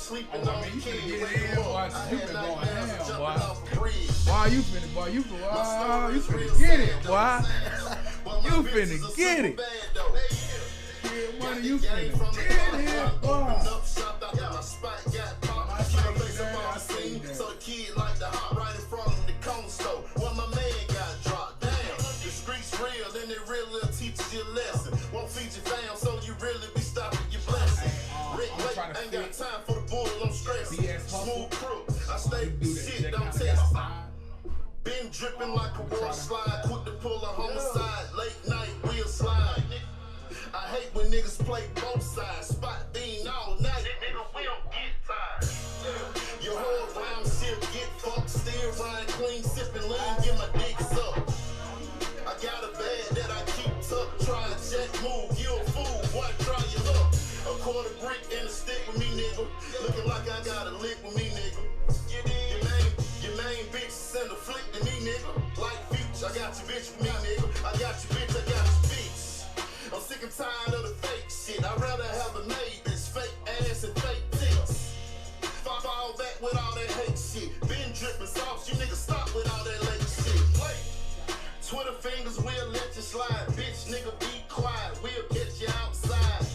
sleeping Oh, on man, the you finna kid. get in, boy. You been going ham, boy. Boy, Boy, you finna, boy, you finna get it, boy. You finna get it. Kid money, you finna get it, boy. So the kid like to hop right in front of the cone store. Well, my man got dropped down. The streets real, then they really teaches you a lesson. Won't feed you fam, so you really be stopping your blessing. Rick Lake ain't got time for the bull, I'm stressing. Smooth crew, I stay shit, don't test. Been dripping like a water slide, quick to pull a homicide. Late night, we'll slide. I hate when niggas play both sides. Spot bean all night. Nigga, we don't get tired. Your whole rhyme shit get fucked. Still rhyme clean, sipping lean, get my dick sucked. I got a bag that I keep tucked. Try and check, move, you a fool. Boy, try your luck. A quarter brick and a stick with me, nigga. Looking like I got a lick with me, nigga. Your main bitch send a flick to me, nigga. Like Future, I got your bitch with me, nigga. I got your bitch, I got your bitch. I'm sick and tired of the fake shit. I'd rather have a maid that's fake ass and fake tits. Fall back with all that hate shit. Been dripping sauce, you niggas stop with all that late shit. Twitter fingers, we'll let you slide. Bitch, nigga, be quiet. We'll catch you outside.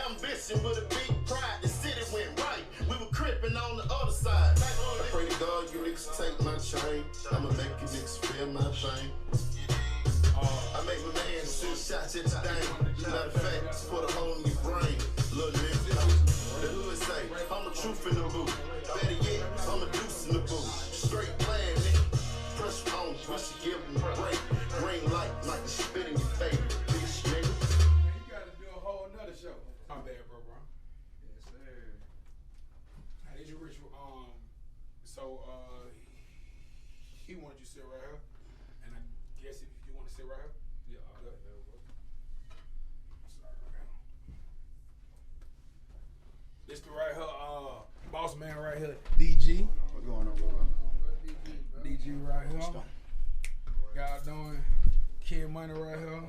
Ambition with a big pride. The city went right. We were crippin' on the other side. I pray to God you niggas take my chain. I'ma make you niggas feel my pain. I make my man shoot shots at your dame. Matter of fact, put a hole in your brain. Little nigga. The hood say, I'm the truth in the booth. Better yet, I'm a deuce in the booth. Straight plan, nigga. Pressure on, wish you give him a break. Green light, like the spit in your face. Bitch, nigga. You gotta do a whole nother show. I'm bad, bro. Yes, sir. How did you reach? So he wanted you to sit right here, and I guess if you want to sit right here. Yeah, okay. This the right here, boss man right here, DG. What's going on, bro? DG right here. God doing Kid Money right here.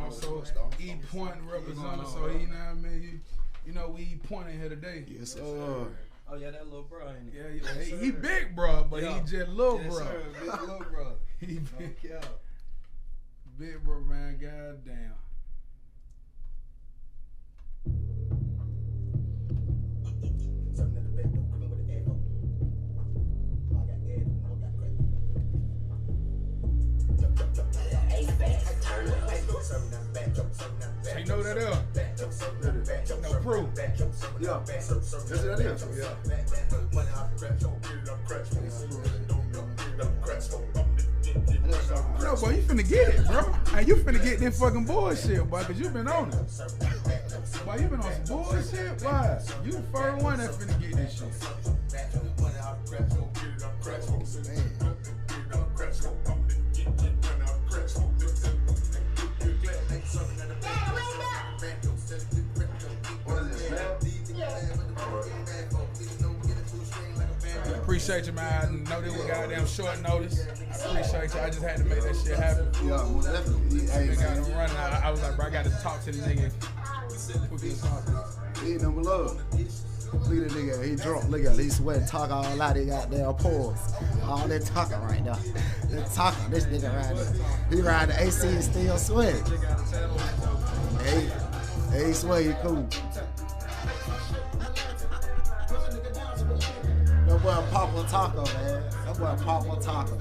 Also E Point representative, so he, you know what I mean? You know we E Point in here today. Yes, sir. Oh, yeah, that little bro ain't it? Yeah, Yes, he sir. big bro, but Yeah. he just little Yes, bro. sir, big little bro. He big, Yeah. big bro, man. God damn. You know that No proof. Yeah. That's it, yeah. No, boy, you finna get it, bro. Hey, you finna get this fucking bullshit, boy, cause you been on it. Boy, you been on some bullshit, boy. You the first one that finna get this shit. Appreciate you, man. I know this was goddamn short notice. I appreciate you. I just had to make that shit happen. Yeah, well, definitely. Hey, I got man. to run. I was like, bro, I got to talk to the nigga. He ain't number love. Look at the nigga, he drunk. Look at him, he sweating, talk all out. He got their pause. All that talking right now. They talking. This nigga right there. He ride the AC and still sweating. Hey, he sweat, he cool. That boy Papa Taco, man. That boy Papa Taco.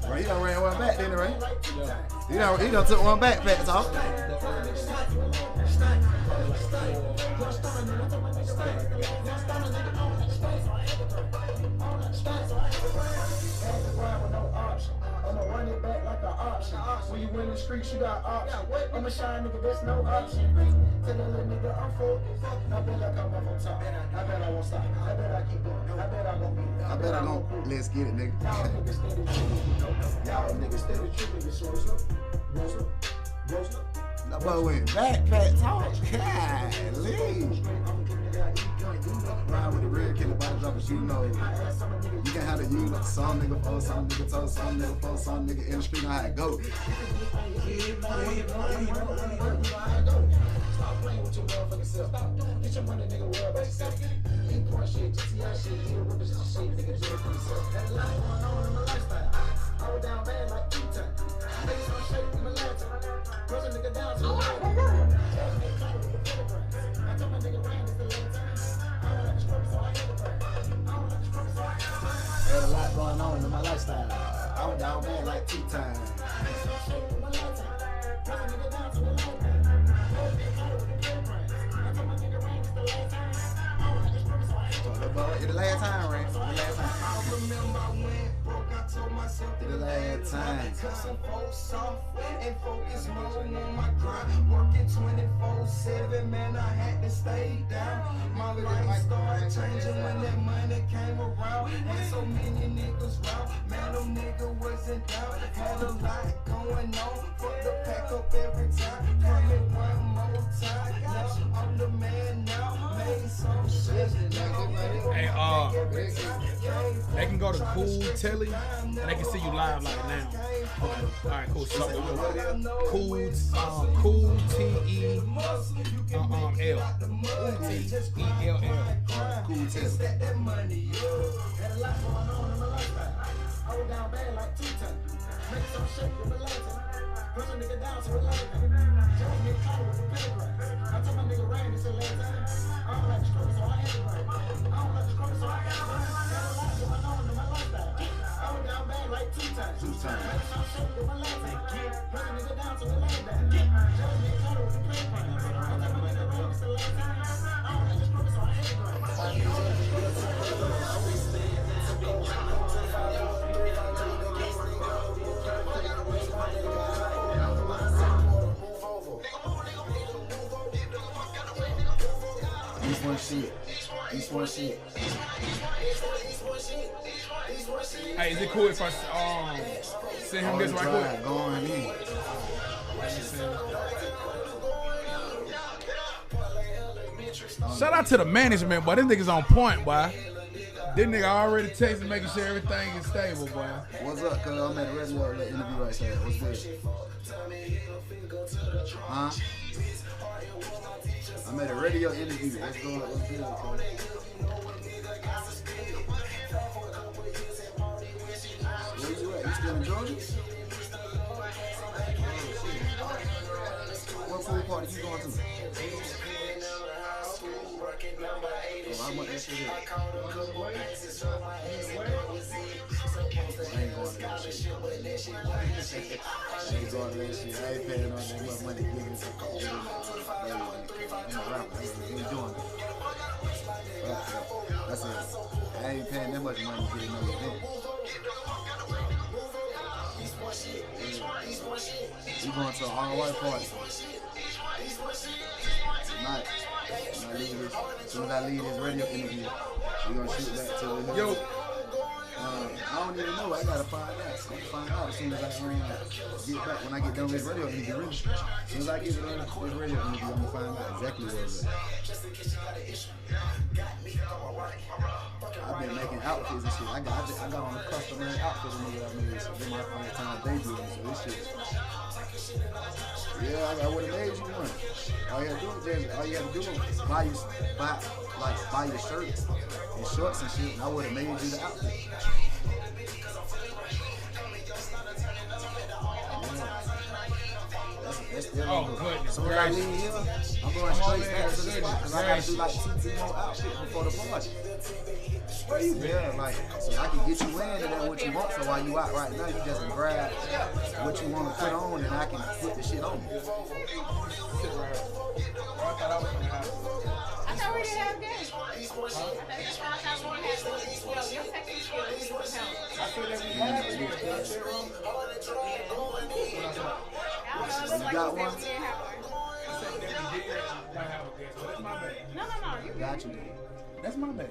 Right, he done ran one back, didn't he, right? He done took one back, Pat Talk. I'ma run it back like an option. When you win the streets, you got options. I'm a shy nigga, there's no option. Tell that little nigga I'm focused. I bet I come up on top. I bet I won't stop. I bet I keep going. I bet I gon' beat it. I bet I gon' let's get it, nigga. Y'all niggas steady tripping. Y'all niggas steady tripping. So roast up. That boy went back, Pat Talk. Golly. Ride with it. real killer body droppers, you know. You can have the you like some nigga for, some nigga told, some nigga for, some nigga in the street know how it go. Stop playing with your motherfucking self. Get your money, nigga, worry about yourself. Ain't point shit, GTI shit, deal with this shit, nigga, do it for yourself. Had a lot going on in my lifestyle. I was down bad like E-Time. Niggas on shape in my lifetime. Press a nigga down to the line. I told my nigga Ryan it's the last time. I don't like the struggle, so I hate the pain. Had a lot going on in my lifestyle. I was down bad like T-Time. It's the last time, right? The last time. I remember I went broke. I told myself The last time. cut some folks off and focus more on my grind. Working 24/7, man, I had to stay down. My life started changing when that money came around. Had so many niggas round, man, them niggas wasn't down. Had a lot going on, fuck the pack up every time. Run it one more time, now I'm the man now. Made some shit. Hey, they can go to Cool Telly and they can see you live like now. Okay. All right, cool. So, Cool, Cool T-E-L. T-E-L-L. Cool tell. Had a lot going on in my lifestyle. I was down bad like T-Time. Make some shit with my lifetime. Push a nigga down to a lifetime. Just get caught with the pentagram. I told my nigga Ryan it's the last time. I don't like the struggle, so I had to run. I don't like the struggle, so I got to run. Had a lot going on in my lifestyle. I was down bad like T-Time. Make some shit with my lifetime. Push a nigga down to a lifetime. Just get caught with the pentagram. I told my nigga Ryan it's the last time. I don't like the struggle, so I had to run. East1 shit. Hey, is it cool if I send him this right quick? Going in. Shout out to the management, boy. This nigga's on point, boy. This nigga already texting, making sure everything is stable, boy. What's up, cuz? I'm at the radio interview right there. What's good? Huh? I'm at a radio interview. What's going on? What's good, cuz? Where you at? You still in Georgia? What pool party you going to? Oh, how much that shit is? I ain't going to that shit. I ain't going to that shit. I ain't paying on that much money giving some cold. I'm a rapper. I ain't doing it. That's it. I ain't paying that much money to get another event. We going to an all-white party. Tonight. As soon as I leave this radio interview, we're gonna shoot back to the Yo. I don't even know. I gotta find out. I'm gonna find out as soon as I get back. When I get done with this radio interview, really. As soon as I get done with this radio interview, I'm gonna find out exactly where it's at. I've been making outfits and shit. I got on a custom-made outfit and nigga I made. So this my first time debuting, so this shit. Yeah, I got what it made you want. All you have to do is buy your shirts and shorts and shit, and I would have made you the outfit. Oh, goodness. So when I leave here, I'm going straight back to this spot because I gotta do like 2 more outfits before the party. Yeah, like, so I can get you in and then what you want. So while you out right now, you just grab what you want to put on and I can put the shit on. I thought we didn't have games. I thought we didn't have well, your technical skills help. I feel that we have it. You got one? I said that we did have a guest, but that's my bad. No, you Got you. That's my bad.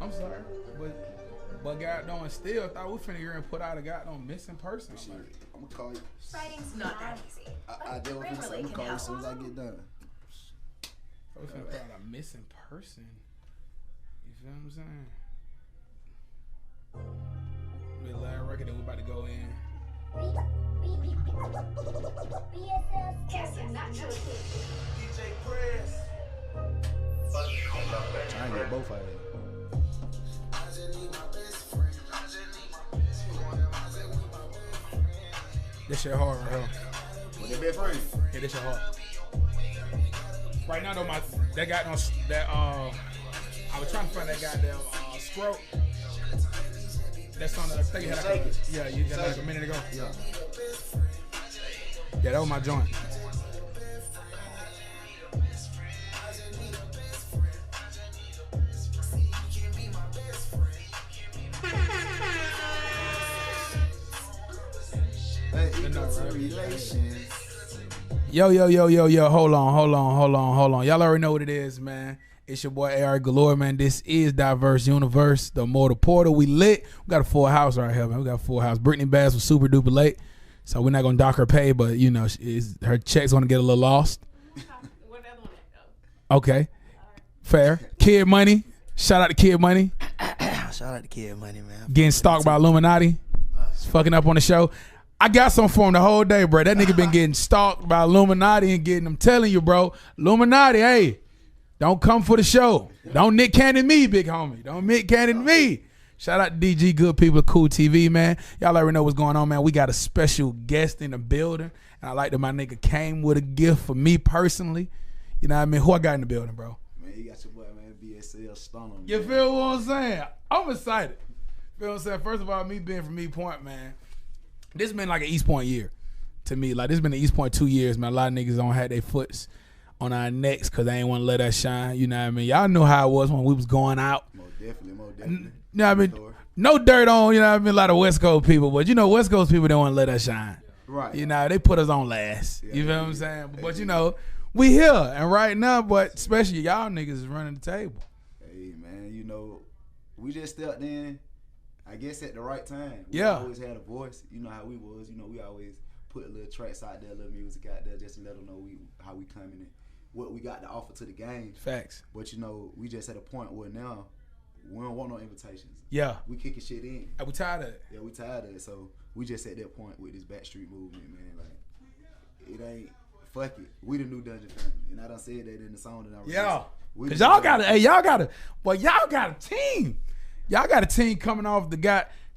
I'm sorry, but goddamn, still thought we finna hear and put out a goddamn missing person. Shit, I'm gonna call you. Fighting's not that easy. I deal with this. I'm gonna call you as soon as I get done. We finna put out a missing person. feel what I'm saying? Be the last record that we about to go in. DJ Press. I ain't get both of them. This shit hard right here. With their best friend. Yeah, this shit hard. Right now though, that got no I was trying to find that goddamn stroke. That song that I think had like you got like a minute ago. Yeah. Yeah, that was my joint. Yo, hold on. Y'all already know what it is, man. It's your boy AR Galore, man. This is Diverse Universe, the Mortal Portal. We lit. We got a full house right here, man. We got a full house. Brittany Bass was super duper late, so we're not gonna dock her pay, but you know, her check's gonna get a little lost. Where the other one at, though? Okay, fair. Kid Money. Shout out to Kid Money. Shout out to Kid Money, man. Getting stalked by Illuminati. He's fucking up on the show. I got some for him the whole day, bro. That nigga been getting stalked by Illuminati and getting, I'm telling you, bro. Illuminati, hey, don't come for the show. Don't Nick Cannon me, big homie. Don't Nick Cannon me. Shout out to DG, good people of Cool TV, man. Y'all already know what's going on, man. We got a special guest in the building. And I like that my nigga came with a gift for me personally. You know what I mean? Who I got in the building, bro? Man, you got your boy, man, BSL Stunner. You feel what I'm saying? I'm excited. Feel what I'm saying? First of all, me being from East Point, man. This has been like an East Point year to me. Like, this has been an East Point 2 years, man. A lot of niggas don't have their foots on our necks because they ain't want to let us shine. You know what I mean? Y'all know how it was when we was going out. Most definitely. You know what I mean? No dirt on, you know what I mean? A lot of West Coast people. But, you know, West Coast people don't want to let us shine. Right. You know, they put us on last. You feel what I'm saying? But, you know, we here. And right now, but especially y'all niggas is running the table. Hey, man, you know, we just stepped in. I guess at the right time. We Yeah. always had a voice. You know how we was. You know, we always put a little tracks out there, a little music out there just to let them know how we coming and what we got to offer to the game. Facts. But, you know, we just at a point where now we don't want no invitations. Yeah. We kicking shit in. We tired of it. Yeah, we tired of it. So we just at that point with this Backstreet movement, man. Like, it ain't, fuck it. We the new Dungeon Family. And I done said that in the song that I released. Yeah. We Because the y'all Dungeon got a team. Y'all got a team coming off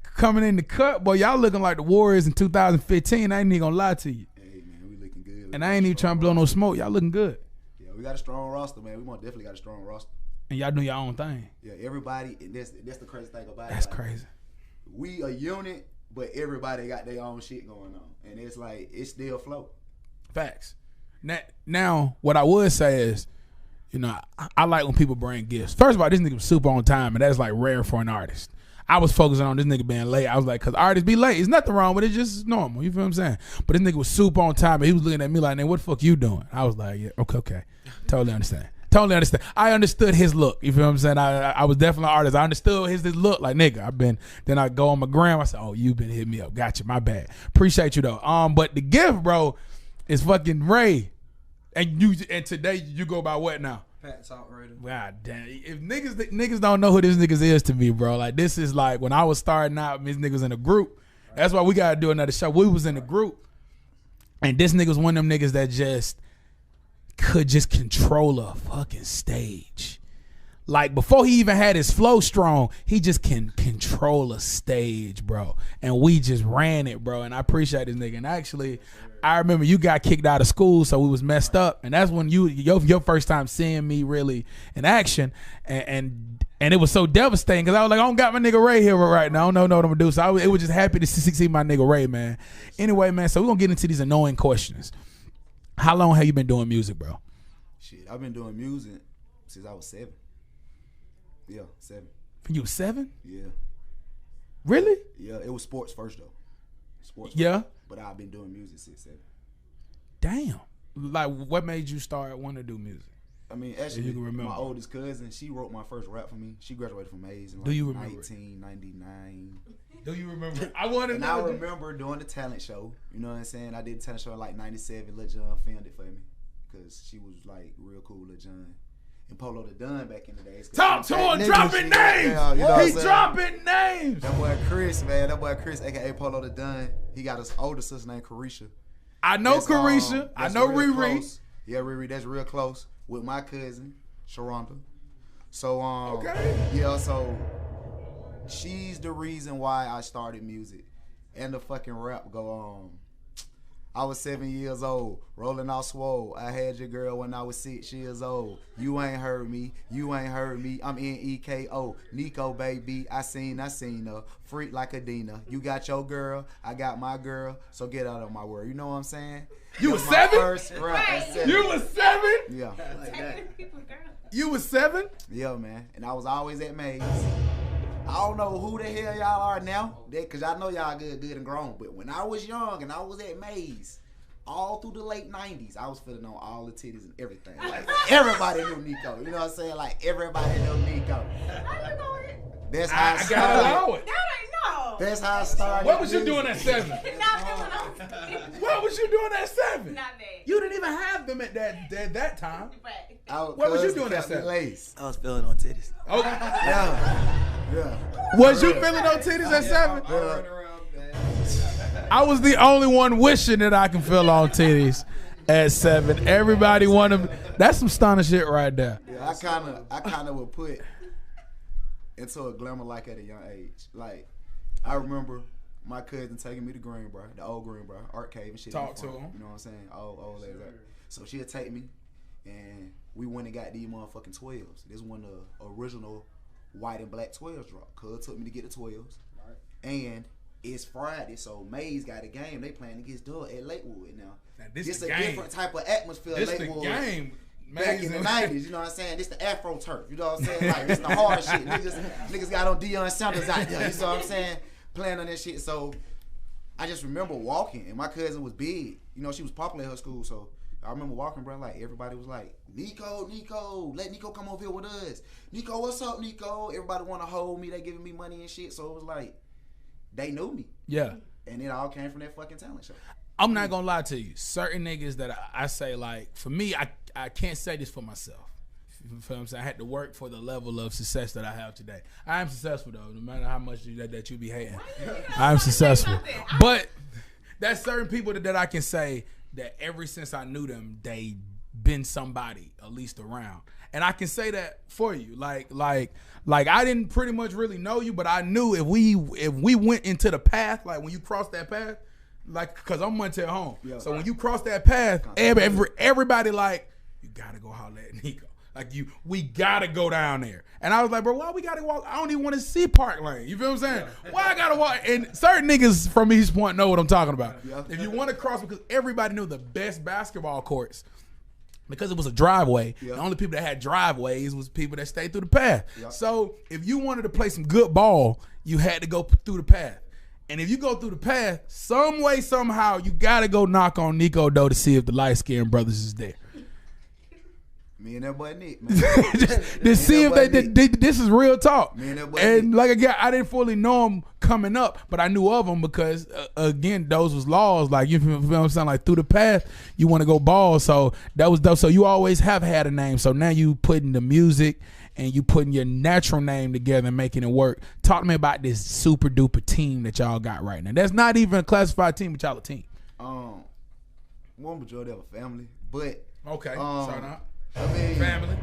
coming in the cut. Boy, y'all looking like the Warriors in 2015. I ain't even gonna lie to you. Hey, man, we looking good. And I ain't even trying to blow no smoke. Y'all looking good. Yeah, we got a strong roster, man. We most definitely got a strong roster. And y'all do your own thing. Yeah, everybody, and that's the crazy thing about it. That's like, crazy. We a unit, but everybody got their own shit going on. And it's like, it's still float. Facts. Now, what I would say is, you know, I like when people bring gifts. First of all, this nigga was super on time, and that's like rare for an artist. I was focusing on this nigga being late. I was like, because artists be late. There's nothing wrong with it. It's just normal. You feel what I'm saying? But this nigga was super on time, and he was looking at me like, "Man, what the fuck you doing?" I was like, "Yeah, okay. Totally understand. Totally understand." I understood his look. You feel what I'm saying? I was definitely an artist. I understood his look. Like, nigga, then I go on my gram. I said, "Oh, you been hitting me up. Gotcha. My bad. Appreciate you, though." But the gift, bro, is fucking Ray. And today you go by what now? Pat's outrated. God damn. If niggas don't know who this niggas is to me, bro. Like, this is like when I was starting out, these niggas in a group. That's why we gotta do another show. We was in a group, and this nigga's one of them niggas that just could just control a fucking stage. Like, before he even had his flow strong, he just can control a stage, bro. And we just ran it, bro. And I appreciate this nigga. And actually, I remember you got kicked out of school, so we was messed up. And that's when your first time seeing me really in action. And it was so devastating because I was like, I don't got my nigga Ray here right now. I don't know what I'm going to do. So it was just happy to see my nigga Ray, man. Anyway, man, so we're going to get into these annoying questions. How long have you been doing music, bro? Shit, I've been doing music since I was 7. Yeah, 7. You 7? Yeah. Really? Yeah, it was sports first though. Sports. Yeah. First, but I've been doing music since 7. Damn. Like, what made you start wanting to do music? I mean, actually, you can remember. My oldest cousin, she wrote my first rap for me. She graduated from Mays in like Do you remember 1999. Do you remember? I want to And know. I remember doing the talent show. You know what I'm saying? I did the talent show in like 97. Lil John filmed it for me because she was like real cool, Lil John. and Polo the Dunn back in the days. Talk to him, Niggas, dropping names. Yeah, you know what I'm He saying? dropping names. That boy Chris, man. That boy Chris, aka Polo the Dunn. He got his older sister named Carisha. I know That's, Carisha. I that's know real Riri. close. Yeah, Riri, that's real close with my cousin, Sharonda. So, Okay. yeah, so she's the reason why I started music. And the fucking rap go, I was 7 years old, rolling out swole. I had your girl when I was 6 years old. You ain't heard me, you ain't heard me. I'm N-E-K-O, Nico baby. I seen her, freak like a Dina. You got your girl, I got my girl. So get out of my word. You know what I'm saying? You That was was my 7? First rap at 7. You was 7? Yeah, like that. You was 7? Yeah, man. And I was always at Maze. I don't know who the hell y'all are now, because I know y'all good and grown. But when I was young and I was at Maze, all through the late 90s, I was feeling on all the titties and everything. Like, everybody knew Nico. You know what I'm saying? Like, everybody knew Nico. That's how I gotta allow it. That's how I started. What was you doing at 7? What was you doing at 7? Not bad. You didn't even have them at that time. Right. What was you doing at 7? Lace. I was feeling on titties. Okay. Yeah. Was you feeling no titties at 7? I run around, man. I was the only one wishing that I can feel on titties at 7. Everybody wanted. That's some stunning shit right there. Yeah, I kind of would put into a glamour like at a young age. Like, I remember my cousin taking me to Greenbrier, the old Greenbrier, art cave and shit. Talk to him. You know what I'm saying? Old ladies. So she'll take me, and we went and got these motherfucking 12s. This one the original white and black 12s drop. Cuz took me to get the 12s. Right. And it's Friday, so Maze got a game. They playing against Doug at Lakewood now. This It's the a game. different type of atmosphere. This the Lakewood. game. Back in the 90s, you know what I'm saying? This the Afro turf, you know what I'm saying? Like, this the hard shit. Niggas got on Deion Sanders out there, you know what I'm saying? Playing on that shit. So, I just remember walking, and my cousin was big. You know, she was popular at her school, so I remember walking, bro, like, everybody was like, Nico, let Nico come over here with us. Nico, what's up, Nico? Everybody want to hold me. They giving me money and shit, so it was like, they knew me. Yeah. And it all came from that fucking talent show. I'm not gonna lie to you. Certain niggas that I say, like, for me, I can't say this for myself. You feel what I'm saying? I had to work for the level of success that I have today. I am successful though, no matter how much that you be hating. I'm successful. But there's certain people that I can say that ever since I knew them, they been somebody at least around. And I can say that for you. Like I didn't pretty much really know you, but I knew if we went into the path, like when you cross that path, like, cause I'm Montel home. Yeah. So when you cross that path, everybody like, you gotta go holler at Nico. Like we gotta go down there. And I was like, bro, why we gotta walk? I don't even want to see Park Lane. You feel what I'm saying? Why I gotta walk? And certain niggas from East Point know what I'm talking about. Yeah. If you want to cross, because everybody knew the best basketball courts, because it was a driveway. Yeah. The only people that had driveways was people that stayed through the path. Yeah. So if you wanted to play some good ball, you had to go through the path. And if you go through the path, some way, somehow, you gotta go knock on Nico door to see if the light-skinned brothers is there. Me and that boy Nick, man. to see if this is real talk. Me and that boy and Nick. like again, I didn't fully know him coming up, but I knew of him because again, those was laws. Like, you feel what I'm saying? Like, through the path, you want to go ball. So that was dope. So you always have had a name. So now you putting the music and you putting your natural name together and making it work. Talk to me about this super duper team that y'all got right now. That's not even a classified team, but y'all a team. One majority of a family, but okay. Shout out. I mean, family.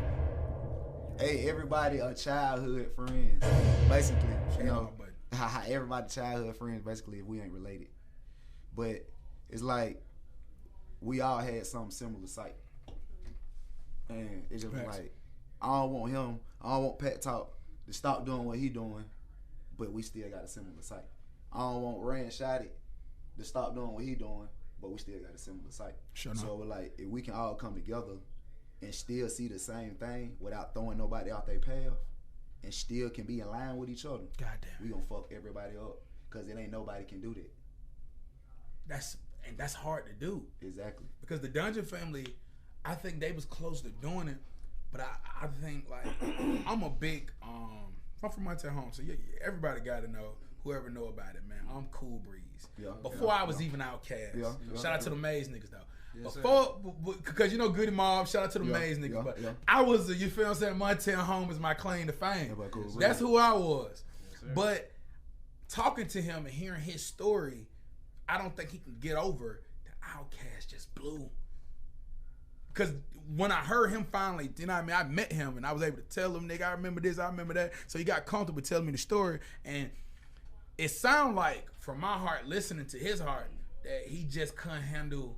Hey, everybody are childhood friends, basically. You know, everybody childhood friends, basically, if we ain't related. But it's like we all had something similar sight, and it's just like, I don't want him, I don't want Pat Talk to stop doing what he doing, but we still got a similar sight. I don't want Rand Shotty to stop doing what he doing, but we still got a similar sight. Sure so like, if we can all come together and still see the same thing without throwing nobody out their path, and still can be in line with each other, goddamn, we gonna fuck everybody up, cause it ain't nobody can do that. That's hard to do. Exactly. Because the Dungeon family, I think they was close to doing it, but I think, like, I'm a big I'm from Montel home, so yeah, everybody got to know. Whoever know about it, man. I'm Cool Breeze. Yeah. Before I was even Outkast. Yeah. Shout out to the Maze niggas though. because you know Goody Mob, shout out to the Maze niggas, but I was, you feel what I'm saying, Montana Home is my claim to fame. That's who I was. Yes, but talking to him and hearing his story, I don't think he can get over the Outkast just blew. Because when I heard him finally, you know what I mean, I met him and I was able to tell him, nigga, I remember this, I remember that. So he got comfortable telling me the story, and it sounded like, from my heart, listening to his heart, that he just couldn't handle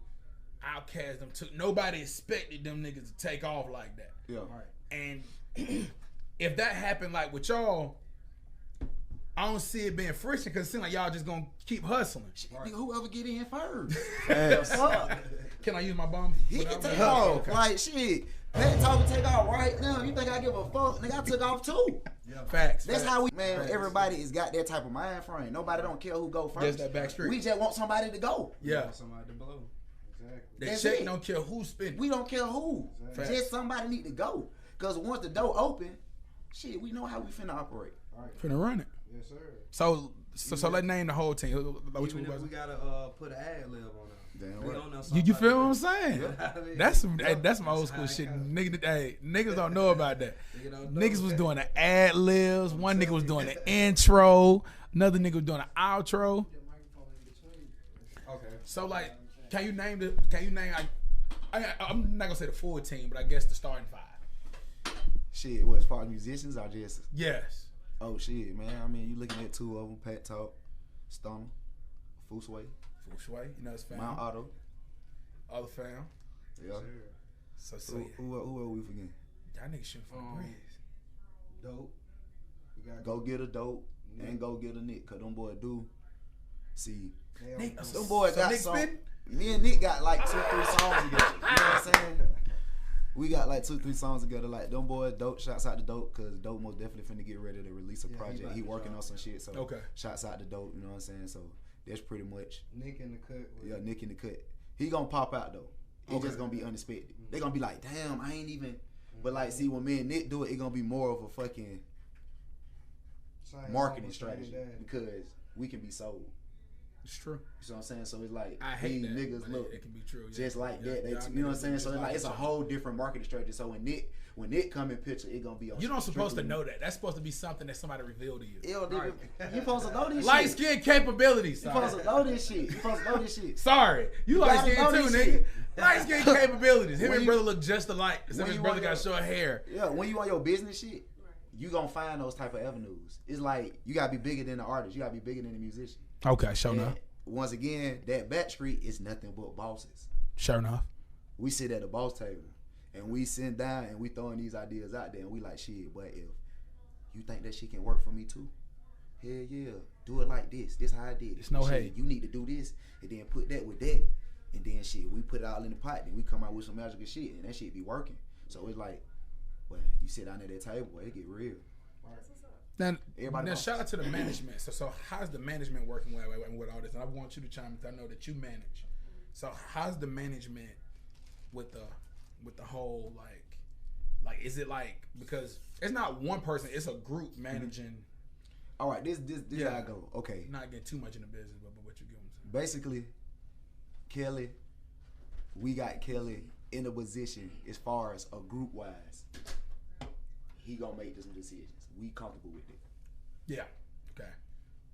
Outkast. Nobody expected them niggas to take off like that. Yeah. Right. And if that happened like with y'all, I don't see it being friction because it seems like y'all just gonna keep hustling. Right. Nigga, whoever get in first. Can I use my bomb? He can take off. Okay. Like, shit. Pat talking take off right now. You think I give a fuck? Nigga, I took off too. Yeah. Facts. That's how we, man, everybody has got that type of mind frame. Nobody don't care who go first. Just that back street. We just want somebody to go. Yeah. Somebody to blow. Exactly. They check don't care who's spinning. We don't care who. Exactly. Just somebody need to go. Because once the door open, shit, we know how we finna operate. All right. Finna run it. Yes, sir. So let's name the whole team. Even if we gotta put an ad lib on them. You feel what I'm saying? Yeah. That's my old school shit. Niggas don't know about that. Niggas was doing the ad libs. One nigga was doing the intro. Another nigga was doing the outro. Okay. So like, can you name? I'm not gonna say the full team, but I guess the starting five. Shit, what, as far as musicians or just? Yes. Oh shit, man. I mean, you looking at two of them: Pat Talk, Stunner, Foosway. You know his fam. Mount Otto. Other fam. Yeah. So who are we forgetting? Y'all niggas shooting for the breeze. Dope. Go get a dope and go get a Nick, cause them boys do. See, Nick, them boys got Nick some. spin? Me and Nick got like 2-3 songs together. You know what I'm saying? We got like 2-3 songs together. Like them boys, Dope. Shouts out to Dope, cause Dope most definitely finna get ready to release a project. He working on some shit. So shouts out to Dope. You know what I'm saying? So. That's pretty much Nick in the cut. Yeah, Nick in the cut. He gonna pop out though. It's just gonna be unexpected. They gonna be like, damn, I ain't even. But like, see, when me and Nick do it, gonna be more of a fucking marketing strategy because we can be sold. It's true. You know what I'm saying? So it's like I hate these that, niggas look it can be true. just like that. They, you know what I'm saying? So it's like it's a whole different marketing strategy. So when Nick come in picture, it gonna be on. You don't supposed to know that. That's supposed to be something that somebody revealed to you. You supposed to know this shit. Light skin capabilities. You supposed to know this shit. Sorry. You light skin too, nigga. Light skin capabilities. Him and brother look just alike. Except his brother got short hair. Yeah, when you on your business shit, you gonna find those type of avenues. It's like you gotta be bigger than the artist. You gotta be bigger than the musician. Okay, sure enough. Once again, that back street is nothing but bosses. Sure enough. We sit at the boss table and we sit down and we throwing these ideas out there and we like, shit, but if you think that shit can work for me too, hell yeah, do it like this. This how I did it. It's no hate. You need to do this and then put that with that. And then shit, we put it all in the pot. Then we come out with some magical shit and that shit be working. So it's like, well, you sit down at that table, boy, it get real. Now shout out to the management. So how's the management working with all this? And I want you to chime in. I know that you manage. So how's the management with the whole like is it like, because it's not one person, it's a group managing. All right, this how I go. Okay, not getting too much in the business, but what you give them to. Basically, Kelly, we got Kelly in a position as far as a group wise. He gonna make some decisions. We comfortable with it. Yeah. Okay.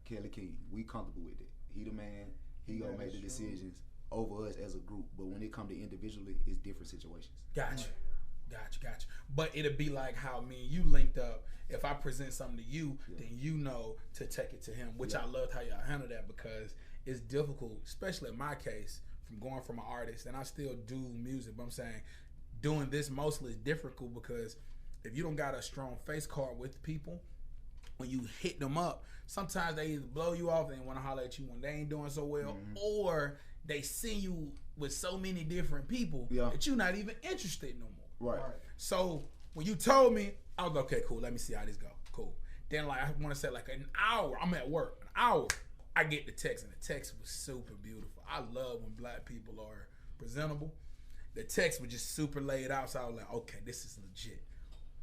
Kelly King, we comfortable with it. He the man. He gonna make the decisions over us as a group. But when it come to individually, it's different situations. Gotcha. But it'll be like how me and you linked up. If I present something to you, then you know to take it to him, which I loved how y'all handle that, because it's difficult, especially in my case, from going from an artist, and I still do music, but I'm saying doing this mostly is difficult because if you don't got a strong face card with people, when you hit them up, sometimes they either blow you off and want to holler at you when they ain't doing so well, or they see you with so many different people that you're not even interested no more. Right. So when you told me, I was like, okay, cool, let me see how this go. Cool. Then like I want to say like an hour, I'm at work, an hour, I get the text, and the text was super beautiful. I love when black people are presentable. The text was just super laid out, so I was like, okay, this is legit.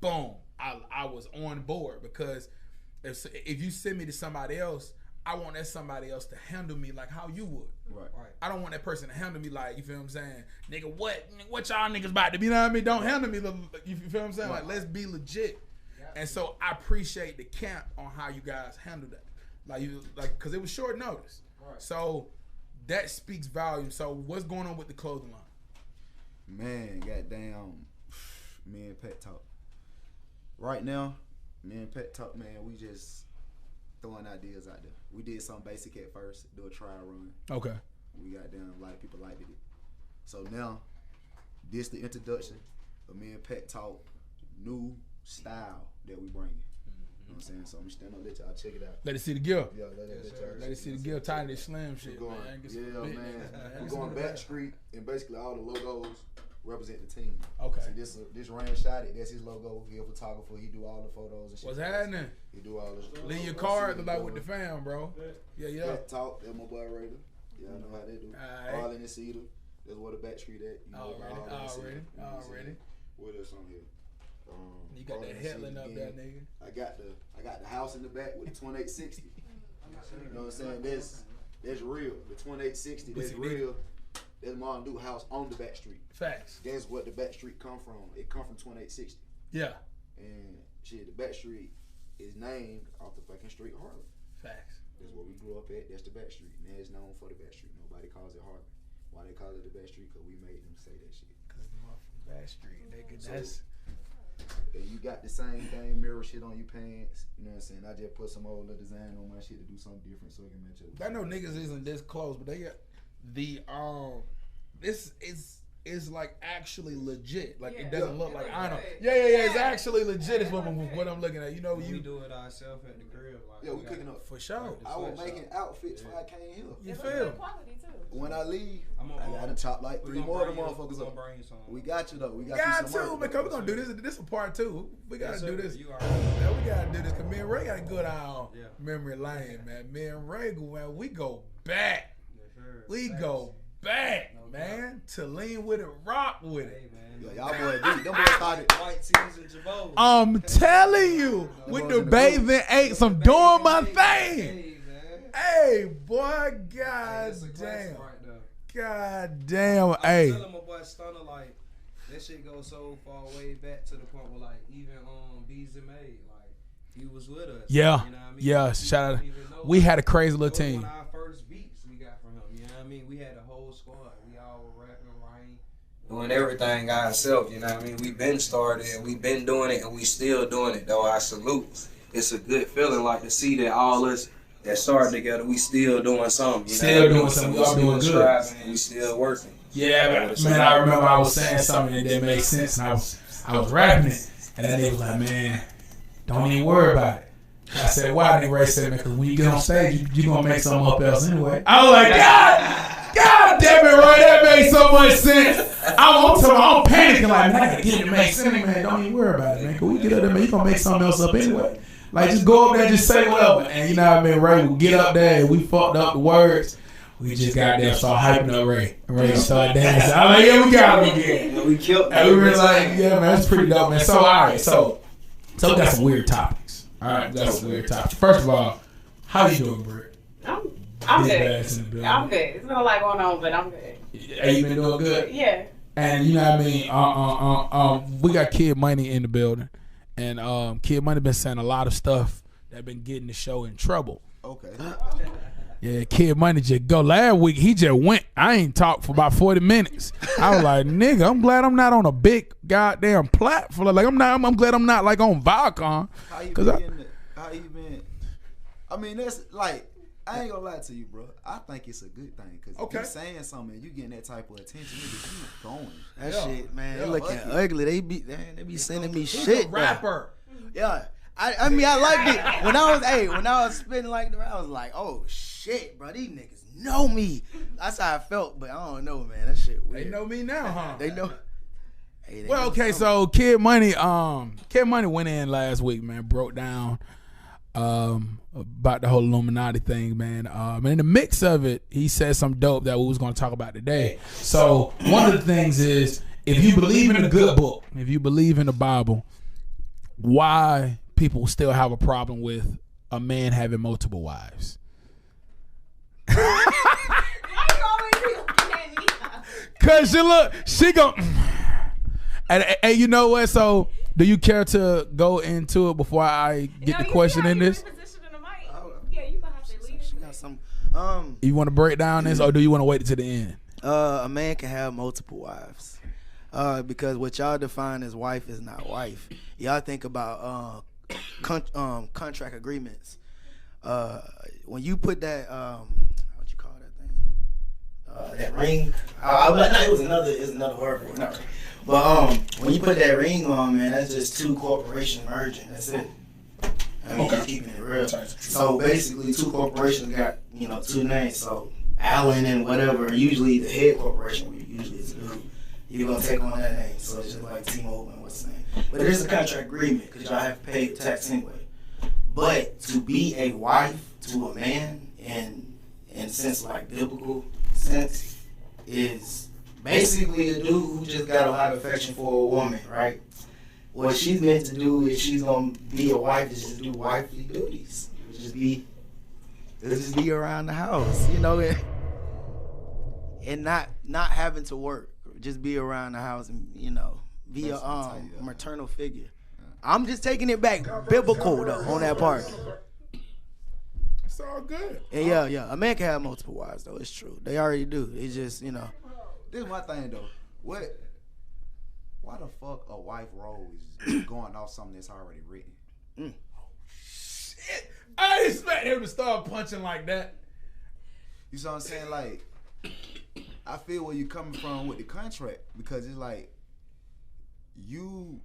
Boom. I was on board, because if you send me to somebody else, I want that somebody else to handle me like how you would. Right. I don't want that person to handle me like, you feel what I'm saying? Nigga, what y'all niggas about to be? You know what I mean? Don't handle me. You feel what I'm saying? Like, let's be legit. And so I appreciate the camp on how you guys handle that. Because it was short notice. Right. So that speaks volumes. So what's going on with the clothing line? Man, goddamn, me and Pet Talk. Right now, me and Pet Talk, man, we just throwing ideas out there. We did something basic at first, do a trial run. Okay. We got down, a lot of people liked it. So now, this the introduction of me and Pet Talk, new style that we bringing. You know what I'm saying? So I'm standing up, let y'all check it out. Let it see the gear. Yeah, let it see the gear. Tired of this slim shit, going, man. We're going back street, and basically all the logos represent the team. Okay. So this Rand shot it. That's his logo. He a photographer. He do all the photos and shit. What's happening? He do all the. Leave your card like with the fam, bro. Yeah. Pet Talk. That's my boy Raider. Y'all know how they do. All in the cedar. That's where the back street at. You know, already. What else on here? You got that headline up there, nigga. I got the house in the back with the 2860. You know what I'm saying? That's real. The 2860. That's real. That's Martin Duke house on the back street. Facts. That's what the back street come from. It come from 2860. Yeah. And shit, the back street is named off the fucking street Harlem. Facts. That's where we grew up at. That's the back street. And it's known for the back street. Nobody calls it Harlem. Why they call it the back street? Because we made them say that shit. Because the motherfucking back street, nigga. That's. And you got the same thing, mirror shit on your pants. You know what I'm saying? I just put some old little design on my shit to do something different so it can match up. I know niggas isn't this close, but they got the this is like actually legit. Like it doesn't look like I know. Yeah. It's actually legit. Is what I'm looking at. You know, we do it ourselves at the crib. Like, we cooking up for sure. I was making outfits before I came here. You feel? Quality too. When I leave, I gotta chop like 3 more of the motherfuckers up. We got you though. We got you some man. We're gonna do this. This is part 2. We gotta do this. We gotta do this. Cause me and Ray got a good eye on memory lane, man. Me and Ray, man, we go back. We go back, man. To lean with it, rock with it. Y'all boys deep. Them boys started white tees and Jabos. I'm telling you, with the bathing apes, I'm doing my thing. Hey, boy, god damn. God damn, hey. I was telling my boy Stunner, like, that shit goes so far way back to the point where, like, even Bees and May, like, he was with us. Yeah, you know what I mean? yeah, shout out. We had a crazy little team. One of our first beats we got from him, you know what I mean? We had a whole squad. We all were rapping, writing. Doing everything ourselves, you know what I mean? We've been started and we've been doing it and we still doing it, though. I salute. It's a good feeling, like, to see that all us that started together, we still doing something. You still know? Doing something. We all doing good. And we still working. Yeah, man, I remember I was saying something that didn't make sense, and I was rapping it, and then they was like, man, don't even worry about it. I said, why? And Ray said, man, because when you get on stage, you going to make something up else anyway. I was like, God damn it, Ray, that made so much sense. I'm panicking, like, man, I got to get it to make sense, man. Don't even worry about it, man, because we get up there, man, you going to make something else up anyway. Like, just go up there and just say whatever. And you know what I mean? Ray would get up there and we fucked up the words. We just got there, started hyping up Ray. And Ray started dancing. I was like, yeah, we got him again. Yeah, we killed him. And we were like, yeah, man, that's pretty dope, man. So, all right, so we got some weird topics. All right, we got some weird topics. First of all, how you doing, Britt? I'm good. I'm good. It's been a lot going on, but I'm good. Have you been doing good? Yeah. And you know what I mean? We got Kid Money in the building. And Kid Money been saying a lot of stuff that been getting the show in trouble. Okay. Yeah, Kid Money just go. Last week, he just went. I ain't talked for about 40 minutes. I was like, nigga, I'm glad I'm not on a big goddamn platform. Like, I'm glad I'm not, like, on Viacom. How you been? I mean, that's, like, I ain't gonna lie to you, bro. I think it's a good thing. Because if you saying something and you getting that type of attention, nigga, keep going. That shit, man, they looking ugly. They be sending me shit. Rapper. Yeah. I mean, I liked it. When I was spitting like the rap, I was like, oh, shit, bro. These niggas know me. That's how I felt, but I don't know, man. That shit weird. They know me now, huh? They know. Hey, well, okay, so Kid Money went in last week, man, broke down about the whole Illuminati thing, man. And in the mix of it, he said some dope that we was going to talk about today. So one of the things is, if you believe in a good book, if you believe in the Bible, why people still have a problem with a man having multiple wives? Why you always be looking at me? Cause she gon' and you know what? So do you care to go into it before I get the question in this? Yeah, you gonna have to lead She it. got some. You want to break down this, or do you want to wait to the end? A man can have multiple wives. Because what y'all define as wife is not wife. Y'all think about contract agreements. When you put that what you call that thing? That ring. It was another word for it. No. But when you put that ring on, man, that's just two corporations merging. That's it. I mean, just keeping it real. So basically, two corporations got two names. So Allen and whatever. Usually the head corporation usually is the dude. You're gonna take on that name. So it's just like T-Mobile and what's the name. But it is a contract agreement because y'all have to pay tax anyway. But to be a wife to a man in sense like biblical sense is basically a dude who just got a lot of affection for a woman, right? What she's meant to do if she's gonna be a wife is just do wifely duties. Just be around the house, and not having to work. Just be around the house and be a maternal figure. I'm just taking it back biblical though on that part. It's all good. And yeah, a man can have multiple wives though. It's true. They already do. It's just This is my thing though. Why the fuck a wife role is going off something that's already written? Shit. I didn't expect him to start punching like that. You see what I'm saying? Like, I feel where you coming from with the contract because it's like you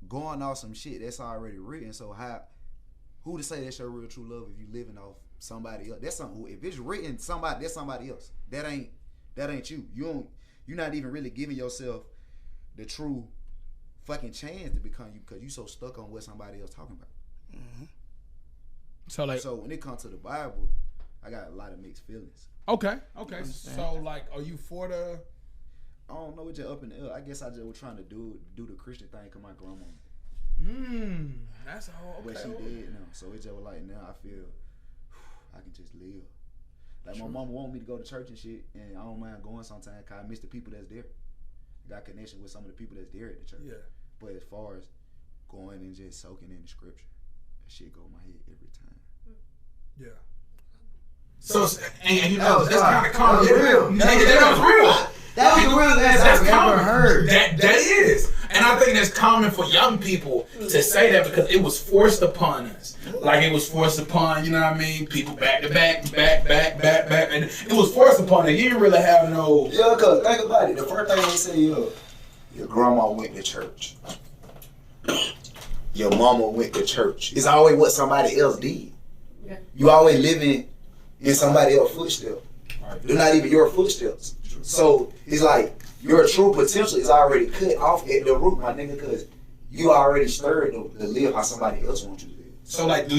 going off some shit that's already written. So who to say that's your real true love if you living off somebody else? That's something. If it's written that's somebody else. That ain't you. You're not even really giving yourself the true fucking chance to become you because you so stuck on what somebody else talking about. Mm-hmm. So when it comes to the Bible, I got a lot of mixed feelings. Okay. So like, are you for the? I don't know, it's just up in the air. I guess I just was trying to do the Christian thing because my grandma. That's a whole. But she dead now, so it's just like now I feel I can just live. Like my mama want me to go to church and shit, and I don't mind going sometimes because I miss the people that's there. Got connection with some of the people that's there at the church. Yeah. But as far as going and just soaking in the scripture, that shit go in my head every time. Yeah. So, and that's kind of common. Real. That was real. That was the realest I've ever heard. That is. And I think that's common for young people to say that because it was forced upon us. Like it was forced upon, you know what I mean? People back to back. And it was forced upon it. You didn't really have no... Yeah, because think about it. The first thing they say, your grandma went to church. Your mama went to church. It's always what somebody else did. Yeah. You always living in somebody else's footsteps. They're not even your footsteps. So it's like your true potential is already cut off at the root, my nigga, because you already stirred to live how somebody else wants you to live. So like, do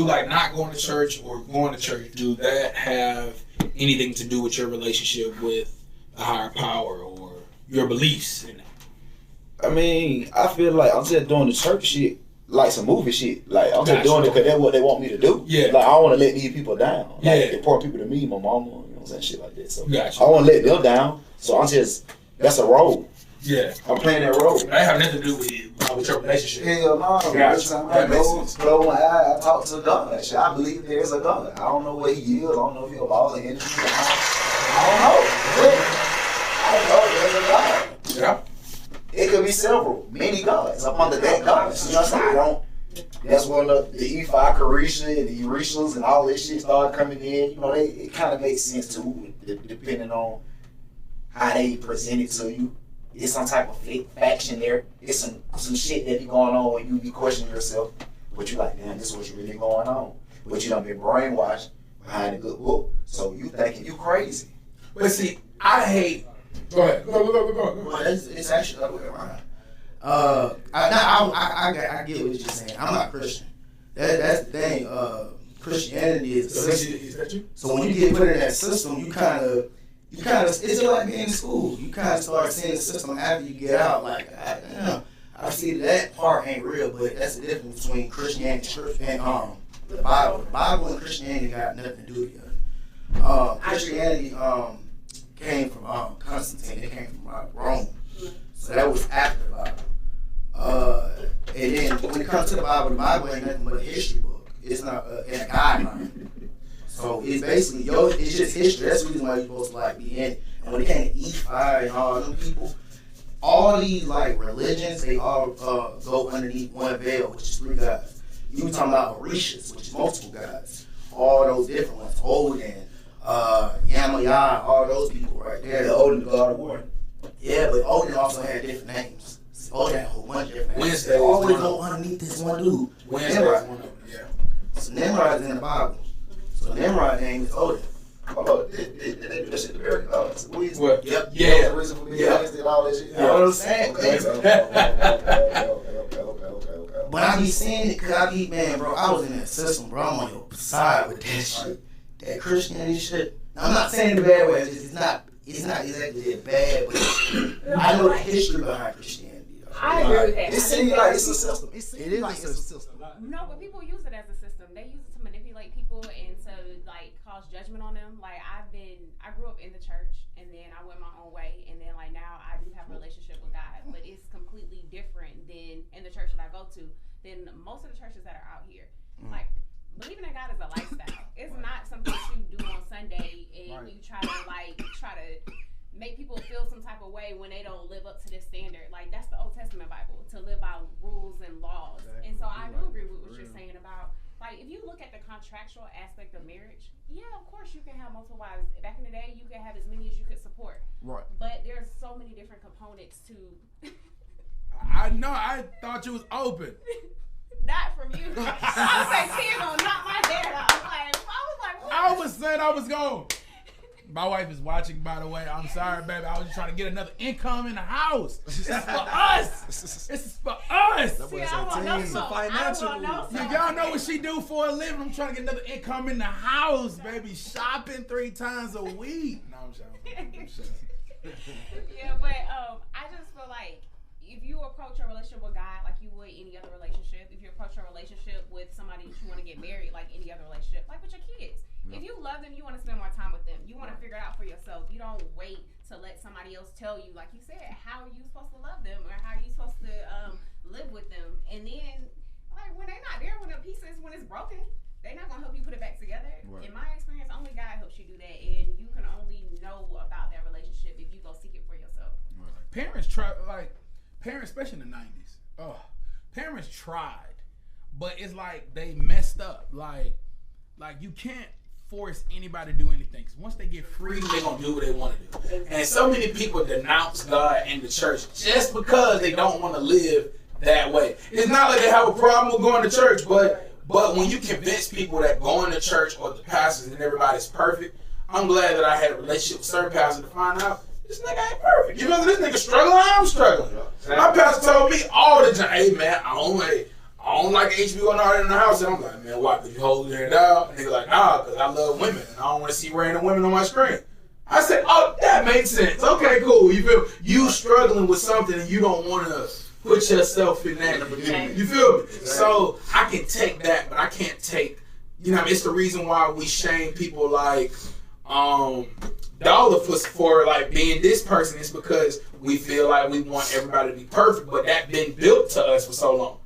like not going to church or going to church, do that have anything to do with your relationship with a higher power or your beliefs in it? I mean, I feel like I'm just doing the church shit like some movie shit. Like I'm just doing it because that's what they want me to do. Yeah. Like I don't want to let these people down. Like yeah. important people to me, my mama, you know what I'm saying, shit like that. So gotcha. I want to let them down. So I'm just that's a role. Yeah. I'm playing that role. That have nothing to do with your relationship. Hell no. Gotcha. I talk to God. Shit, I believe there's a God. I don't know what he is. I don't know if he's a ball of energy. I don't know. I know there's a God. Yeah. It could be several, many gods up under that God. You know what I'm saying? That's when the E5 Carisha and the Erishas and all this shit started coming in. You know, it kind of makes sense too, depending on how they present it to you. It's some type of faction there. It's some shit that be going on when you be questioning yourself. But you like, damn, this is what's really going on. But you done been brainwashed behind a good book. So you thinking you crazy. But see, I hate... Go ahead. Go. Well, it's actually the other way around. I get what you're saying. I'm not Christian. That's the thing. Christianity is a system. Is that you? So when you get put in that system, you kind of, it's just like being in school. You kind of start seeing the system after you get out. Like, I see that part ain't real, but that's the difference between Christianity and the Bible. The Bible and Christianity got nothing to do with each other. Christianity came from Constantine. It came from Rome. So that was after the Bible. And then when it comes to the Bible ain't nothing but a history book. It's not in a guideline. So it's basically it's just history. That's the reason why you're supposed to like be in it. And when it came to E5 and all them people, all these like religions, they all go underneath one veil, which is 3 gods. You were talking about Orishas, which is multiple gods. All those different ones, Odin, Yamaya, all those people right there. The Odin God of War. Yeah, but Odin also had different names. Odin had a whole bunch of different names. Wednesday They always go underneath this one dude. Wednesday Nimrod. is one of them, yeah. So Nimrod is in the Bible. So Nimrod's name is Odin. Hold on, they do that shit the American dollars. What? Yep. Yeah. The reason for being Wednesday and all that shit. You know what I'm saying? Okay. But I be seeing it because I be, man, bro, I was in that system, bro. I'm on your side with that shit. That Christianity shit. Now, I'm not saying it in a bad way. It's not exactly bad, but I know the history behind Christianity. Though. I agree with that. It seems like it's a system. It is like it's a system. No, but people use it as a system. They use it to manipulate people and to like cause judgment on them. Like I grew up in the church and then I went my own way and then like now I do have a relationship with God, but it's completely different than in the church that I go to than most of the churches that are out here. Like believing in God is a lifestyle. It's not something that you do on Sunday and you try to make people feel some type of way when they don't live up to this standard. Like that's the Old Testament Bible, to live by rules and laws. Exactly. And so I do agree with what you're saying about like if you look at the contractual aspect of marriage, yeah, of course you can have multiple wives. Back in the day, you could have as many as you could support. Right. But there's so many different components to. I know. I thought you was open. Not from you. I was like, Tim gonna knock my head out. I was like, what? I was saying I was gone. My wife is watching, by the way. I'm sorry, baby. I was just trying to get another income in the house. It's for us. It's for us. See, I want no smoke. Financial. Y'all know what she do for a living. I'm trying to get another income in the house, baby. Shopping 3 times a week. No, I'm joking. Yeah, but I just feel like if you approach a relationship with God like you would any other relationship, if you approach a relationship with somebody that you want to get married like any other relationship, like with your kids. If you love them, you want to spend more time with them. You want to figure it out for yourself. You don't wait to let somebody else tell you, like you said, how are you supposed to love them or how are you supposed to live with them. And then, like, when they're not there, when the pieces, when it's broken, they're not going to help you put it back together. Right. In my experience, only God helps you do that. And you can only know about that relationship if you go seek it for yourself. Right. Parents try, especially in the 90s. Parents tried, but it's like they messed up. Like you can't force anybody to do anything. Cause once they get free, They're going to do what they want to do. And so many people denounce God and the church just because they don't want to live that way. It's not like they have a problem with going to church, but when you convince people that going to church or the pastors and everybody's perfect, I'm glad that I had a relationship with certain pastors to find out this nigga ain't perfect. You know, this nigga struggling, I'm struggling. My pastor told me all the time, hey man, I don't like HBO and all that in the house. And I'm like, man, why? Because you hold it down? And nigga like, nah, because I love women and I don't want to see random women on my screen. I said, oh, that makes sense. Okay, cool. You feel you struggling with something and you don't want to put yourself in that. You feel me? So I can take that, but I can't take, it's the reason why we shame people like Dollar for like being this person. It's because we feel like we want everybody to be perfect, but that been built to us for so long.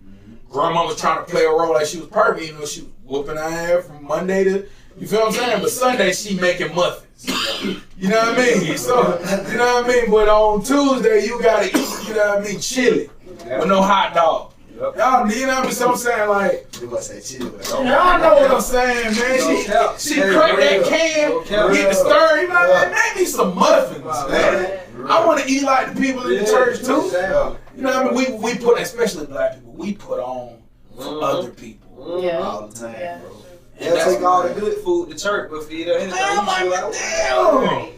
Grandma was trying to play a role like she was perfect, she was whooping her ass from Monday to, you feel what I'm saying? But Sunday she making muffins. You know what I mean? So, you know what I mean? But on Tuesday you gotta eat, you know what I mean, chili with no hot dog. Y'all, you know what I mean? So I'm saying, like, y'all know what I'm saying, man. She cracked that can, get the stir, you know what I mean? Make me some muffins, man. I want to eat like the people in the church too. You know what I mean? We put, especially black people, we put on for other people all the time, bro. And they'll take all the good food to church, but feed her anything. Damn.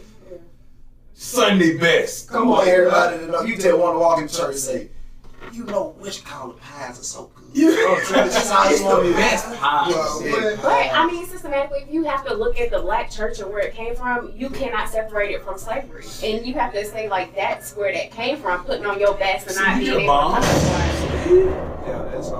Sunday best. Come on, everybody to know. You just want to walk in church and say, you know which color pies are so good. It's the best pies. But I mean, systematically, if you have to look at the black church and where it came from, you cannot separate it from slavery, and you have to say like that's where that came from. Putting on your best and not being able to.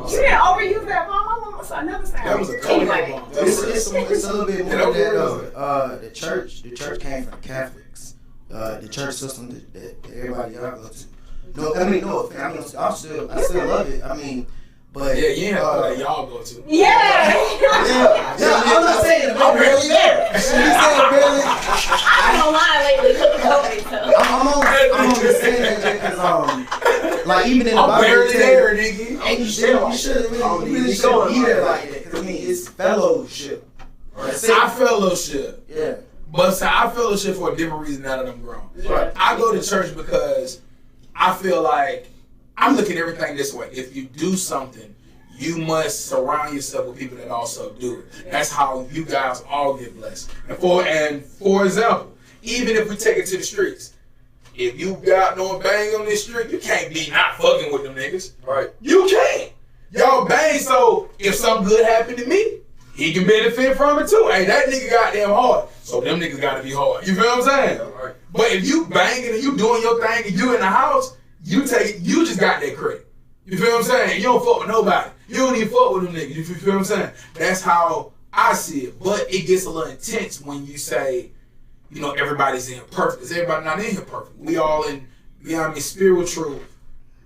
You didn't overuse that, mom. So I never sound. That was a cold bomb. It's a little bit more than that though. The church came from Catholics. The church system that everybody y'all go to. No, I mean no. I mean I still love it. I mean, but Yeah, you ain't have to like y'all go to. Yeah. I'm not saying I'm barely there. You saying barely? I don't lie lately cooking COVID, so. I'm only saying that because like even in the I'm Bible, barely there, nigga. and you shouldn't really shouldn't be there like that. Because I mean, it's fellowship. I fellowship. Yeah. But so I fellowship for a different reason now that I'm grown. Yeah. I go to church because I feel like I'm looking at everything this way. If you do something, you must surround yourself with people that also do it. That's how you guys all get blessed. And for example, even if we take it to the streets, if you got no bang on this street, you can't be not fucking with them niggas. Right. You can't. Y'all bang, so if something good happened to me, he can benefit from it too. Hey, that nigga goddamn hard. So them niggas gotta be hard. You feel what I'm saying? Right. But if you banging and you doing your thing and you in the house, you just got that credit. You feel what I'm saying? You don't fuck with nobody. You don't even fuck with them niggas. You feel what I'm saying? That's how I see it. But it gets a little intense when you say, you know, everybody's in here perfect. Because everybody not in here perfect. We all in, you know what I mean, spiritual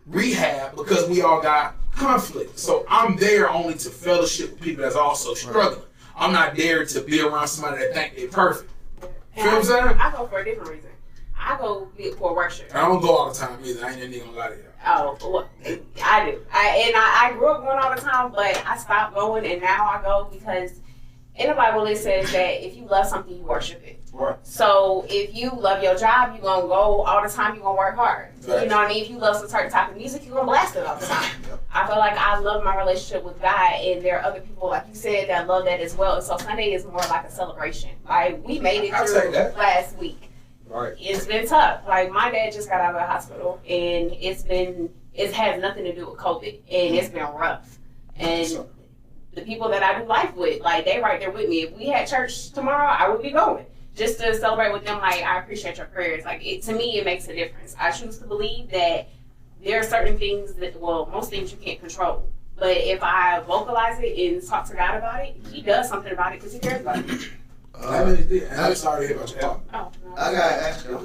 rehab because we all got conflict. So I'm there only to fellowship with people that's also struggling. I'm not there to be around somebody that think they're perfect. You feel what I'm saying? I go for a different reason. I go for worship. I don't go all the time either. I ain't that nigga gonna lie to you. Oh, well, I do. I grew up going all the time, but I stopped going, and now I go because in the Bible it says that if you love something, you worship it. Right. So if you love your job, you're going to go all the time, you're going to work hard. Right. You know what I mean? If you love some certain type of music, you're going to blast it all the time. I feel like I love my relationship with God, and there are other people, like you said, that love that as well. And so Sunday is more like a celebration. Like, we made it through last week. Right. It's been tough. Like, my dad just got out of the hospital, and it has nothing to do with COVID, and it's been rough. And the people that I do life with, like, they right there with me. If we had church tomorrow, I would be going. Just to celebrate with them, like, I appreciate your prayers. Like, to me, it makes a difference. I choose to believe that there are certain things that, well, most things you can't control. But if I vocalize it and talk to God about it, he does something about it because he cares about it. I'm sorry to hear about your father. Oh, no. I got actually,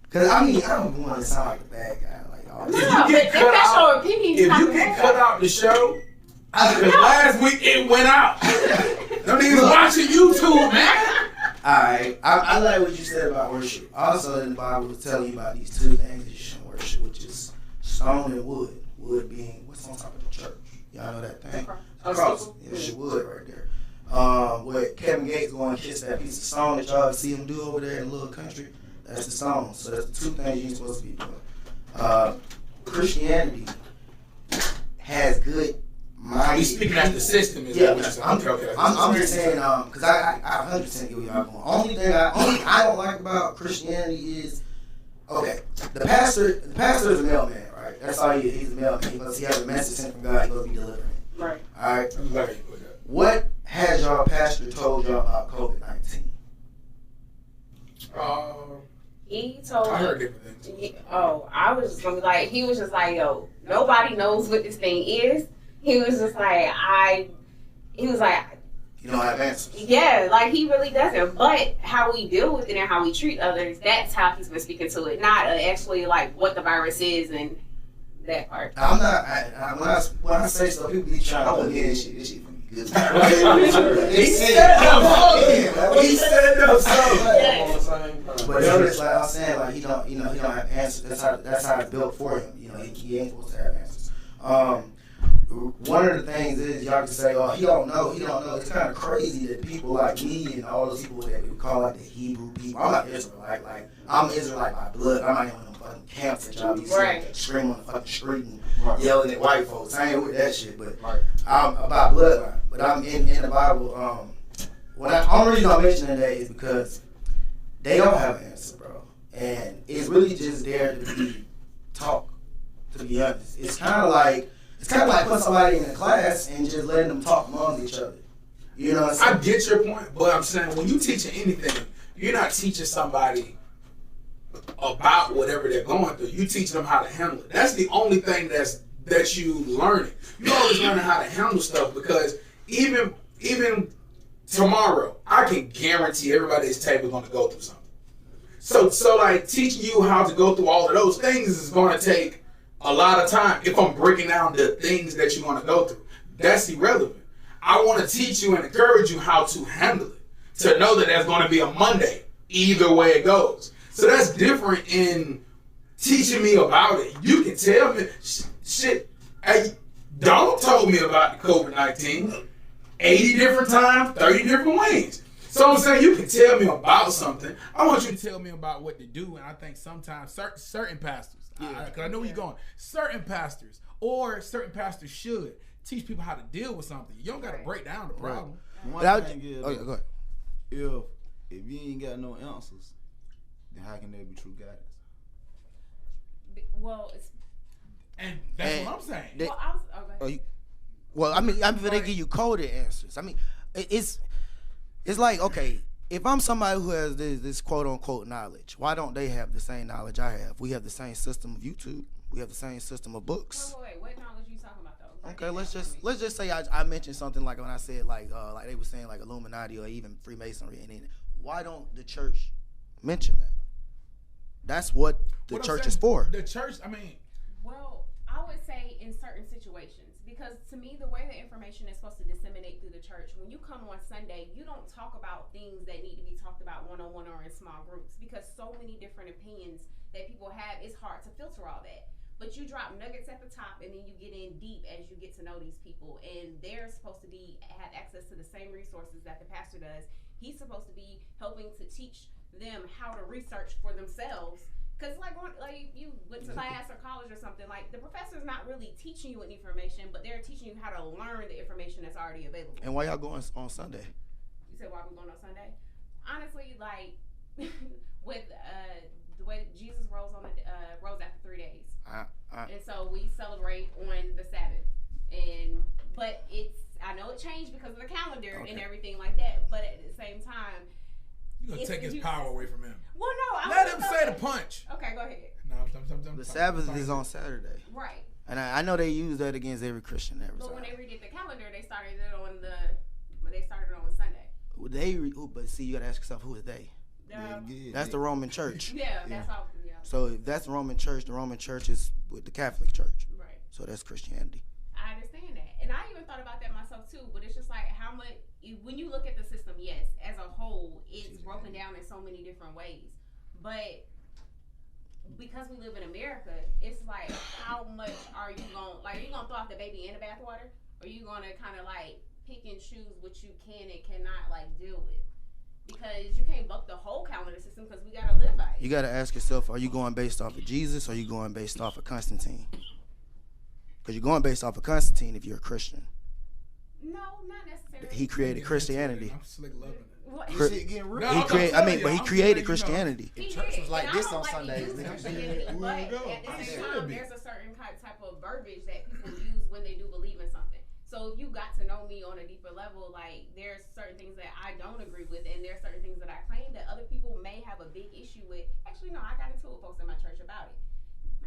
because I mean, I don't want to sound like a bad guy. Like, all this. No, but that's your opinion. If you can cut out the show, because last week it went out. Them niggas watching YouTube, man. Alright, I like what you said about worship. Also, in the Bible, it's telling you about these two things that you shouldn't worship, which is stone and wood. Wood being what's on top of the church. Y'all know that thing? The cross. Yeah, it's wood right there. Where Kevin Gates going to kiss that piece of stone that y'all see him do over there in the little country. That's the stone. So that's the two things you're supposed to be doing. Christianity has good. We speaking as the system is Yeah, what you're saying. I'm just saying, because I 100% get where y'all going. Only thing I don't like about Christianity is, okay, the pastor is a mailman, right? That's all he's a mailman. He has a message sent from God. He's going to be delivering it. Right. All right. I'm glad you put that. What has y'all pastor told y'all about COVID-19? He told I heard different things. I was just gonna be like, he was just like, yo, nobody knows what this thing is. He was just like, he was like, You don't have answers. yeah, like he really doesn't. But how we deal with it and how we treat others, that's how he's been speaking to it. Not actually like what the virus is and that part. I'm not, when I say stuff, people be trying to put me in shit. This shit from good. He said up something. But it's like I'm saying, like he don't have answers. That's how it's built for him. You know, he ain't supposed to have answers. One of the things is y'all can say, oh, he don't know. It's kind of crazy that people like me and all those people that we call like the Hebrew people. I'm not Israelite. Like I'm Israelite by blood. I'm not even on them fucking camps that y'all be seeing screaming on the fucking street and yelling at white folks. I ain't with that shit, but I'm about bloodline. But I'm in the Bible. Only reason I'm mentioning that is because they don't have an answer, bro. And it's really just there to be talk, to be honest. It's kind of like putting somebody in a class and just letting them talk among each other. You know what I'm saying? I get your point, but I'm saying when you teaching anything, you're not teaching somebody about whatever they're going through. You teaching them how to handle it. That's the only thing that's that you learning. You always learning how to handle stuff because even tomorrow, I can guarantee everybody at this table is going to go through something. So like teaching you how to go through all of those things is going to take a lot of time. If I'm breaking down the things that you're going to go through, that's irrelevant. I want to teach you and encourage you how to handle it. To know that there's going to be a Monday, either way it goes. So that's different in teaching me about it. You can tell me, shit, hey, Donald told me about the COVID-19 80 different times, 30 different ways. So I'm saying you can tell me about something. I want you to tell me about what to do. And I think sometimes certain pastors, because I know where you're going, certain pastors or certain pastors should teach people how to deal with something. You don't got to break down the problem. One thing is, go ahead. If you ain't got no answers, then how can there be true guidance? Well, it's, and that's what I'm saying. They give you coded answers. I mean, it's like, okay, if I'm somebody who has this quote unquote knowledge, why don't they have the same knowledge I have? We have the same system of YouTube. We have the same system of books. Wait, what knowledge are you talking about though? Okay, let's just say I mentioned something like when I said like they were saying like Illuminati or even Freemasonry, and then why don't the church mention that? That's what the church is for. The church, I mean. Well, I would say in certain situations, because to me, the way the information is supposed to disseminate through the church, when you come on Sunday, you don't talk about things that need to be talked about one-on-one or in small groups, because so many different opinions that people have, it's hard to filter all that. But you drop nuggets at the top, and then you get in deep as you get to know these people, and they're supposed to have access to the same resources that the pastor does. He's supposed to be helping to teach them how to research for themselves. Because like you went to class or college or something, like the professor's not really teaching you any information, but they're teaching you how to learn the information that's already available. And why y'all going on Sunday? You said why we going on Sunday? Honestly, like with the way Jesus rose after 3 days, and so we celebrate on the Sabbath. But I know it changed because of the calendar and everything like that. But at the same time, you're gonna take his power away from him. Well, no, let him say the punch. Okay, go ahead. No, the Sabbath is on Saturday. Right. And I know they use that against every Christian every time. But when they redid the calendar, they started it on Sunday. But see, you gotta ask yourself, who is they? That's the Roman Church. That's all. Yeah. So if that's the Roman Church is with the Catholic Church. Right. So that's Christianity. I understand that, and I even thought about that myself too. But it's just like how much when you look at the system, yes, as a whole, it's broken down in so many different ways. But because we live in America, it's like how much are you gonna throw out the baby in the bathwater, or are you gonna kind of like pick and choose what you can and cannot like deal with? Because you can't buck the whole calendar system because we gotta live by it. You gotta ask yourself: are you going based off of Jesus, or are you going based off of Constantine? Because you're going based off of Constantine if you're a Christian. No, not necessarily. He created Christianity. I'm slick loving it. He created Christianity. The church was like this on Sundays. But at the same time, there's a certain type of verbiage that people use when they do believe in something. So if you got to know me on a deeper level, like there's certain things that I don't agree with, and there's certain things that I claim that other people may have a big issue with. Actually, no, I got into it with folks in my church about it.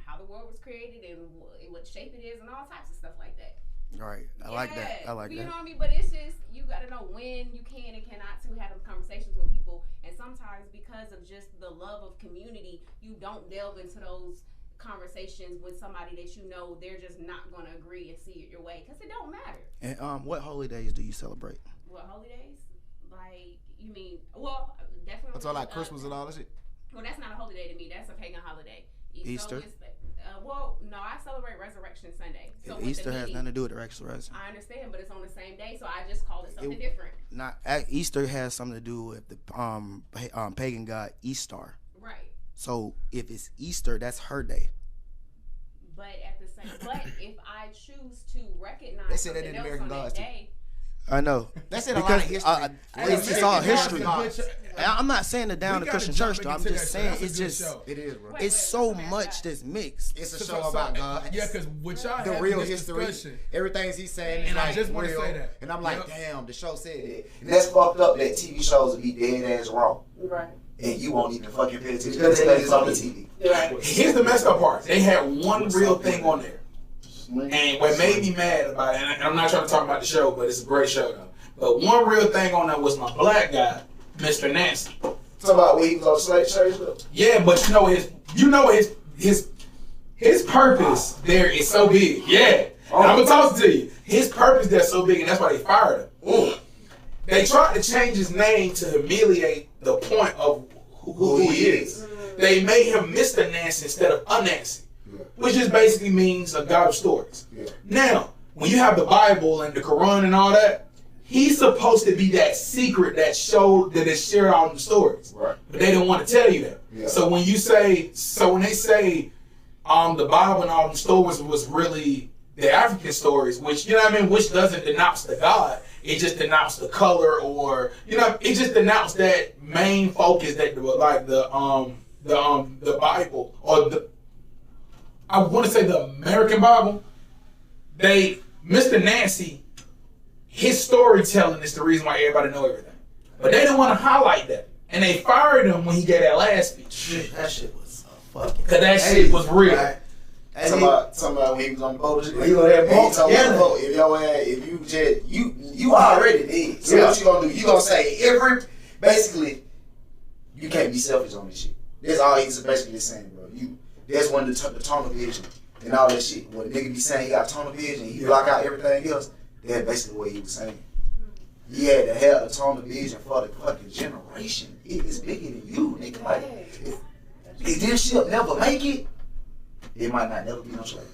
How the world was created and what shape it is and all types of stuff like that. Right. I like that. You know what I mean? But it's just, you got to know when you can and cannot to have them conversations with people. And sometimes because of just the love of community, you don't delve into those conversations with somebody that you know they're just not going to agree and see it your way. Because it don't matter. And what holy days do you celebrate? What holy days? Like, you mean, well, definitely. That's all like Christmas and all that shit? Well, that's not a holy day to me. That's a pagan holiday. Easter? So well, no, I celebrate Resurrection Sunday. So Easter has nothing to do with the resurrection. I understand, but it's on the same day, so I just called it something different. Easter has something to do with the pagan god Easter. Right. So if it's Easter, that's her day. But at the same, if I choose to recognize something else on that day. I know. That's in a lot of history. It's all history. I'm not saying it down the Christian church, though. I'm just saying it's just. It is, bro. It's so much that's mixed. It's a show about God. Yeah, because with y'all the real history, everything he's saying is and like I just want real. to say that. And I'm like, damn, the show said it. And that's fucked up that TV shows would be dead ass wrong. Right. And you won't even fucking pay attention because it's on the TV. Here's the messed up part. They had one real thing on there. And what made me mad about it, and I'm not trying to talk about the show, but it's a great show though. But one real thing on that was my black guy, Mr. Nancy. Talk about when he was on slave church though. Yeah, but his purpose there is so big. Yeah. And I'm gonna talk to you. His purpose there's so big, and that's why they fired him. They tried to change his name to humiliate the point of who he is. They made him Mr. Nancy instead of Nancy, which just basically means a God of stories. Now, when you have the Bible and the Quran and all that, he's supposed to be that secret that is shared out in the stories. Right. But they didn't want to tell you that. Yeah. So when they say the Bible and all the stories was really the African stories, which, you know what I mean, which doesn't denounce the God. It just denounced the color, or, you know, it just denounced that main focus that like the Bible, or I want to say the American Bible. Mr. Nancy, his storytelling is the reason why everybody know everything. But they didn't want to highlight that. And they fired him when he gave that last speech. That shit was fucking. Because that shit was real. Right. Talking about when he was on the boat. He was on that boat. If you already did. So what you gonna do? You gonna say basically, you can't be selfish on this shit. That's all he's basically saying, bro. That's when the tunnel vision and all that shit. When a nigga be saying he got tunnel vision, he block out everything else. That's basically what he was saying. He had to have a tunnel vision for the fucking generation. It is bigger than you, nigga. Like, if this shit never make it, it might not never be no slave.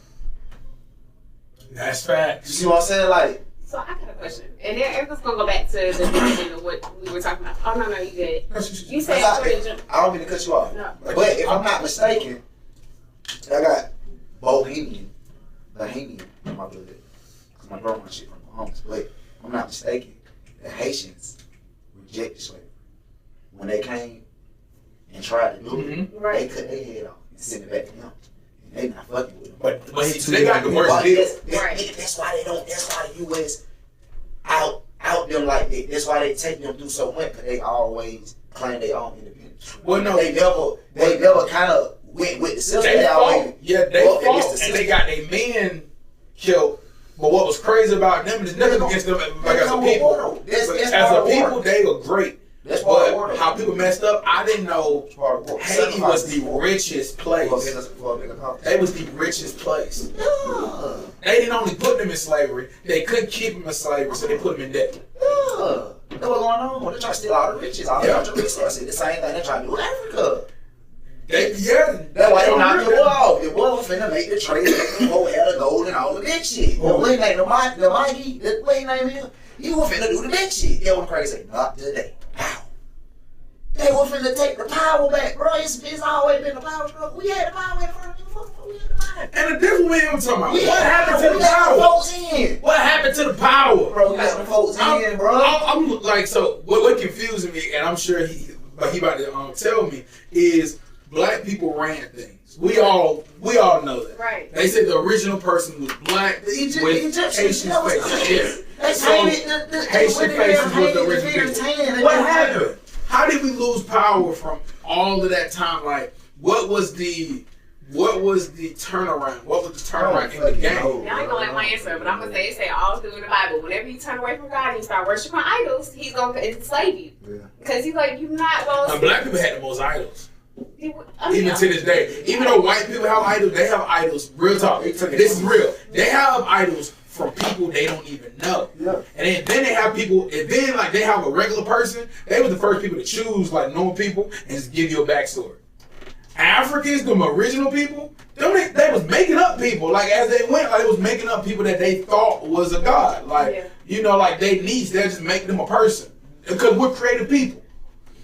That's facts. You see what I'm saying? Like, so I got a question, and then everyone's gonna go back to the beginning of what we were talking about. Oh no, you good. You said I don't mean to cut you off, but if I'm not mistaken, I got Bohemian in my blood, because my grandma shit from Bahamas. But if I'm not mistaken, the Haitians rejected slavery when they came and tried to do it. They cut their head off and sent it back to them. They not fucking with them. But they got the worst deal. That's why they don't. That's why the U.S. out them like that. That's why they take them through so much, because they always claim their own independence. Well, no, they never kind of went with the system. They fought. Yeah, they fought, and they got their men killed. But what was crazy about them is nothing against them like as a people. As a people, they were great. But how people messed up, I didn't know Haiti was the richest place. They was the richest place. They didn't only put them in slavery, they couldn't keep them in slavery, so they put them in debt. That's what's going on. They try to steal all the riches, all the resources. The same thing they try to do in Africa. That's why they knocked the off. The war was finna make the trade, the whole had the gold and all the big shit. The link name, the Mikey, the link name him, he was finna do the big shit. They was crazy. Not today. How? They was finna take the power back, bro. It's always been the power struggle. We had the power in front of you. And the difference we ain't talking about. What happened to the power? What happened to the power? Bro, we got the folks in, bro. I'm like, so what confusing me, and I'm sure he about to tell me, is black people ran things. We all know that. Right. They said the original person was black with Haitian faces. Yeah. So Haitian faces was the original people. What happened? How did we lose power from all of that time? Like, what was the turnaround? What was the turnaround in the game? Y'all ain't gonna like my answer, but I'm gonna say all through in the Bible. Whenever you turn away from God and you start worshiping idols, He's gonna enslave you. Because He's like, you're not gonna. Now, black people had the most idols. Even to this day. Even though white people have idols, they have idols. Real talk. This is real. They have idols from people they don't even know. And then they have people, and then like they have a regular person. They were the first people to choose like normal people and just give you a backstory. Africans, the original people, they was making up people. Like as they went, like, they was making up people that they thought was a god. Like you know, like they niece, they're just making them a person because we're creative people.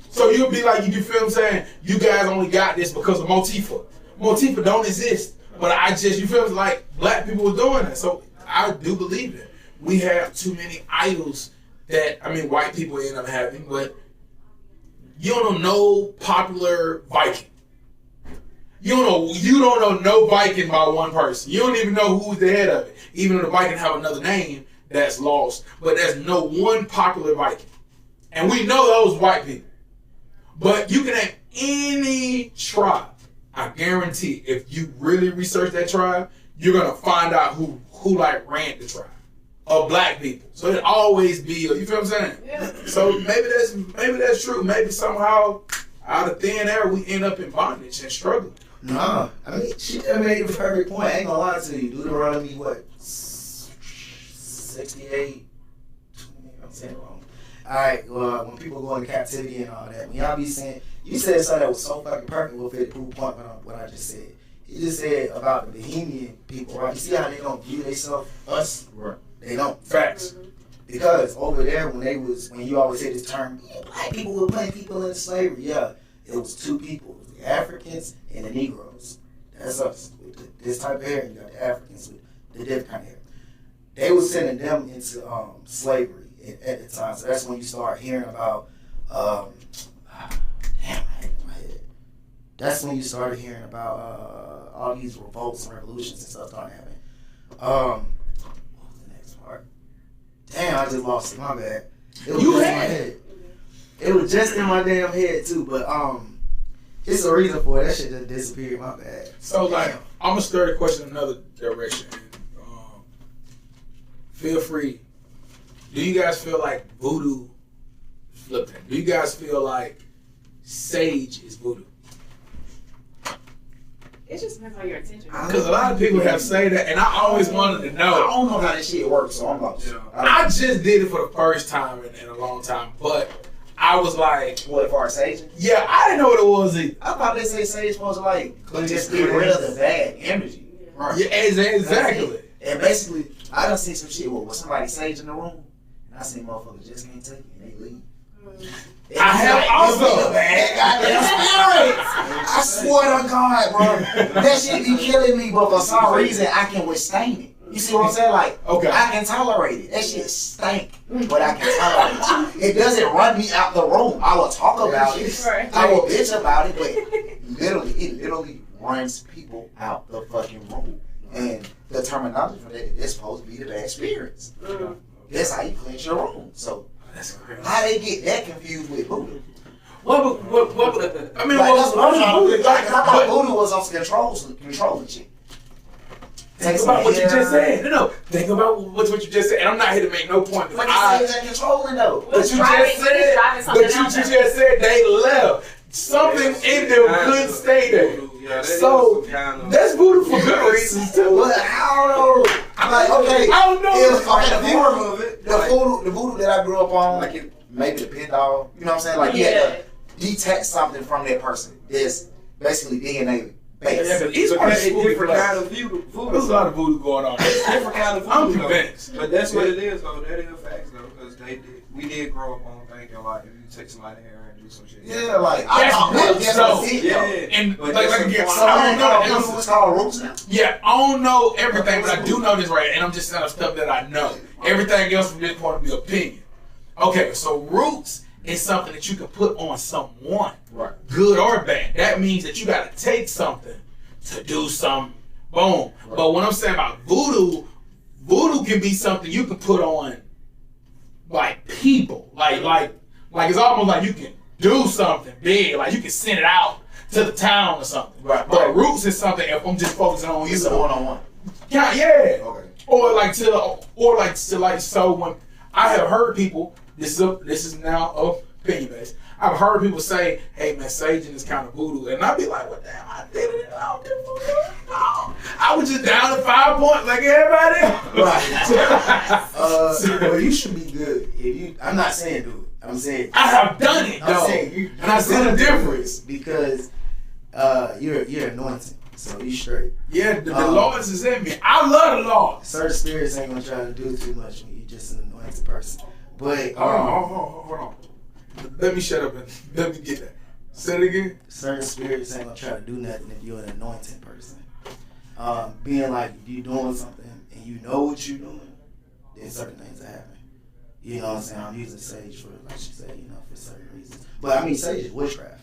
So you'll be like, you feel what I'm saying? You guys only got this because of Motifa. Motifa don't exist, but you feel like black people were doing that. So I do believe that we have too many idols that white people end up having, but you don't know no popular Viking. You don't know no Viking by one person. You don't even know who's the head of it. Even though the Viking have another name that's lost, but there's no one popular Viking. And we know those white people. But you can have any tribe. I guarantee if you really research that tribe, you're gonna find out who like ran the tribe of black people. So it always be, you feel what I'm saying? Yeah. So maybe that's true. Maybe somehow out of thin air we end up in bondage and struggle. Nah, I mean, she just made the perfect point. I ain't gonna lie to you. Deuteronomy, what? 68? I'm saying it wrong. Alright, well, when people go into captivity and all that, when y'all be saying, you said something that was so fucking perfect with it proof point what I just said. You just said about the Bohemian people, right? You see how they don't view themselves, us? Right. They don't. Facts. Because over there, when you always hear this term, black people were putting people in slavery, yeah, it was two people, the Africans and the Negroes. That's us. With this type of hair, you got the Africans with the different kind of hair. They were sending them into slavery at the time. So that's when you start hearing about, damn, I had it in my head. That's when you started hearing about all these revolts and revolutions and stuff starting happening. What was the next part? Damn, I just lost it. My bad. It was just in my head. It was just in my damn head too, but it's a reason for it. That shit just disappeared. My bad. So like, I'm gonna stir the question in another direction. Feel free. Do you guys feel like voodoo flipping? Do you guys feel like sage is voodoo? It just depends on your intention. Because a lot of people have said that, and I always wanted to know. I don't know how that shit works, so I'm like, I just did it for the first time in a long time, but I was like, what, for our sage? yeah, I didn't know what it was either. I thought they say sage supposed to like just get rid of the bad energy. Right. Yeah, exactly. And basically, I done seen some shit with somebody sage in the room, and I seen motherfuckers just can't take it and they leave. I have also. I swear to God, bro. That shit be killing me, but for some reason I can withstand it. You see what I'm saying? Like, okay, I can tolerate it. That shit stink, but I can tolerate it. It doesn't run me out the room. I will talk about it. I will bitch about it, but it literally runs people out the fucking room. And the terminology for that is supposed to be the bad spirits. That's how you cleanse your room. So how they get that confused with voodoo? What I mean, like, that's what I'm trying to do. Like, I thought voodoo was on controlling shit. Think about what you just said. No. Think about what you just said. And I'm not here to make no point. But you said controlling though. But you just said they left. Something in them could stay there. Yeah, so that's voodoo for good reasons too. But I don't know. I'm like, okay, I don't know. The voodoo that I grew up on, like maybe the pin dog. You know what I'm saying? Like you had to detect something from that person. It's basically DNA based. Yeah, it's a different kind of voodoo. There's a lot of voodoo going on. It's a different kind of voodoo. I'm convinced. But that's what it is, though. That is facts, though, because we did grow up on thinking like if you take somebody's hair and do some shit. Yeah, like I thought and like again, so I don't know what's called roots now. Yeah, I don't know everything, but I do know this right, and I'm just saying stuff that I know. Everything else from this point of view, opinion. Okay, so roots is something that you can put on someone, right? Good or bad. That means that you got to take something to do something. Boom. Right. But what I'm saying about voodoo can be something you can put on like people, like it's almost like you can do something big, like you can send it out to the town or something. Right. But roots is something if I'm just focusing on you. It's a one-on-one. Yeah. Okay. Or so when I have heard people, this is now opinion based. I've heard people say, "Hey man, saging is kind of voodoo," and I'd be like, "Well, damn, I did it. I don't do voodoo. No, I was just down to 5 points like everybody else." Right. Well, you should be good. I'm not saying do it. I'm saying I have done it. I'm saying and I see the difference because you're anointed. So you straight. Yeah, the Lord is in me. I love the Lord. Certain spirits ain't gonna try to do too much when you just an anointed person. But hold on. Let me shut up and let me get that. Say it again. Certain spirits ain't gonna try to do nothing if you're an anointed person. Being like if you're doing something and you know what you're doing, then certain things that happen. You know what I'm saying? I'm using sage for, like she said, for certain reasons. But I mean, sage is witchcraft.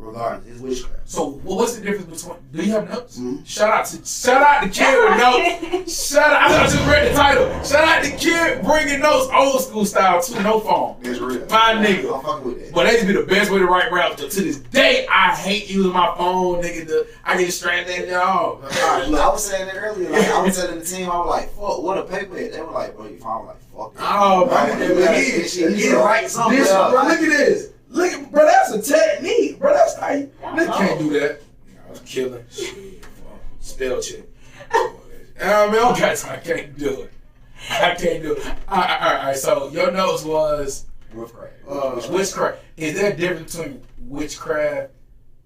regardless. It's witchcraft. So what's the difference between? Do you have notes? Mm-hmm. Shout out the kid with notes. Shout out! I just read the title. Shout out the kid bringing notes, old school style too. No phone. It's real. My nigga. I'm fucking with that. But that used to be the best way to write raps. To this day, I hate using my phone, nigga. I get stranded off. Look, I was saying that earlier. Like, I was telling the team, I was like, "Fuck, what a paper at?" They were like, "Bro, you found like fuck." Oh man, He write something. Bro, look at this. Look at, bro, that's a technique. Bro, that's how you. Nigga can't do that. I was killing. Shit. Spell check. I mean, okay, so I can't do it. I can't do it. All right. So your notes was witchcraft. Is there a difference between witchcraft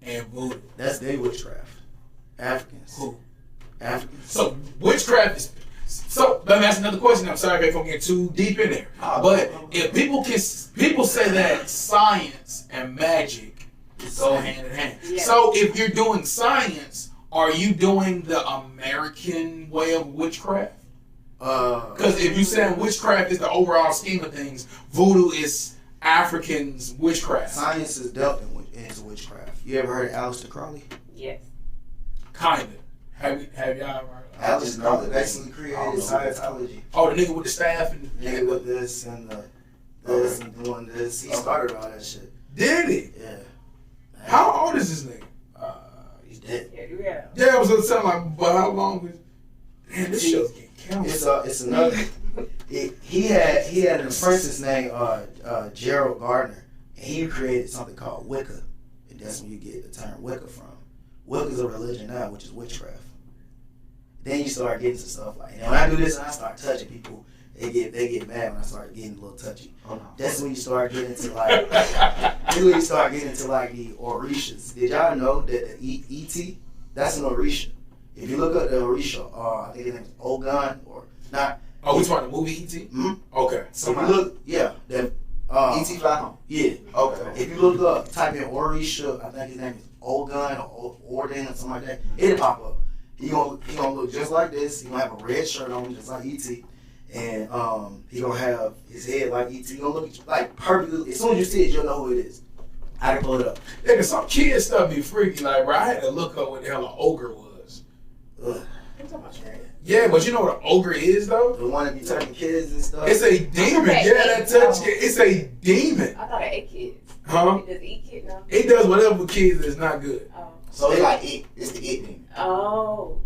and voodoo? That's their witchcraft. Africans. Who? Africans. So witchcraft is. So let me ask another question. I'm sorry if I'm getting too deep in there. But if people say that science and magic go hand in hand. Yeah. So if you're doing science, are you doing the American way of witchcraft? Because if you're saying witchcraft is the overall scheme of things, voodoo is Africans' witchcraft. Science is delving into witchcraft. You ever heard of Aleister Crowley? Yes. Kinda. Have y'all heard? Aleister Crowley basically created Scientology. Oh, the nigga with the staff and Nigga with this and this and doing this. He started all that shit. Did he? Yeah. How old is this nigga? He's dead. Yeah. Yeah, I was gonna sound like, but how long is? Damn, this show's getting counted. It's another. He had an apprentice named Gerald Gardner, and he created something called Wicca, and that's when you get the term Wicca from. Wicca is a religion now, which is witchcraft. Then you start getting to stuff like, when I do this and I start touching people, they get mad when I start getting a little touchy. That's when you start getting into like, the Orishas. Did y'all know that the ET, that's an Orisha? If you look up the Orisha, I think his name is Ogun or not. Oh, we talking the movie E.T.? Mm-hmm. Okay. So if you look, that E.T. Fly Home. Yeah. Okay. If you look up, type in Orisha, I think his name is Ogun or Orden or something like that. It'll pop up. He gonna look just like this. He gonna have a red shirt on, just like E.T. And he gonna have his head like E.T. He gonna look like perfectly. As soon as you see it, you'll know who it is. I can pull it up. Yeah, cause some kids stuff be freaky. Like, bro, I had to look up what the hell an ogre was. Ugh. Yeah, but you know what an ogre is though? The one that be touching kids and stuff. It's a demon. Yeah, that touch. It's a demon. I thought it ate kids. Huh? It does eat kids now. It does whatever with kids that's not good. Oh. So it's like it. It's the it thing. Oh.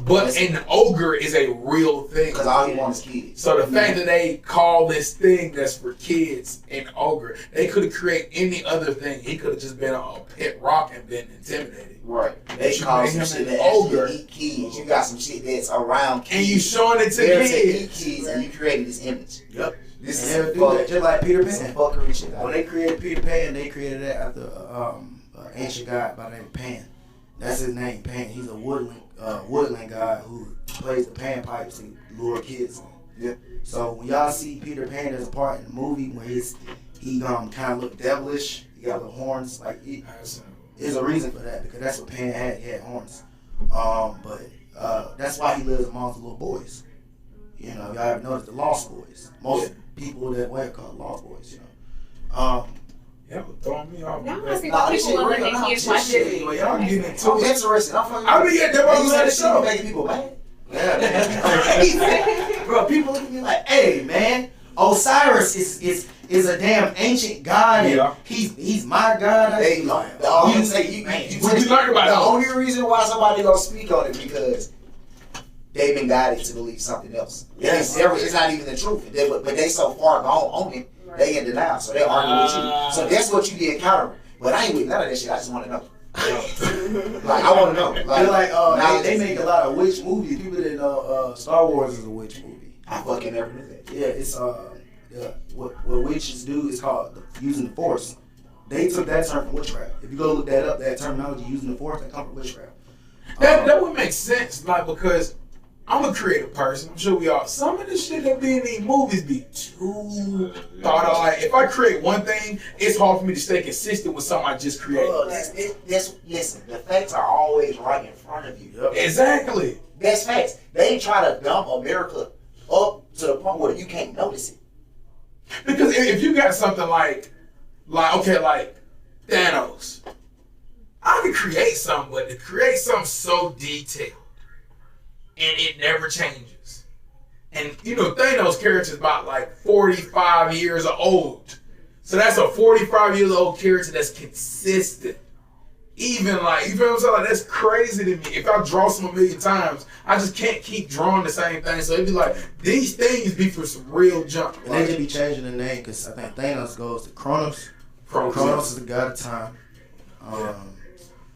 But an ogre is a real thing. Because all he wants is kids. So the fact that they call this thing that's for kids an ogre, they could have created any other thing. He could have just been a pet rock and been intimidated. Right. They You call made some him shit an that ogre. actually eat kids. You got some shit that's around kids. And you showing it to They're kids. eat kids, and you created this image. Yep. This And is they'll do fuck, that, just like Peter some Pan. fuckery shit. When they created Peter Pan, they created that after an ancient god by the name of Pan. That's his name, Pan. He's a woodland guy who plays the panpipes to lure kids in. Yeah. So when y'all see Peter Pan, there's a part in the movie where he kind of look devilish. He got little horns. Like there's a reason for that because that's what Pan had. He had horns. But that's why he lives amongst the little boys. You know, y'all ever noticed the lost boys? Most people that way are called lost boys. You know. Yeah, throwing me off. Now I see Nah, why this people shit let real. their Nah, kids this watch shit this. Anyway, y'all getting into I'm it. interested. I'm fucking. I mean, yeah, that's what I'm you saying. said Show. making people mad. Yeah, bro. People look at me like, "Hey, man, Osiris is a damn ancient god. And Yeah. he's my god." They like, the only say you What we learned about the it. only reason why somebody gonna speak on it because they've been guided to believe something else. Yes. It's not even the truth. But they so far gone on it, they in denial. So they argue with you. So that's what you be encountering. But I ain't with none of that shit. I just want to know. Like I want to know. They're like, now they make a lot of witch movies. People that know Star Wars is a witch movie. I fucking never knew that. Yeah, it's what witches do is called using the force. They took that term from witchcraft. If you go look that up, that terminology using the force, that come from witchcraft. That would make sense, like, because I'm a creative person. I'm sure we all. Some of the shit that be in these movies be too thought out. Like, if I create one thing, it's hard for me to stay consistent with something I just created. Listen, the facts are always right in front of you. Exactly. That's facts. They try to dump America up to the point where you can't notice it. Because if you got something like Thanos, I can create something, but to create something so detailed and it never changes. And you know, Thanos' character is about like 45 years old. So that's a 45 years old character that's consistent. Even like, you feel what I'm saying? Like, that's crazy to me. If I draw some a million times, I just can't keep drawing the same thing. So it'd be like, these things be for some real junk. And they just be changing the name because I think Thanos goes to Kronos. Kronos is the god of time.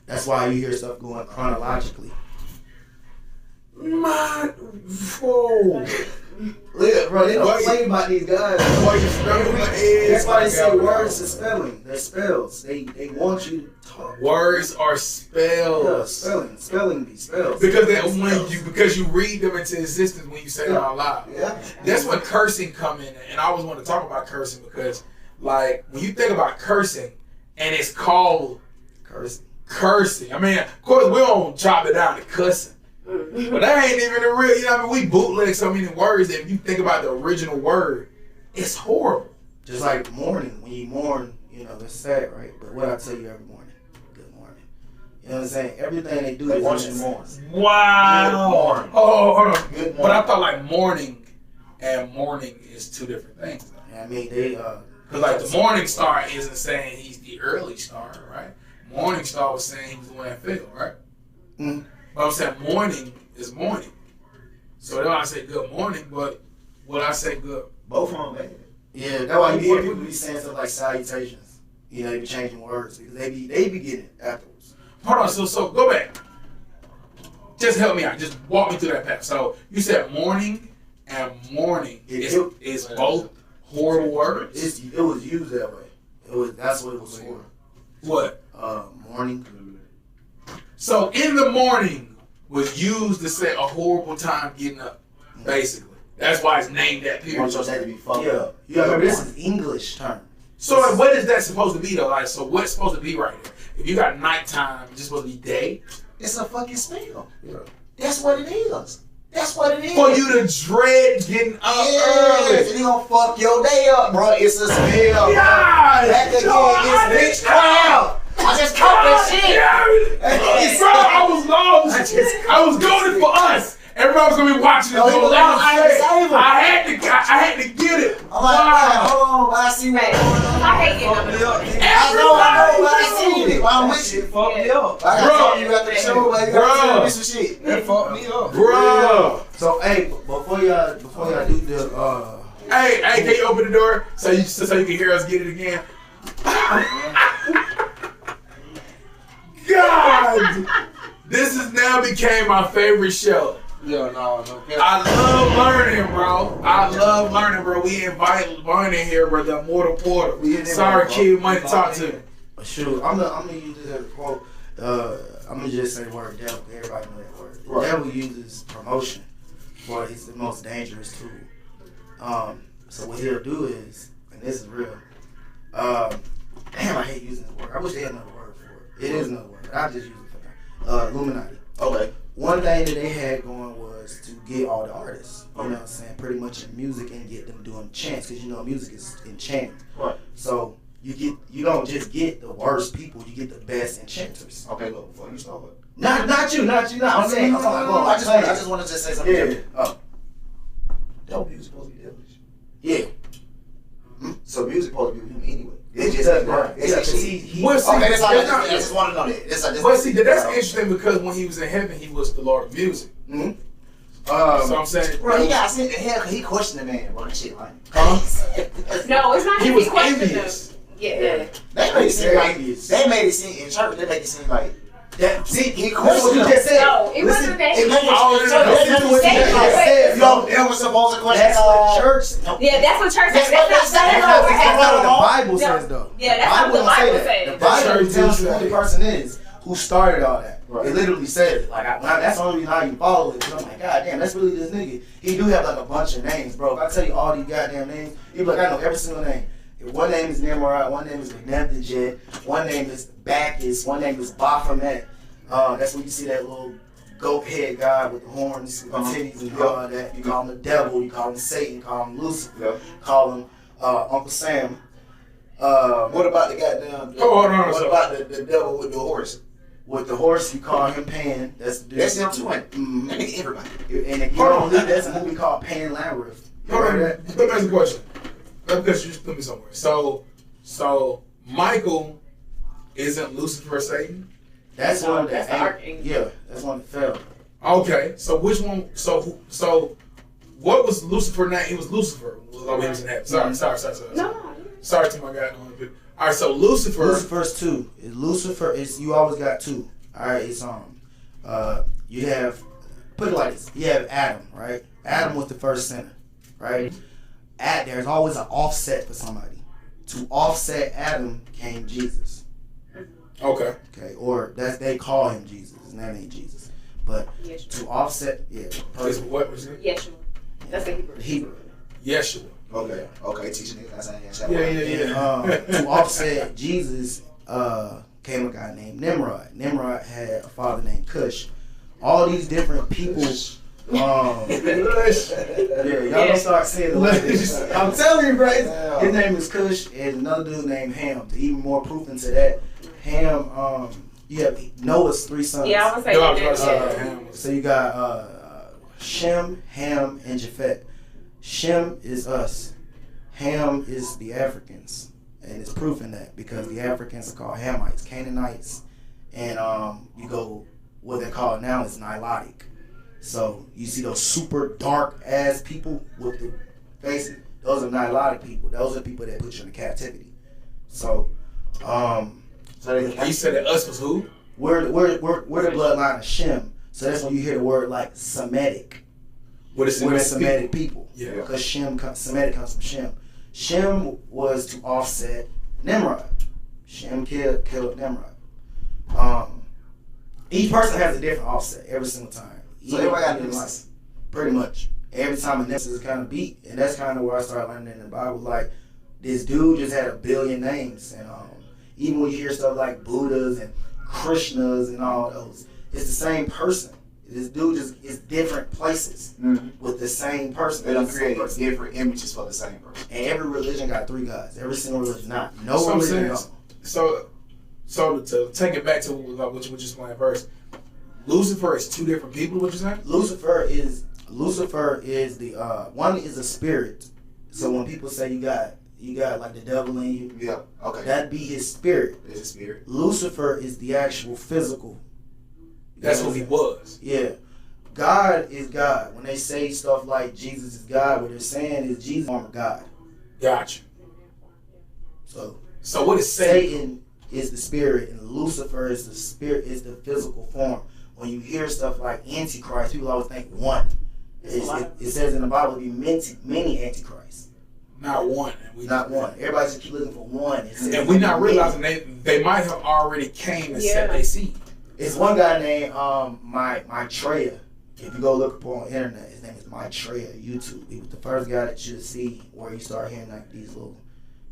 That's why you hear stuff going chronologically. Whoa. Yeah, bro, they don't play about these guys. That's why they say words are spelling. They're spells. They want you to talk. Words are spells. Yeah, spelling be spells. Because you read them into existence when you say them out loud. Yeah. That's when cursing come in, and I always want to talk about cursing because, like, when you think about cursing, and it's called cursing. I mean, of course, we don't chop it down to cussing. But that ain't even the real, you know what I mean? We bootleg so many words that if you think about the original word, it's horrible. Just like mourning. When you mourn, you know, it's sad, right? But what I tell you every morning, good morning. You know what I'm saying? Everything they do is want you to mourn. Wow. Good morning. Oh, hold on. Good morning. But I thought like morning and morning is two different things. I mean, they, because like the morning star isn't saying he's the early star, right? Morning star was saying he was the one that fell, right? Mm. But I'm saying morning is morning. So then I say good morning, but when I say good, Both of them, man. yeah, that's why you hear people be saying stuff like salutations. You know, they be changing words because they be getting it afterwards. hold on, so go back. Just help me out. Just walk me through that path. So you said morning and morning is both horrible words? It was used that way. That's what it was for. What? Morning. So in the morning was used to say a horrible time getting up, basically. That's why it's named that period. Want your day to be fucked up. Yeah, remember this is English term. So what is that supposed to be though? Like, so what's supposed to be right here? If you got nighttime, it's supposed to be day? It's a fucking spell. Yeah. That's what it is. That's what it is. For you to dread getting up early. He gonna fuck your day up, bro. It's a spell. God, Back again, it's witchcraft. I just caught that shit. Bro, I was lost. I was going for us. Everybody was gonna be watching this. I had to get it. I'm like, hold on, I see what. I hate getting up. I know, but I seen it. I'm with you. Fuck me up. I gotta talk to you after the show, but you gotta tell me some shit. That fucked me up. Bro. So hey, before y'all do the Hey, can you open the door so you can hear us get it again? God, this has now became my favorite show. Yeah, no. I love learning, bro. I love learning, bro. We invite learning here, bro. The Mortal Portal. Sorry, kid, money to talk to me. Sure, I'm gonna use this as a quote. I'm gonna just say the word devil. Everybody know that word. The devil uses promotion, but it's the most dangerous tool. So what he'll do is, and this is real. Damn, I hate using this word. I wish they had another word for it. It is another word. I just use it for that. Illuminati. Okay. One thing that they had going was to get all the artists, you know what I'm saying, pretty much in music and get them doing chants, because you know music is enchanting. Right. So you don't just get the worst people, you get the best enchanters. Okay, look, before you start. Not you. I'm saying, I just want to just say something. Yeah. Devil music supposed to be devilish. Yeah. So music supposed to be with him anyway. It's just right. Okay, that's all. I just want to know that. But see, that's interesting because when he was in heaven, he was the Lord of music. Mm-hmm. So I'm saying, bro, he got sent to hell because he questioned the man. Bro, that shit like. No, it's not. He was envious. Yeah. They made it seem like they made it seem in church. They make it seem like. That, see, he questioned what you just said. No, it wasn't that. That's what you just said. It was supposed to question. That's what church. Yeah, that's what church says. That's not what the Bible says, though. Yeah, that's what the Bible says. The Bible tells you who the person is who started all that. It literally said it. Like, that's the only reason I even follow it. Because I'm like, God damn, that's really this nigga. He do have like a bunch of names, bro. If I tell you all these goddamn names, you be like, I know every single name. One name is Nimrod, one name is Jet, one name is Bacchus, one name is Baphomet. That's when you see that little goat head guy with the horns, with the titties and all that. You call him the devil, you call him Satan, you call him Lucifer, call him Uncle Sam. What about the goddamn? Hold on. What about the devil with the horse? With the horse, you call him Pan. That's him too. Mm-hmm. That nigga everybody. And if you don't believe, that's a movie called Pan Labyrinth. Hold on. Let me ask you a question. Because you just put me somewhere. So Michael isn't Lucifer Satan? That's one That's the archangel. Yeah, that's one that fell. Okay, so which one? So what was Lucifer's name? It was Lucifer. He was in heaven. Sorry. No. Sorry to my guy. All right, so Lucifer. Lucifer's two. Lucifer is you always got two. All right, it's you have put it like this. You have Adam, right? Adam was the first sinner, right? There's always an offset for somebody. To offset Adam came Jesus. Okay. Okay, or they call him Jesus. His name ain't Jesus, but Yeshua. to offset, What was it? Yeshua. That's the Hebrew. Hebrew. Yeshua. Okay, teaching niggas. That's how Yeah. To offset Jesus, came a guy named Nimrod. Nimrod had a father named Cush. All these different people. Y'all don't start saying it like this. I'm telling you, bro. His name is Cush, and another dude named Ham. To even more proof into that, Ham. You have Noah's 3 sons. Yeah, I was saying that. So you got Shem, Ham, and Japheth. Shem is us. Ham is the Africans, and it's proof in that because the Africans are called Hamites, Canaanites, and you go what they call it now is Nilotic. So you see those super dark ass people with the faces. Those are Nilotic people. Those are people that put you in captivity. So, You said that us was who? We're the bloodline of Shem. So that's when you hear the word like Semitic. What is We're Semitic Semitic people. Yeah. Because Semitic comes from Shem. Shem was to offset Nimrod. Shem killed Nimrod. Each person has a different offset every single time. So everybody got nemesis. Pretty much. Every time a nemesis is kind of beat. And that's kind of where I started learning in the Bible. Like, this dude just had a billion names. And even when you hear stuff like Buddhas and Krishnas and all those, it's the same person. This dude just is different places with the same person. They don't create different images for the same person. And every religion got 3 gods. Every single religion, no So religion. So to take it back to what you were just playing first, Lucifer is 2 different people. What you saying? Lucifer is the one is a spirit. So when people say you got like the devil in you, yeah, okay, that'd be his spirit. It's his spirit. Lucifer is the actual physical. That's who he was. Yeah. God is God. When they say stuff like Jesus is God, what they're saying is Jesus is form of God. Gotcha. So what is Satan is the spirit and Lucifer is the spirit, is the physical form. When you hear stuff like Antichrist, people always think one. It says in the Bible to be many Antichrists. Not one. Not one. Everybody just keep looking for one. And we're not realizing they might have already came and set their seed. It's one guy named Maitreya. If you go look up on the internet, his name is Maitreya. YouTube. He was the first guy that you see where you start hearing like these little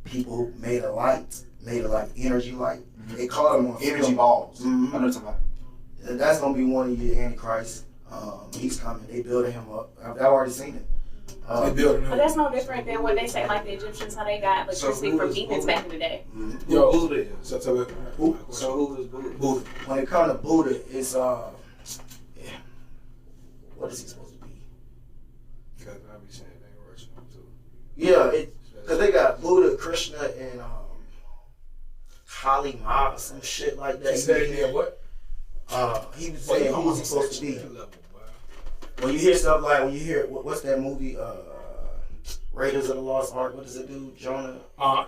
people who made a light, energy light. Mm-hmm. They call them energy balls. Mm-hmm. I know what you're talking about. That's gonna be one of your Antichrist. He's coming. They building him up. I've already seen it. But that's no different than what they say, like the Egyptians, how they got electricity from demons back in the day. Mm-hmm. Yo, Buddha is. So who is Buddha? When it comes to Buddha, it's what is he supposed to be? Because I be saying they worship him too. Yeah, because they got Buddha, Krishna, and Kali Ma or some shit like that. He said he had what? He was saying who was he supposed to be? When you hear stuff like, what's that movie, Raiders of the Lost Ark, what does it do, Jonah?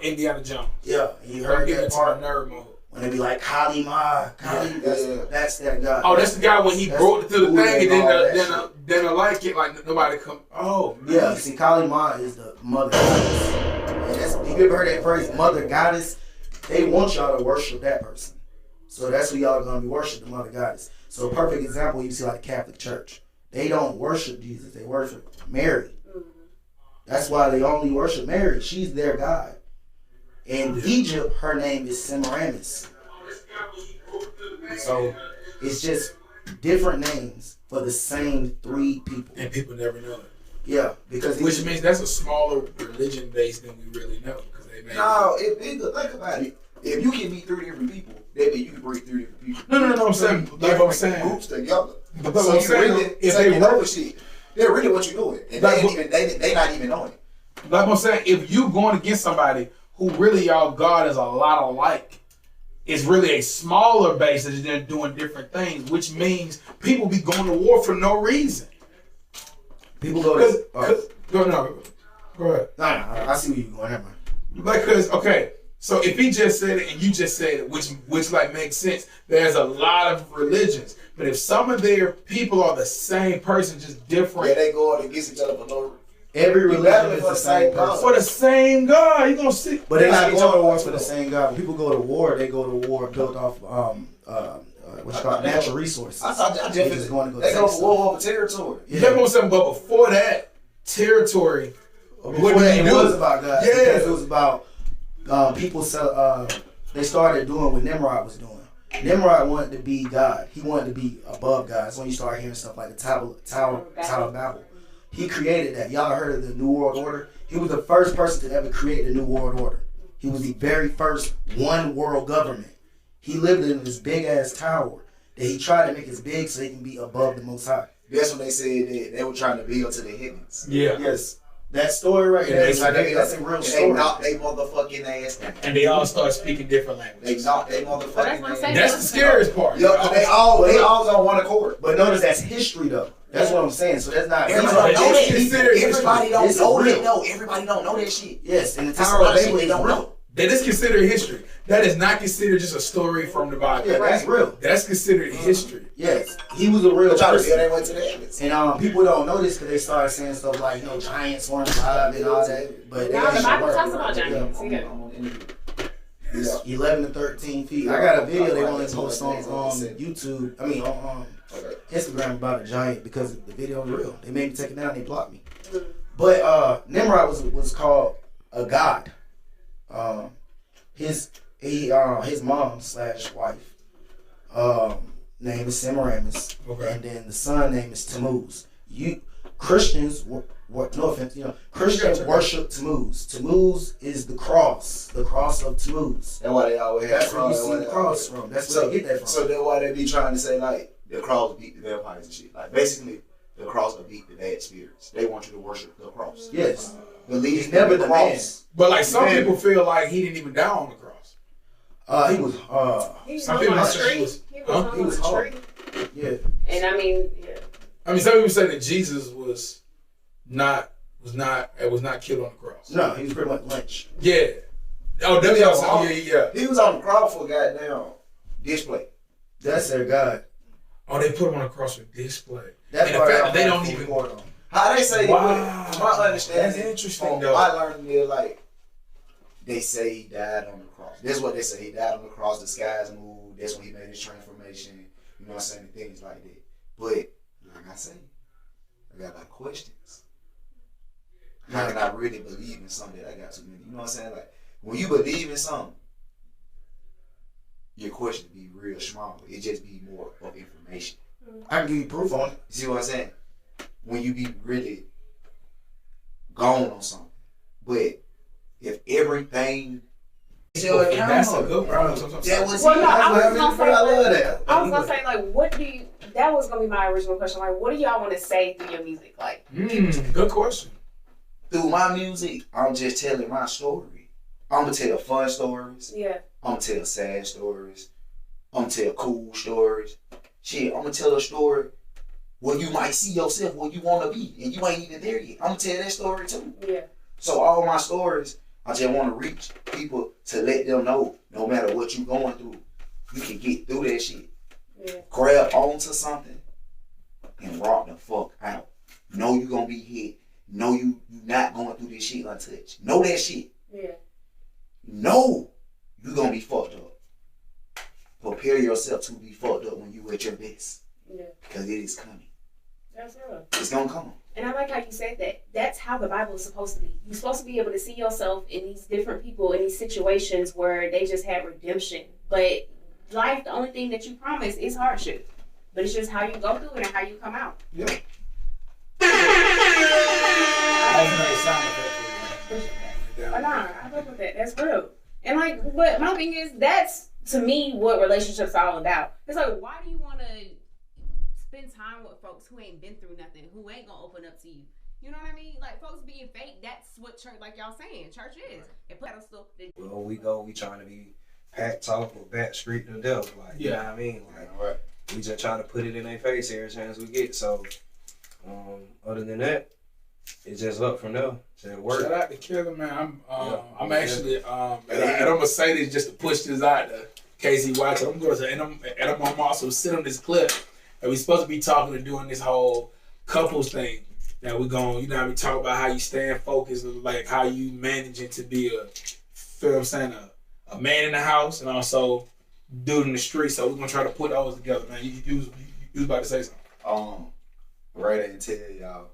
Indiana Jones. Yeah, you heard that part? Nerd mode. When they be like, Kali Ma, that's that guy. Oh, that's the guy when he brought it to the thing and then the light get like nobody come. Oh, man. Yeah, see, Kali Ma is the mother goddess. And you ever heard that phrase, mother goddess? They want y'all to worship that person. So that's who y'all are going to be worshiping, the mother goddess. So a perfect example, you see like the Catholic Church. They don't worship Jesus. They worship Mary. That's why they only worship Mary. She's their God. In Egypt, her name is Semiramis. So it's just different names for the same 3 people. And people never know it. Yeah, because which means that's a smaller religion base than we really know. No, think about it. If you can meet 3 different people, that means you can bring 3 different people. No. I'm saying, like I'm saying, groups together. But So I'm you saying, really if taking they over work, shit. They're really what you doing, and Like, they not even knowing. like I'm saying, if you going against somebody who really y'all God is a lot alike, it's really a smaller base that they're doing different things, which means people be going to war for no reason. People go to. Go ahead. Nah, I see where you're going. Never mind. Because okay, so if he just said it and you just said it, which like makes sense. There's a lot of religions, but if some of their people are the same person, just different. Yeah, they go out against each other for no reason. Every religion is the same God. For the same God, you gonna see. But they're not going to war for the same God. When people go to war, they go to war built off what's called natural resources. I They just going to go. They take go stuff. war over territory. You know what I'm saying? But before that, territory. Before that, it was about God. Yeah. Because it was about people. They started doing what Nimrod was doing. Nimrod wanted to be God. He wanted to be above God. That's when you start hearing stuff like the Tower of Babel. He created that. Y'all heard of the New World Order? He was the first person to ever create the New World Order. He was the very first one world government. He lived in this big ass tower that he tried to make as big so he can be above the Most High. That's when they said that they were trying to build to the heavens. Yeah. Yes. That story right there, that's a real story. They knocked they motherfucking ass down. And they all start speaking different They languages. knocked they motherfucking ass down. That's the scariest part. Yo, they all on one accord. But notice that's history though. That's what I'm saying. So that's not. Everybody don't know that. Considered Everybody don't It's know real. that. No, everybody don't know that shit. Yes, and the That's a Tower lot of of shit Babel they is don't real. know. That is considered history. That is not considered just a story from the Bible. Yeah, that's real. That's considered history. Yes, he was a real Trying to person. build their way to the heavens. And people don't know this because they started saying stuff like, giants weren't alive and all that. But No, that the ain't Bible work. talks about giants. I'm Yeah. on interview. It's 11 to 13 feet. I got a video they want to post on YouTube. I mean, on Instagram about a giant because the video is real. They made me take it down. They blocked me. But Nimrod was called a god. His mom / wife name is Semiramis, and then the son name is Tammuz. Christians, no offense, Christians worship Tammuz. Tammuz is the cross of Tammuz. That's why they always have That's where you see the cross from. That's where they get that from. So that's why they be trying to say like the cross beat the vampires and shit. Like basically, the cross will beat the bad spirits. They want you to worship the cross. Yes, Believe he's never in the the man. cross. But like some people feel like he didn't even die on the cross. He was. Some people say he tree. was. He Huh? was He was on a hard. tree. Yeah. And I mean, yeah. I mean, some people say that Jesus was not killed on the cross. No, he was pretty much lynched. Yeah. Oh, that's y'all saying. Yeah. He was on the cross for goddamn display. That's their God. Oh, they put him on the cross for display. That's and why the fact that they y'all don't have even. full court on. How they say Wow. from my understanding, That's interesting, from though. my learning is like they say he died on the cross. That's what they say. He died on the cross. The skies moved. That's when he made his transformation. You know what I'm saying? Things like that. But like I say, I got like questions. How can I really believe in something that I got too many? You know what I'm saying? Like when you believe in something, your question be real small. It just be more of information. I can give you proof on it. You see what I'm saying? When you be really gone on something. But if everything That's a good problem. that was Well, no, I was I gonna say, love that. I was gonna say, like, what do you? That was gonna be my original question. Like, what do y'all want to say through your music? Like, Good question. Through my music, I'm just telling my story. I'm gonna tell fun stories. yeah, I'm gonna tell sad stories. I'm gonna tell cool stories. Shit, I'm gonna tell a story where you might see yourself where you wanna be, and you ain't even there yet. I'm gonna tell that story too. yeah, So all my stories, I just want to reach people to let them know, no matter what you're going through, you can get through that shit. yeah. Grab onto something and rock the fuck out. Know you gonna be hit. Know you not going through this shit untouched. Know that shit. Yeah. Know you gonna be fucked up. Prepare yourself to be fucked up when you at your best. Yeah. Because it is coming. That's real. It's gonna come. And I like how you said that. That's how the Bible is supposed to be. You're supposed to be able to see yourself in these different people, in these situations where they just had redemption. But life, the only thing that you promise is hardship. But it's just how you go through it and how you come out. Yeah. Oh, nah, I fuck with that. That's real. And like, but my thing is, that's to me what relationships are all about. It's like, why do you want to spend time with folks who ain't been through nothing, who ain't gonna open up to you? You know what I mean? Like, folks being fake, that's what church, like y'all saying, church is. And pedestal. Well, we trying to be Pat Talk or Bat Street to death. Like, you know what I mean? Like, we just trying to put it in their face every chance we get. So, other than that, it's just up from there. Just work. Shout out to Killer, man. I'm actually, and I'm gonna say this just to push this out there. Casey watch it. I'm going to, and I'm also send him this clip. And we supposed to be talking and doing this whole couples thing. Now we're going, you know, we talk about how you staying focused, like how you managing to be feel what I'm saying, a man in the house and also dude in the street. So we're gonna try to put those together, man. You was about to say something. Right, I didn't tell y'all,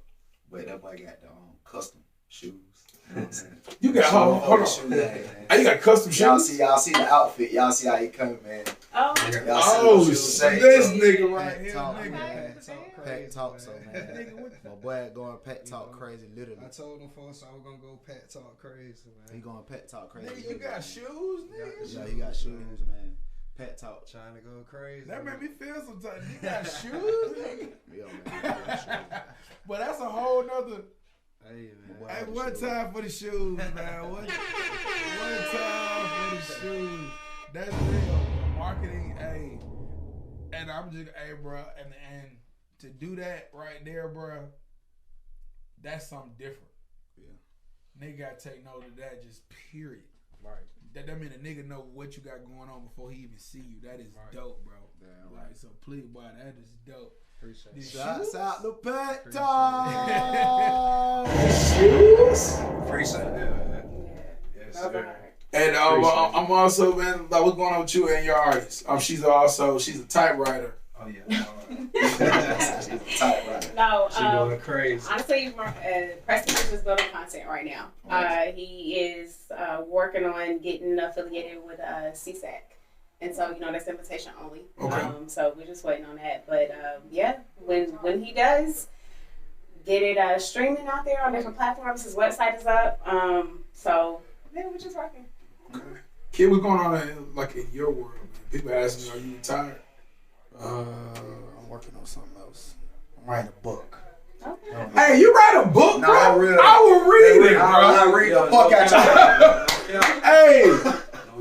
but that boy got the custom shoes. You know what I'm saying? You got hold on. You got custom shoes. Y'all see the outfit. Y'all see how he coming, man. Oh, this nigga right here, Pet talk, so man. My boy going pet talk crazy, literally. I told him folks I was gonna go pet talk crazy, man. He going pet talk crazy. Nigga, you got shoes, nigga? Yeah, he got shoes, man. Pet talk. Trying to go crazy. That made me feel some type. You got shoes, nigga? Yeah, man. But that's a whole nother. Hey, man. Hey, one time for the shoes, man. One time for the shoes. That's real. Marketing, hey. And I'm just, hey, bro. And to do that right there, bro, that's something different. Yeah. Nigga gotta take note of that, just period. Right. That mean a nigga know what you got going on before he even see you. That is dope, bro. Damn, like, so please, boy, that is dope. Appreciate it. Shouts out to Pet Talk. Shoes? Appreciate that, man. Yes, sir. And I'm also, man, like, what's going on with you and your artist? She's a typewriter. Oh, yeah. She's a typewriter. No, she going crazy. Honestly, Preston is just building content right now. He is working on getting affiliated with CSAC. And so, you know, that's invitation only. Okay. So we're just waiting on that. But yeah, when he does get it streaming out there on different platforms, his website is up. So yeah, we're just working. Okay. Kid, what's going on in your world? People asking, are you retired? I'm working on something else. I'm writing a book. Okay. Hey, you write a book, bro? I will read it, bro. I read the fuck out y'all. Hey,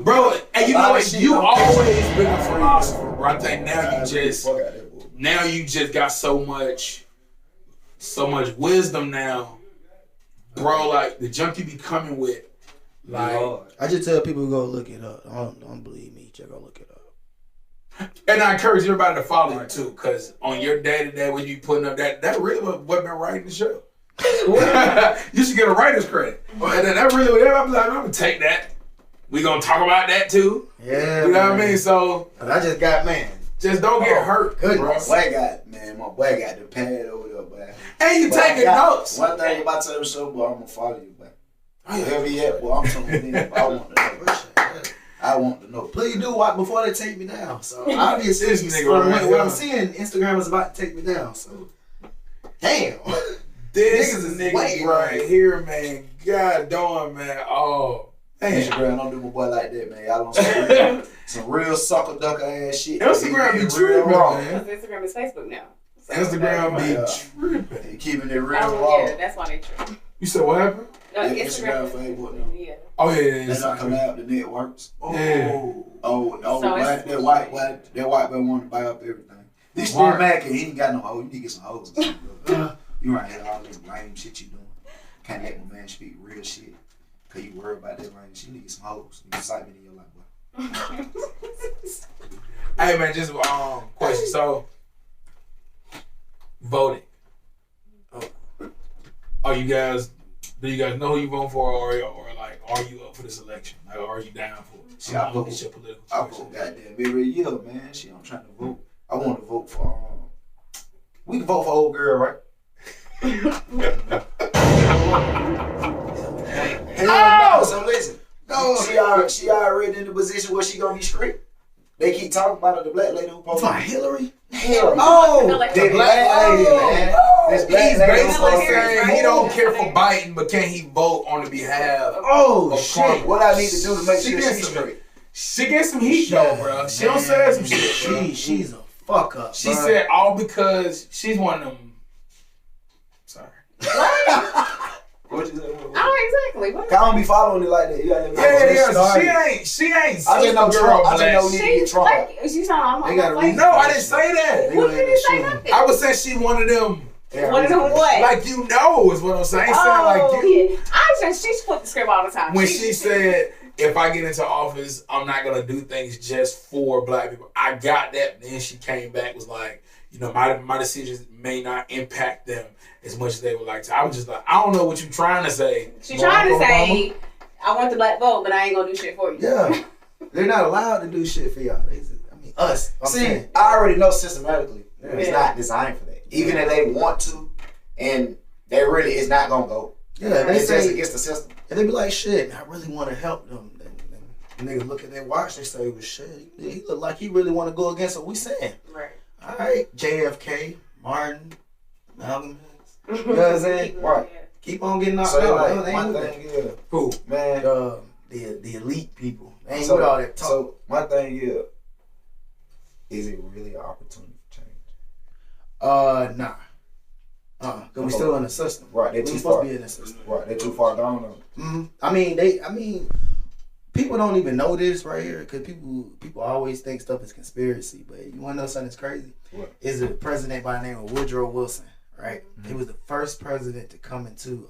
bro, and you know what? You always been a philosopher, bro. I think now you just got so much wisdom now, bro. Like the junk you be coming with, like I just tell people to go look it up. Don't believe me, just go look it up. And I encourage everybody to follow you too, cause on your day to day when you putting up that really what been writing the show. You should get a writer's credit, and then that really I'm like, I'm gonna take that. We gonna talk about that too. Yeah, you know what I mean. So I just got just don't get hurt, good, bro. My boy got the pad over there, boy. And you taking notes. One thing about the show, boy, I'm gonna follow you, boy. Wherever you at, boy, I'm talking to I want to know. I want to know. Please do what before they take me down. So obviously, this nigga what I'm seeing, Instagram is about to take me down. So damn, this nigga right here, man. God darn, man. Oh. Instagram don't do my boy like that, man. Y'all don't some real sucker ducker ass shit. Instagram be tripping, man. Instagram is Facebook now. So Instagram be tripping. They keeping it real raw. Yeah, that's why they tripping. You said what happened? Instagram, Facebook now. Yeah. Oh yeah. That's not coming out the networks. Oh. That white boy wanted to buy up everything. This shit Mac, he ain't got no hoes. You need to get some hoes. You right here all this lame shit you doing. Can't let my man speak real shit. Cause you worry about that lame shit. You need to get some hoes. You excitement in your life, boy. Hey man, just question. So voting. Do you guys know who you voting for, or like, are you up for this election? Like, are you down for it? See, I vote goddamn every year, man. Shit, I'm trying to vote. I want to vote for. We can vote for old girl, right? Hell no. So listen, she already in the position where she gonna be straight. They keep talking about her, the black lady who posted. Hillary? Hell no. The black lady, man. He's basically saying he don't care for Biden, but can he vote on the behalf of shit. What I need to do to make sure she's straight? She gets some heat though, bro. She don't say some shit, bro. She's a fuck up. She said all because she's one of them. Sorry. What you say? Oh, exactly. What? I don't be following it like that. You gotta She ain't. I just know Trump. I just know we need to get Trump. Like, she's not on No, I didn't say that. What did you say? Nothing. I was saying she one of them. One of them what? Like is what I'm saying. Oh, yeah. She's flipped the script all the time. When she said, if I get into office, I'm not gonna do things just for black people. I got that. Then she came back, was like, my decisions may not impact them as much as they would like to. I was just like, I don't know what you're trying to say. She's trying to say, I want the black vote, but I ain't gonna do shit for you. Yeah. They're not allowed to do shit for y'all. Us. See, I already know systematically it's not designed for that. Even if they want to, and they really is not gonna go. Yeah, they it's say just against the system. And they be like, shit, I really want to help them. And niggas look at their watch, they say, well, shit, he look like he really want to go against what we saying. Right. All right, JFK, Martin, Malcolm X. You know what I'm saying? Right. Keep on getting knocked So out. my thing is, who? Man, the elite people. They ain't with all that talk. So my thing is it really an opportunity for change? Nah. Cause we still in the system. Right, they're we too supposed far. to be in the system. Right, they're too far gone. I mean, people don't even know this right here because people always think stuff is conspiracy. But you want to know something that's crazy? What? Is a president by the name of Woodrow Wilson, right? Mm-hmm. He was the first president to come into.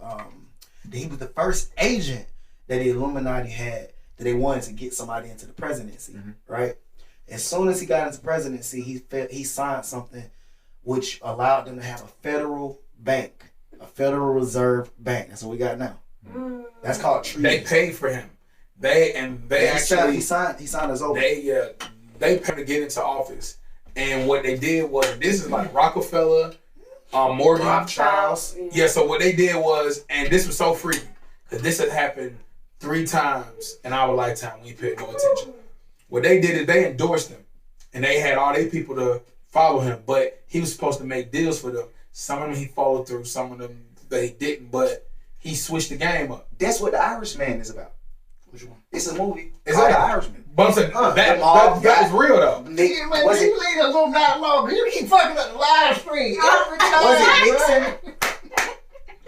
He was the first agent that the Illuminati had that they wanted to get somebody into the presidency, right? As soon as he got into presidency, he signed something which allowed them to have a federal bank, a Federal Reserve Bank. That's what we got now. That's called treason. They paid for him. They actually he signed us over. They paid to get into office, and what they did was, this is like Rockefeller, Morgan, Rothschilds. Yeah. So what they did was, and this was so freaky because this had happened 3 times in our lifetime. We paid no attention. What they did is they endorsed him, and they had all their people to follow him, but he was supposed to make deals for them. Some of them he followed through, some of them they didn't, but he switched the game up. That's what The Irishman is about. Which one? It's a movie. Is called it? The Irishman. But I'm saying, that was real though. Was You leave us on that long. You keep fucking up the live stream. it Nixon?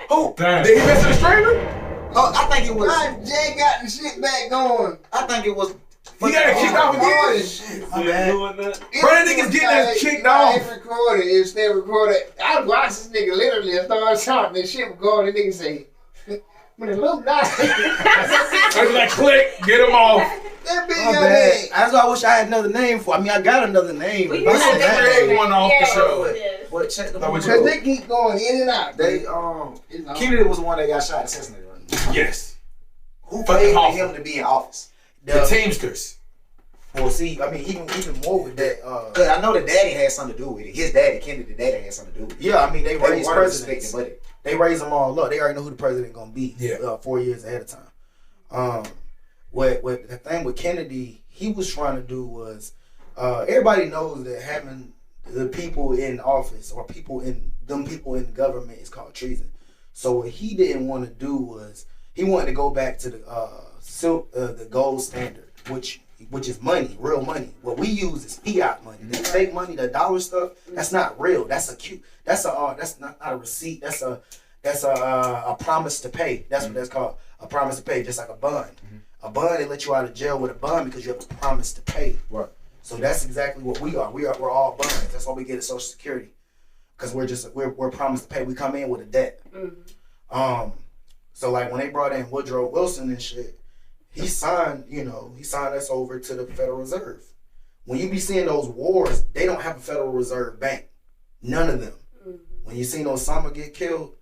Who? Did he miss the streamer? Oh, I think it was. Jay got the shit back going. I think it was. He got kicked off again. Shit, my bad. Bro, that nigga's getting us kicked off. It's recorded. It's still recorded. I watched this nigga literally start shouting and shit was going. The nigga say, when it looked nice. I was like, click, get him off. That big My bad. That's why I wish I had another name for. I mean, I got another name. We But had that's to create one off the show. But check the Because Because they keep going in and out. They Kennedy was the one that got shot assassinated. Right? Yes. Who Fucking paid for awful. him to be in office? The Teamsters. Well, see, I mean, even more with that. Cause I know the daddy had something to do with it. His daddy, Kennedy, the daddy had something to do with it. Yeah, I mean, they raised weren't presidents. respecting, but They raise them all up. They already know who the president gonna be. Yeah. 4 years ahead of time. What the thing with Kennedy, he was trying to do was, everybody knows that having the people in office or people in government is called treason. So what he didn't want to do was he wanted to go back to the gold standard, which is money, real money. What we use is fiat money. The fake money, the dollar stuff, that's not real. That's not a receipt. That's a promise to pay. That's what that's called. A promise to pay, just like a bond. A bond, they let you out of jail with a bond because you have a promise to pay. Right. So that's exactly what we are. We're all bonds. That's why we get a Social Security, because we're promised to pay. We come in with a debt. So like when they brought in Woodrow Wilson and shit, he signed us over to the Federal Reserve. When you be seeing those wars, they don't have a Federal Reserve Bank. None of them. When you seen Osama get killed,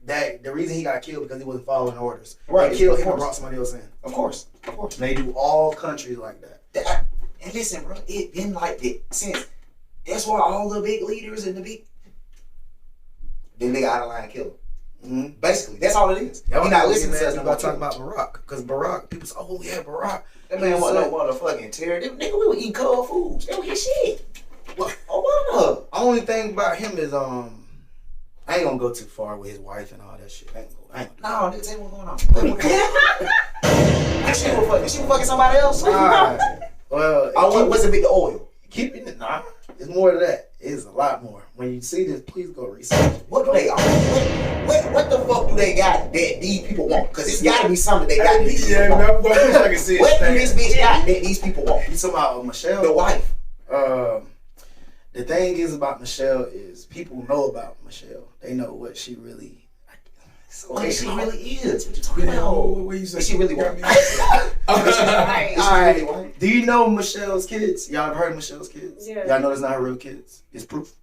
that the reason he got killed because he wasn't following orders. Right. They killed him and brought somebody else in. Of course. And they do all countries like that. And listen, bro, it been like that since. That's why all the big leaders and the nigga out of line kill him. Basically, that's all it is. You're not listening to us about talking about Barack, because Barack, people say, "Oh yeah, Barack." That man was no motherfucking terror. Nigga, we were eating cold foods. That was his shit. Obama. only thing about him is I ain't gonna go too far with his wife and all that shit. I ain't No, nigga, tell me what's going on. She was fucking somebody else. Alright. Well, What's the big oil? keeping it, nah. It's more to that. It's a lot more. When you see this, please go research it. What do they? What the fuck do they got that these people want? Cause it's gotta be something they got. These people want. I wish I could see What do this bitch got that these people want? You talking about Michelle? The wife. The thing is about Michelle is people know about Michelle. They know what she really. What she really is. What you talking about? What you say? What she really want? Alright. Do you know Michelle's kids? Y'all have heard of Michelle's kids? Yeah. Y'all know that's not her real kids. It's proof.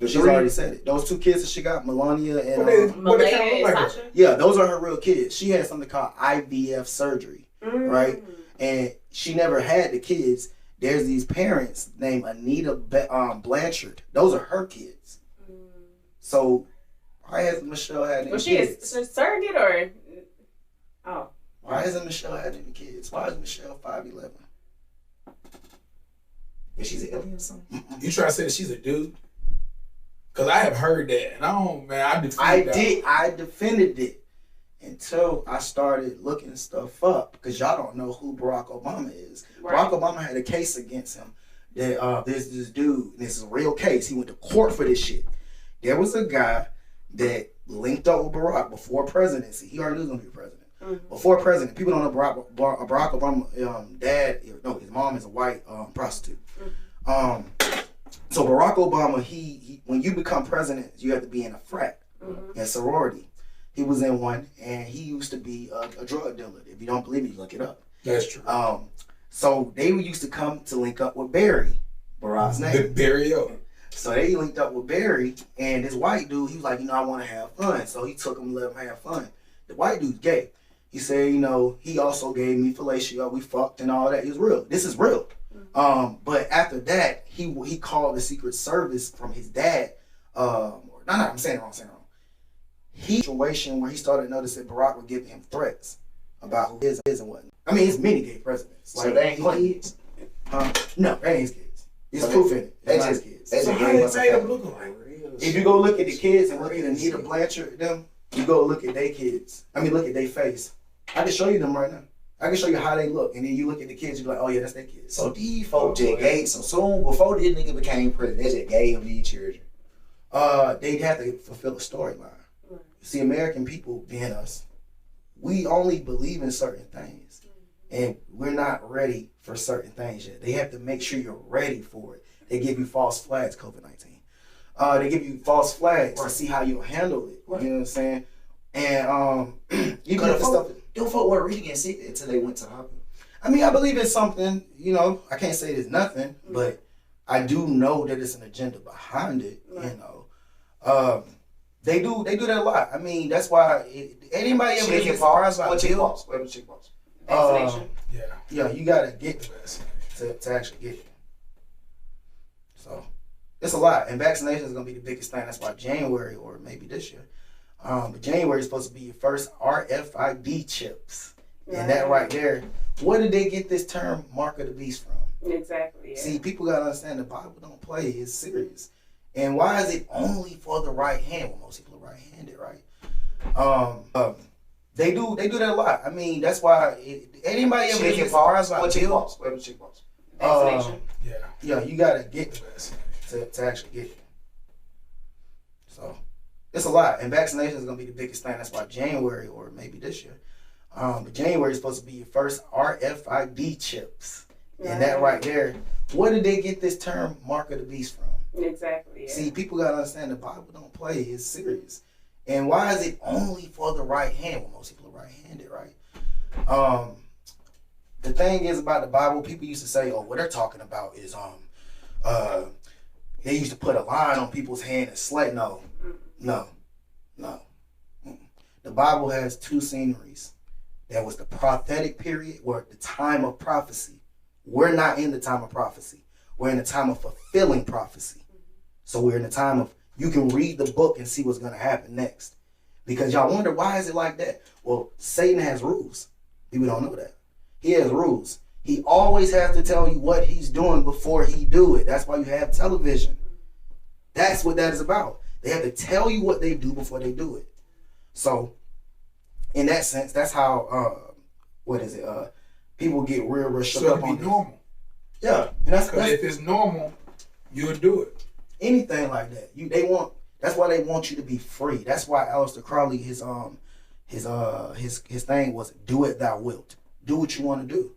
She's three? already said it. Those 2 kids that she got, Melania and What they kind of look like? Sasha? yeah, those are her real kids. She had something called IVF surgery, right? And she never had the kids. There's these parents named Anita Blanchard. Those are her kids. So why hasn't Michelle had any Was she kids? a surrogate or? Oh. Why hasn't Michelle had any kids? Why is Michelle 5'11"? Is she's an alien or something? You try to say that she's a dude? Cause I have heard that, and I don't, man. I defended it until I started looking stuff up because y'all don't know who Barack Obama is. Right. Barack Obama had a case against him. That there's this dude, and this is a real case. He went to court for this shit. There was a guy that linked up with Barack before presidency. He already knew he was gonna be president. Before president, people don't know Barack Obama. His mom is a white prostitute. So Barack Obama, he when you become president, you have to be in a frat, in sorority. He was in one, and he used to be a drug dealer. If you don't believe me, look it up. That's true. So they used to come to link up with Barry, Barack's name. Barry O. So they linked up with Barry, and this white dude, he was like, I want to have fun. So he took him to let him have fun. The white dude's gay. He said, he also gave me fellatio. We fucked and all that. It was real. This is real. But after that, he called the Secret Service from his dad. I'm saying it wrong. He situation where he started noticing Barack would give him threats about who is and what. I mean, it's many gay presidents. So they ain't kids? No, they ain't his kids. It's proof in it. It's not his kids. So How they say them looking like? If you go look at the kids and look at Anita Blanchard, them, you go look at their kids. I mean, look at their face. I can show you them right now. I can show you how they look, and then you look at the kids, you be like, oh yeah, that's their kids. So these folks just gave, so soon before this nigga became president, they just gave him these children. They'd have to fulfill a storyline. See, American people, being us, we only believe in certain things, and we're not ready for certain things yet. They have to make sure you're ready for it. They give you false flags, COVID-19. They give you false flags to see how you'll handle it. You know what I'm saying? And even if the stuff. Them folk weren't really getting sick until they went to the hospital. I mean, I believe it's something. I can't say there's nothing, but I do know that it's an agenda behind it. They do that a lot. I mean, that's why anybody ever get surprised by pills? Vaccination. Yeah, you gotta get the vaccine to actually get it. So it's a lot, and vaccination is gonna be the biggest thing. That's why January or maybe this year. But January is supposed to be your first RFID chips. And that right there, where did they get this term mark of the beast from? Exactly. Yeah. See, people gotta understand the Bible don't play. It's serious. And why is it only for the right hand? Well, most people are right-handed, right? They do that a lot. I mean, that's why anybody ever get surprised by pills? Vaccination. Yeah, you gotta get the vaccine to actually get it. So it's a lot, and vaccination is gonna be the biggest thing. That's why January or maybe this year. But January is supposed to be your first RFID chips, and that right there, where did they get this term "mark of the beast" from? Exactly. Yeah. See, people gotta understand the Bible don't play. It's serious. And why is it only for the right hand? Well, most people are right-handed, right? The thing is about the Bible, people used to say, oh, what they're talking about is they used to put a line on people's hand and slay. No. The Bible has 2 sceneries. There was the prophetic period, or the time of prophecy. We're not in the time of prophecy. We're in the time of fulfilling prophecy. So we're in the time of, you can read the book and see what's going to happen next. Because y'all wonder, why is it like that? Well, Satan has rules. People don't know that. He has rules. He always has to tell you what he's doing before he do it. That's why you have television. That's what that is about. They have to tell you what they do before they do it. So, in that sense, that's how people get real shook So up it'd on be this. normal. Yeah, and that's if it's normal, you'll do it. Anything like that. That's why they want you to be free. That's why Aleister Crowley, his thing was do it thou wilt. Do what you want to do.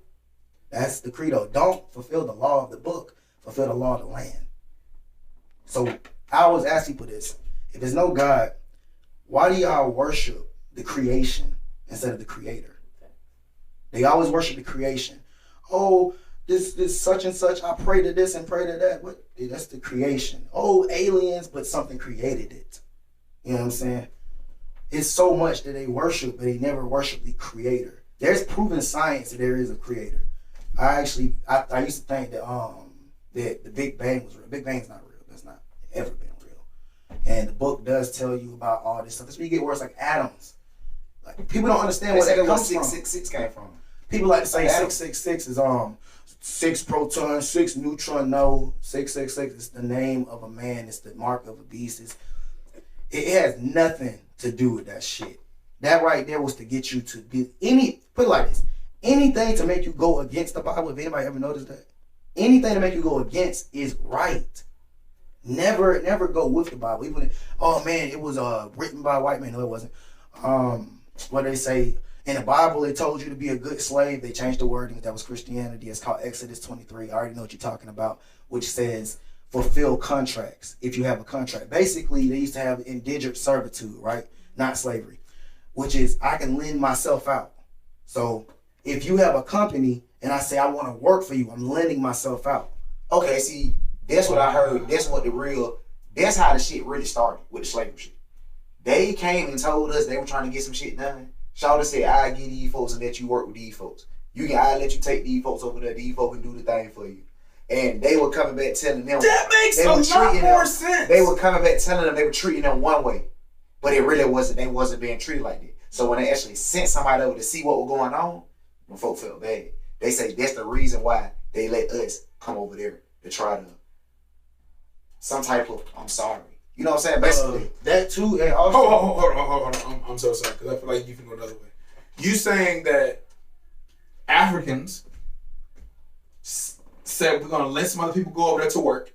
That's the credo. Don't fulfill the law of the book. Fulfill the law of the land. So I always ask people this. If there's no God, why do y'all worship the creation instead of the creator? They always worship the creation. Oh, this such and such, I pray to this and pray to that. What? That's the creation. Oh, aliens, but something created it. You know what I'm saying? It's so much that they worship, but they never worship the creator. There's proven science that there is a creator. I used to think that the Big Bang was real. Big Bang's not real. That's not ever been real. And the book does tell you about all this stuff. That's where you get words like atoms. Like people don't understand where that comes from. 666 came from. People like to say 666 is 6 proton, 6 neutron. No, 666 is the name of a man. It's the mark of a beast. It has nothing to do with that shit. That right there was to get you to be put it like this. Anything to make you go against the Bible, if anybody ever noticed that, anything to make you go against is right. Never go with the Bible. Even it was written by a white man. No, it wasn't. What they say in the Bible, it told you to be a good slave. They changed the wording. That was Christianity. It's called Exodus 23. I already know what you're talking about, which says fulfill contracts if you have a contract. Basically, they used to have indigent servitude, right? Not slavery, which is I can lend myself out. So if you have a company and I say I want to work for you, I'm lending myself out. Okay, see, that's what I heard. That's how the shit really started with the slavery shit. They came and told us they were trying to get some shit done. Shawty said, I get these folks and let you work with these folks. I let you take these folks over there, these folks can do the thing for you. And they were coming back telling them that makes a lot more sense. They were coming back telling them they were treating them one way. But it really wasn't. They wasn't being treated like that. So when they actually sent somebody over to see what was going on, when folk felt bad, they say that's the reason why they let us come over there to try to some type of I'm sorry. You know what I'm saying? Basically, that too. And also, hold on. I'm so sorry because I feel like you can go another way. You saying that Africans said we're gonna let some other people go over there to work,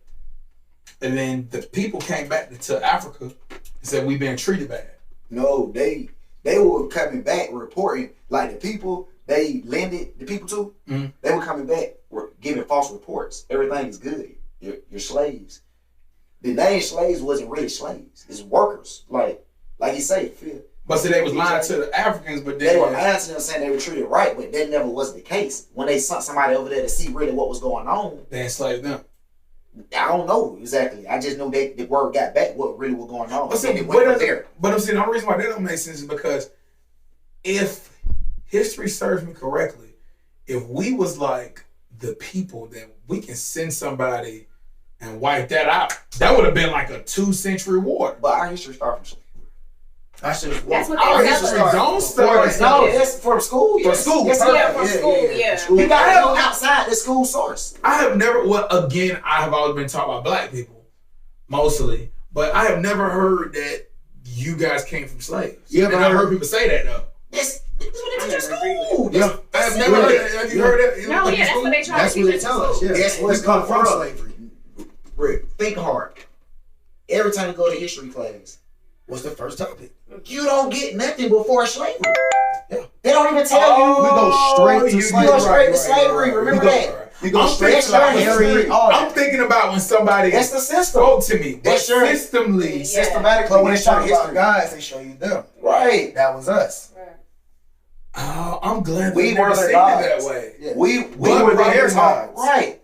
and then the people came back to Africa and said we've been treated bad. No, they were coming back reporting like the people they lended the people to. Mm-hmm. They were coming back giving false reports. Everything is good. You're slaves. The name slaves wasn't really slaves. It's workers. Like you say, Phil. But see, they was lying to the Africans, but they were lying to them saying they were treated right, but that never was the case. When they sent somebody over there to see really what was going on, they enslaved them. I don't know exactly. I just know that the word got back what really was going on. But I'm saying the only reason why that don't make sense is because if history serves me correctly, if we was like the people, then we can send somebody and wipe that out. That would have been like a 2-century war. But our history starts from That's what our history don't start. No, that's from school. From school. From school. You got to go outside the school source. I have never. Well, again, I have always been taught by black people, mostly, but I have never heard that you guys came from slaves. Yeah, and I've heard people say that though. That's what they teach in school. Yeah, I've never heard that. Have you heard that? No, yeah, that's what they try to teach. That's what they tell us. Yeah, that's what's come from slavery. Rick, think hard. Every time you go to history class, what's the first topic? You don't get nothing before slavery. Yeah. They don't even tell you. We go straight to slavery. You go straight to slavery. Remember that. You go straight to history. I'm thinking about when somebody that's the system. spoke to me. That's your systematically. But when they talk about guys, they show you them. Right. That was us. Right. Oh, I'm glad we never were seen it that way. Yeah. We were their gods. Right.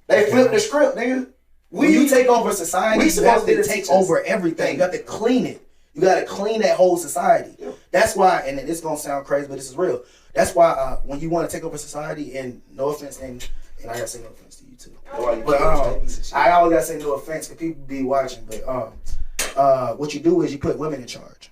They flipped the script, nigga. When you take over society, you have to take over everything. You have to clean it. You got to clean that whole society. Yeah. That's why, and it's going to sound crazy, but this is real. That's why when you want to take over society, and no offense, and I got to say no offense to you too. But I always got to say no offense because people be watching. But what you do is you put women in charge,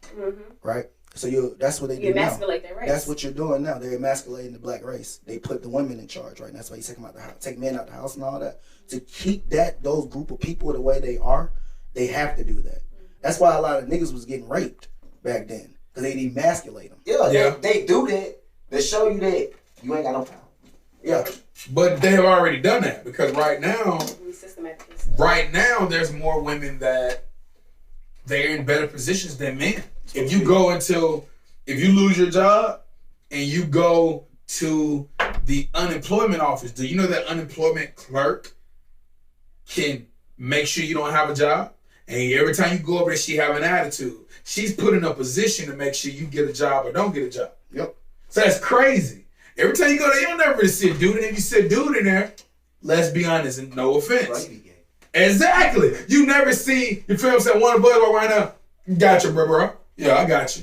right? So that's what they do now. You emasculate their race. That's what you're doing now. They're emasculating the black race. They put the women in charge, right? And that's why you take them out the house, take men out the house and all that to keep those group of people the way they are, They have to do that. That's why a lot of niggas was getting raped back then. Because they emasculate them. Yeah. They do that to show you that you ain't got no power. Yeah. But they have already done that because right now there's more women that they're in better positions than men. If you lose your job and you go to the unemployment office, do you know that unemployment clerk can make sure you don't have a job? And every time you go over there, she have an attitude. She's put in a position to make sure you get a job or don't get a job. Yep. So that's crazy. Every time you go there, you don't never see a dude. And if you see a dude in there, let's be honest, and no offense. Exactly. You never see, you feel what I'm saying, one of the boys right now, gotcha, bro. Yeah, I got you.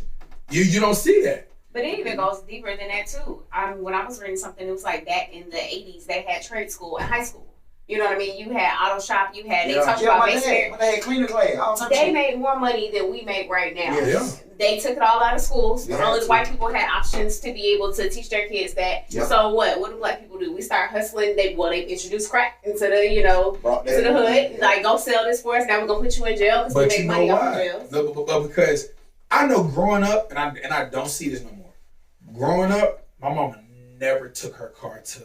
You don't see that. But it even goes deeper than that too. When I was reading something, it was like back in the 80s, they had trade school and high school. You know what I mean? You had auto shop, they talked about they clean the class. They made more money than we make right now. Yes. They took it all out of schools. Only the white people had options to be able to teach their kids that. Yep. So what? What do black people do? We start hustling. They introduce crack into the, into the hood. Like, go sell this for us. Now we're gonna put you in jail because we make money off of jail. But because I know growing up, and I don't see this no more. Growing up, my mama never took her car to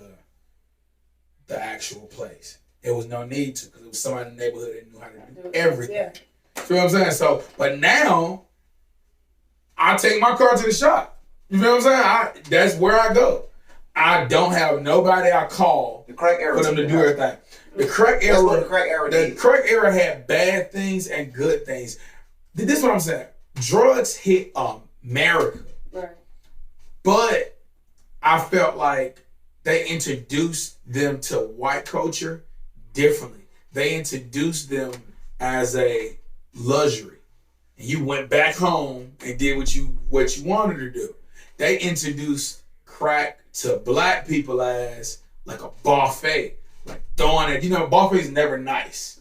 the actual place. There was no need to because it was somebody in the neighborhood that knew how to do everything. Yeah. You know what I'm saying? So, but now I take my car to the shop. You feel what I'm saying? That's where I go. I don't have nobody I call for them to do everything. The crack era. The crack era had bad things and good things. This is what I'm saying. Drugs hit America, right? But I felt like they introduced them to white culture differently. They introduced them as a luxury. And you went back home and did what you wanted to do. They introduced crack to black people as like a buffet. Like throwing it, buffet's never nice.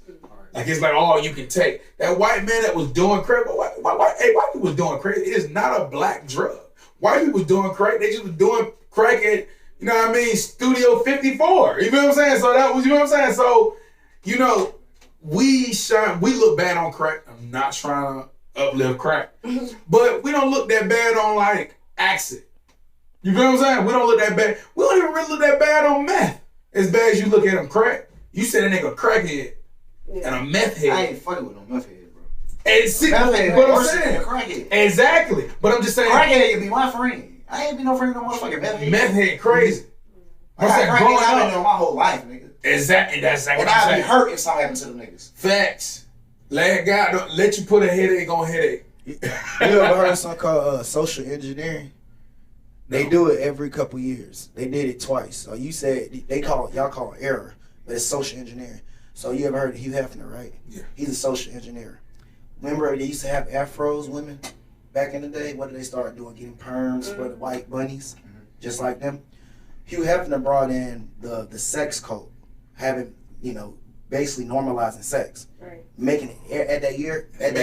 Like it's like all you can take. That white man that was doing crack, white people was doing crack. It is not a black drug. White people was doing crack. They just was doing crack at, Studio 54. You know what I'm saying? So that was, you know what I'm saying? So, we look bad on crack. I'm not trying to uplift crack. But we don't look that bad on like acid. You feel what I'm saying? We don't look that bad. We don't even really look that bad on meth. As bad as you look at him crack. You said a nigga crackhead and a meth head. I ain't fucking with no meth head, bro. And see, what I'm saying. Crackhead. Exactly. But I'm just saying. Crackhead can be my friend. I ain't been no friend with no motherfucking meth head. Meth head crazy. I'm saying growing up. I've been there my whole life, nigga. Exactly. That's exactly what I'm saying. And I'd be hurt if something happened to them niggas. Facts. God don't let you put a headache on headache. You ever heard of something called social engineering? They do it every couple years. They did it twice. So you said y'all call it error, but it's social engineering. So you ever heard of Hugh Hefner, right? Yeah. He's a social engineer. Remember they used to have afros, women, back in the day? What did they start doing? Getting perms for the white bunnies, just like them. Hugh Hefner brought in the sex code, having, basically normalizing sex. Right. Making it at that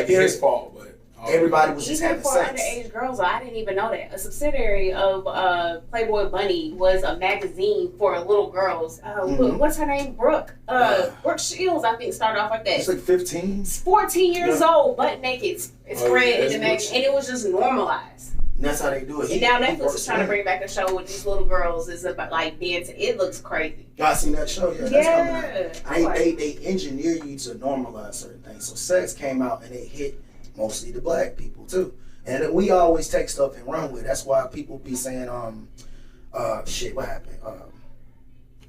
period. His fault, but everybody was just having sex. Even for underage girls, I didn't even know that. A subsidiary of Playboy Bunny was a magazine for little girls. What's her name? Brooke. Brooke Shields, I think, started off like that. She's like 15. 14 years old, butt naked, spread in the magazine, and it was just normalized. And that's how they do it. And now Netflix is trying to bring back a show with these little girls. It's about like dancing. It looks crazy. Y'all seen that show? Yeah. That's coming out. They engineer you to normalize certain things. So sex came out and it hit mostly the black people too. And we always take stuff and run with it. That's why people be saying, what happened?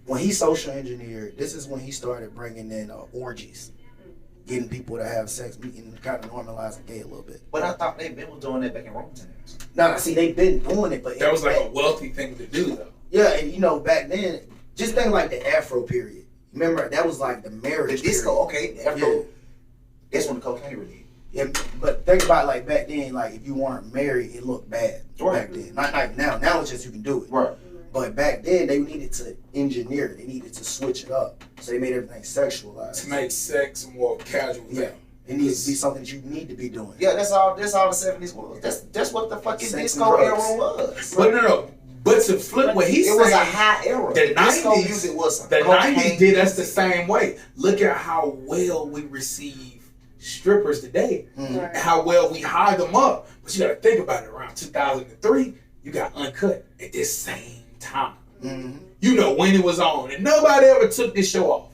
When he social engineered, this is when he started bringing in orgies. Getting people to have sex, and kind of normalizing gay a little bit. But I thought they been doing that back in Roman times. No, see, they've been doing it, but that was like a wealthy thing to do, though. Yeah, and back then, just think like the Afro period. Remember, that was like the marriage. The disco, period. Okay, the Afro. Yeah. That's when the cocaine really hit. Yeah, but think about like back then, like if you weren't married, it looked bad. Right. Back then, not like now. Now it's just you can do it. Right. But back then, they needed to engineer it. They needed to switch it up. So they made everything sexualized. To make sex more casual. Yeah. It needs to be something that you need to be doing. Yeah, that's all the 70s was. That's what the fucking disco era was. But no. But to flip what he said, it was a high era. The disco music was the 90s did us the same way. Look at how well we receive strippers today, Mm-hmm. and how well we hide them up. But you gotta think about it. Around 2003, you got Uncut at this same time. Mm-hmm. You know when it was on, and nobody ever took this show off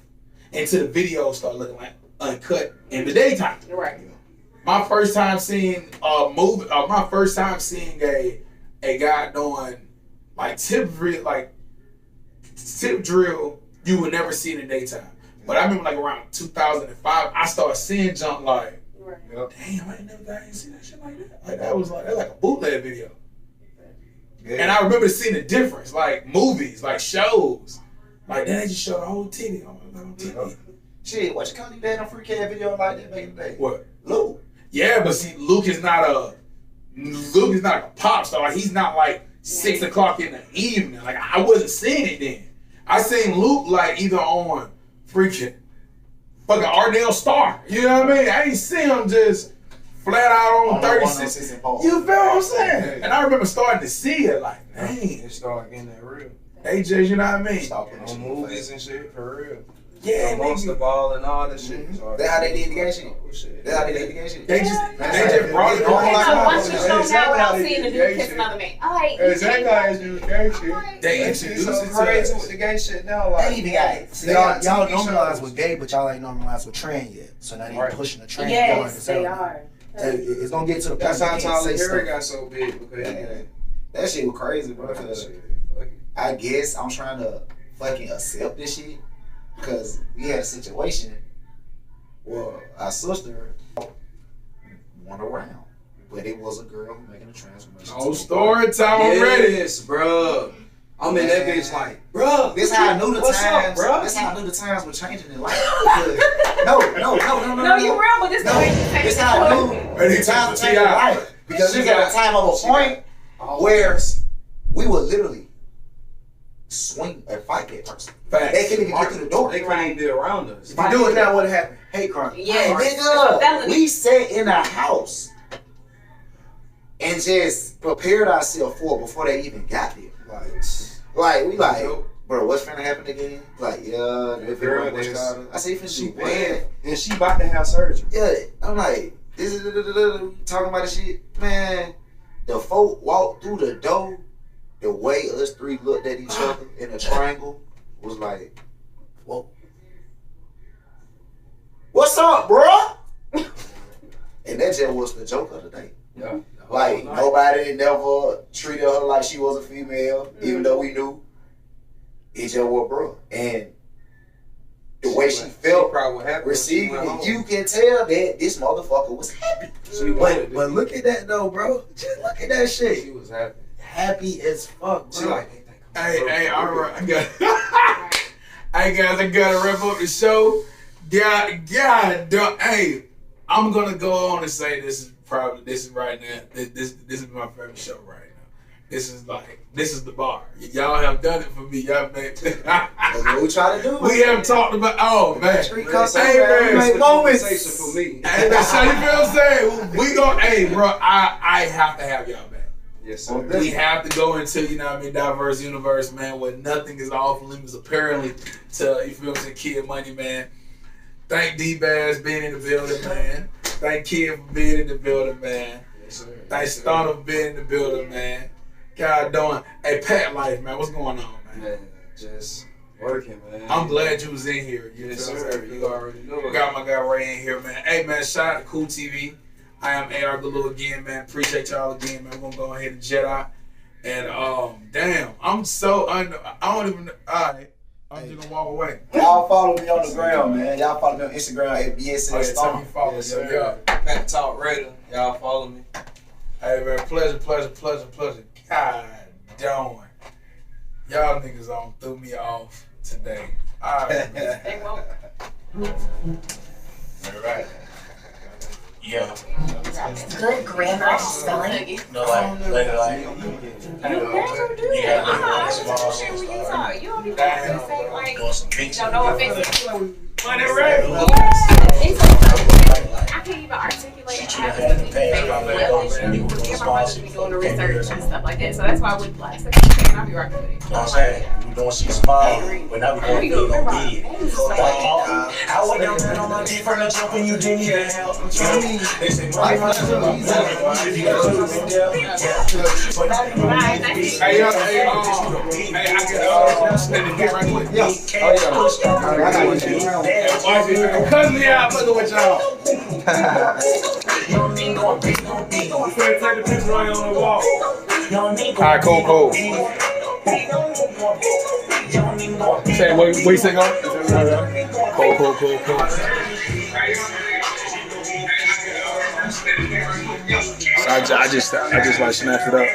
until the videos started looking like Uncut in the daytime. Right. My first time seeing a movie, my first time seeing a guy doing like tip drill, you would never see in the daytime. But I remember like around 2005, I started seeing junk like, damn, I ain't seen that shit like that. Like that's like a bootleg video. Yeah. And I remember seeing the difference, like movies, like shows, like they just show the whole titty on TV. Shit, what you call you dad on free cat video like that back in the day? What? Luke. Yeah, but see, Luke is not a pop star. Like he's not like 6 o'clock in the evening. Like I wasn't seeing it then. I seen Luke like either on freaking fucking Ardell Star. You know what I mean? I ain't seen him just flat out on 36. You feel what I'm saying? And I remember starting to see it like, dang. It started getting that real. They just, you know what I mean? Stop on movies and shit, for real. Yeah, Monster Ball and all that shit. That's how they did the gay shit. That's how they did the gay shit. They just brought it So on. once you show now without seeing the dude kiss another man. Like, Exactly how they do the gay shit. They That shit introduced so it to crazy us. with the gay shit now. Like, They even got See, y'all normalize with gay, but y'all ain't normalized with trans yet. So now they pushing the trans. yes, they are. It's gonna get to the point. that's how you can't Tyler say Perry stuff. got so big because That shit was crazy, bro. that Cause shit. Fuck it. I guess I'm trying to fucking accept this shit. Cause we had a situation where our sister went around, but it was a girl who making a transformation. Oh, story time already. Yes, bro. I'm in that bitch like, bro. This how I knew the what's times. up, bro? This how I knew the times were changing in life. No, No, you real, but this the way you take This it. how I knew the times were changing in life. Because this got a time of a point where we would literally swing and fight that person. Facts. They couldn't even get through the door. They couldn't even be around us. If you do it now, what happened? Hate crime. Yeah, Nigga, we sat in our house and just prepared ourselves for it before they even got there. Like we like, bro, what's finna happen again? Like, yeah, if Girl, it was I say, She finna bad, and she about to have surgery. Yeah, I'm like, this is talking about the shit, man. The folk walked through the door. The way us three looked at each other in a triangle was like, whoa. What's up, bro? And that just was the joke of the day. Yeah. Like, nobody never treated her like she was a female, even though we knew. It just was bro. And the way she felt receiving it, you can tell that this motherfucker was happy. But look at that though, bro. Just look at that shit. She was happy. Happy as fuck, bro. She like, Hey, all right, I got. Hey guys, I gotta wrap up the show. God, hey, I'm gonna go on and say this is right now. This is my favorite show right now. This is the bar. Y'all have done it for me. Y'all made. That's what we try to do. We have talked about. Oh man, Street hey conversation, man, conversation for me. Hey man, so you feel what I'm saying? We go. Hey bro, I have to have y'all back. Yes, sir. We have to go into, you know what I mean, diverse universe, man, where nothing is off limits apparently to, you feel what I'm saying, Kid Money, man. Thank D-Bass being in the building, man. Thank Kid for being in the building, man. Yes, sir. Thank Stunner for being in the building, man. God doing. Hey, Pat Life, man, what's going on, man? Man, just working, man. I'm glad you was in here. You Yes, feel what I'm sir. saying? You already know it. Got my guy Ray in here, man. Hey, man, shout out to Cool TV. I am AR Galoo again, man. Appreciate y'all again, man. We're gonna go ahead and Jedi. And damn, I'm so I don't even. Alright, I'm just gonna walk away. Y'all follow me on the ground, man. Y'all follow me on Instagram at BSN Tell me Stone. follow. Yes, Yeah, sir. yeah. Pat Talk Raider. Y'all follow me. Hey man, pleasure. God darn. Y'all niggas on threw me off today. Alright, man. They won't. Alright. Yeah. Good grammar spelling. No, like. You never do that. I don't shit when you talk. You don't even have to say like. No offense. Money ready. Yeah, it's I can't even articulate how to say my husband be doing doing the research and stuff like that. So that's why with like sex education, I'll be rocking with it. You know what I'm saying? We doing shit small, but now we going big on big. I went down bad on my dick from the jump when you didn't even help. They say money must be easy. If you got to be there, yeah. But now we going big. Hey, I can spend the dick right quick. Yeah. Oh, yeah. I got one too. Cousin me out, fucking with y'all. We finna take the picture right on the wall. Alright, cool. Say what you say, go? Cool. So I just like snatched it up.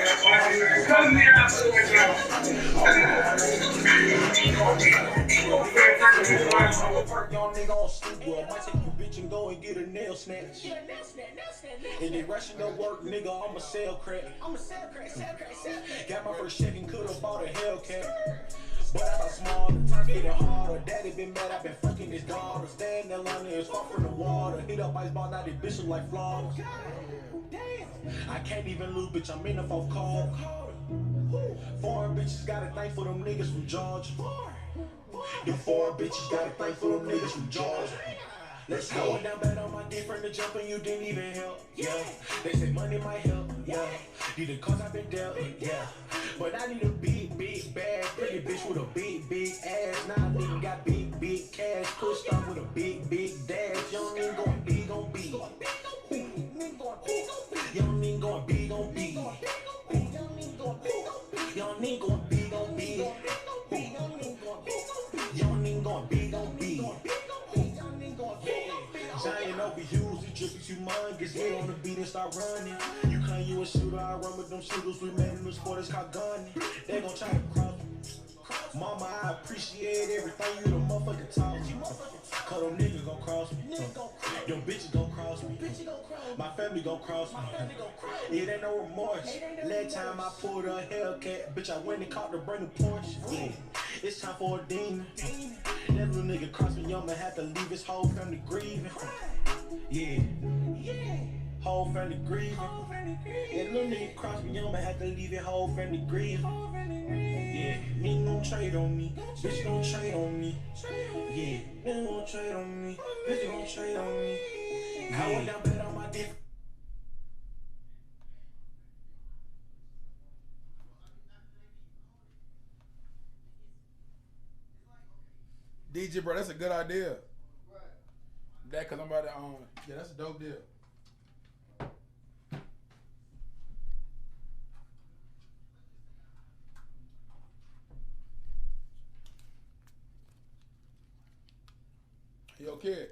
And they rushing to work, nigga, I'm a sell crack. Got my first check and could've bought a Hellcat. But I got small, the times getting harder. Daddy been mad, I been fucking his daughter. Staying in London is far from the water. Hit up ice ball, now they bitch look like Florida. Damn, I can't even lose, bitch, I'm in the fourth quarter. Foreign bitches got a thing for them niggas from Georgia. The foreign bitches got a thing for them niggas from Georgia. Let's go. I went down bad on my dick from the jump and you didn't even help. Yeah. They say money might help. Yeah. Need the cause I've been dealt. Yeah. But I need a big, bad, pretty bitch with a big ass. Now I nigga got big cash. Pushed up with a big dash. Young nigga going big on B. Young nigga going big on B. Young nigga going big on B. Young nigga going big on B. Giant over huge, he dripping humongous. Get on the beat and start running. You claim you a shooter, I run with them shooters. We made in the sport, it's called gunning. They gon' try to cross me. Mama, I appreciate everything you the motherfucker taught me. Cause them niggas gon' cross me. Them bitches gon' cross me. My family gon' cross me. It ain't no remorse. Last time I pulled a Hellcat, bitch, I went and caught the brand new Porsche. Yeah. It's time for a demon. That little nigga cross me, I'ma have to leave his whole family grieving. Yeah. Whole family grieving. That little nigga cross me, I'ma have to leave his whole family grieving. Yeah, nigga gon' trade on me, bitch gon' trade on me. Yeah, nigga gon' trade on me, bitch gon' trade on me. I went down bad on my dick. DJ, bro, that's a good idea. That, cause I'm about to, yeah, that's a dope deal. Yo, kid.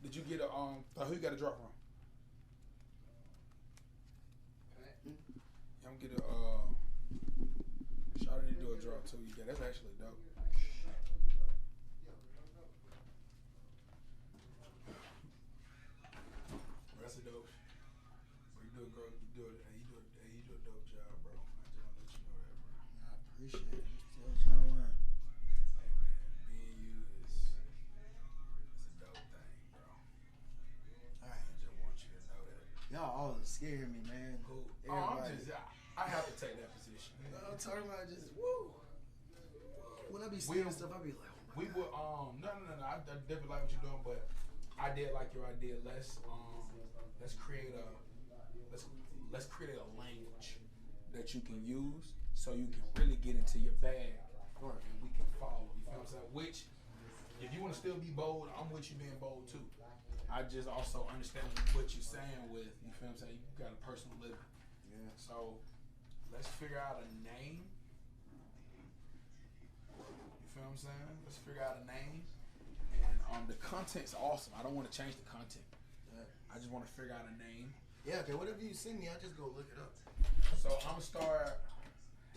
Did you get a, who you got a drop from? I'm gonna get a, Shawty need to do a drop too. Yeah, that's actually dope. That's a dope. You do a girl, you do a dope job, bro. I just wanna let you know that, bro. I appreciate it. I'm still trying to learn. Hey man, me and you is it's a dope thing, bro. I just want you to know that. Y'all always scare me, man. Cool. Everybody. I have to take that position. I'm talking about just woo. When I be seeing stuff, I be like, oh my God. Would no. I definitely like what you're doing, but I did like your idea. Let's create a language that you can use so you can really get into your bag and we can follow. You feel what I'm saying? Which, if you want to still be bold, I'm with you being bold too. I just also understand what you're saying with, you feel what I'm saying? You got a personal living. Yeah. So let's figure out a name. You feel what I'm saying? Let's figure out a name. And the content's awesome. I don't want to change the content. I just want to figure out a name. Yeah, okay, whatever you send me, I'll just go look it up. So I'm gonna start,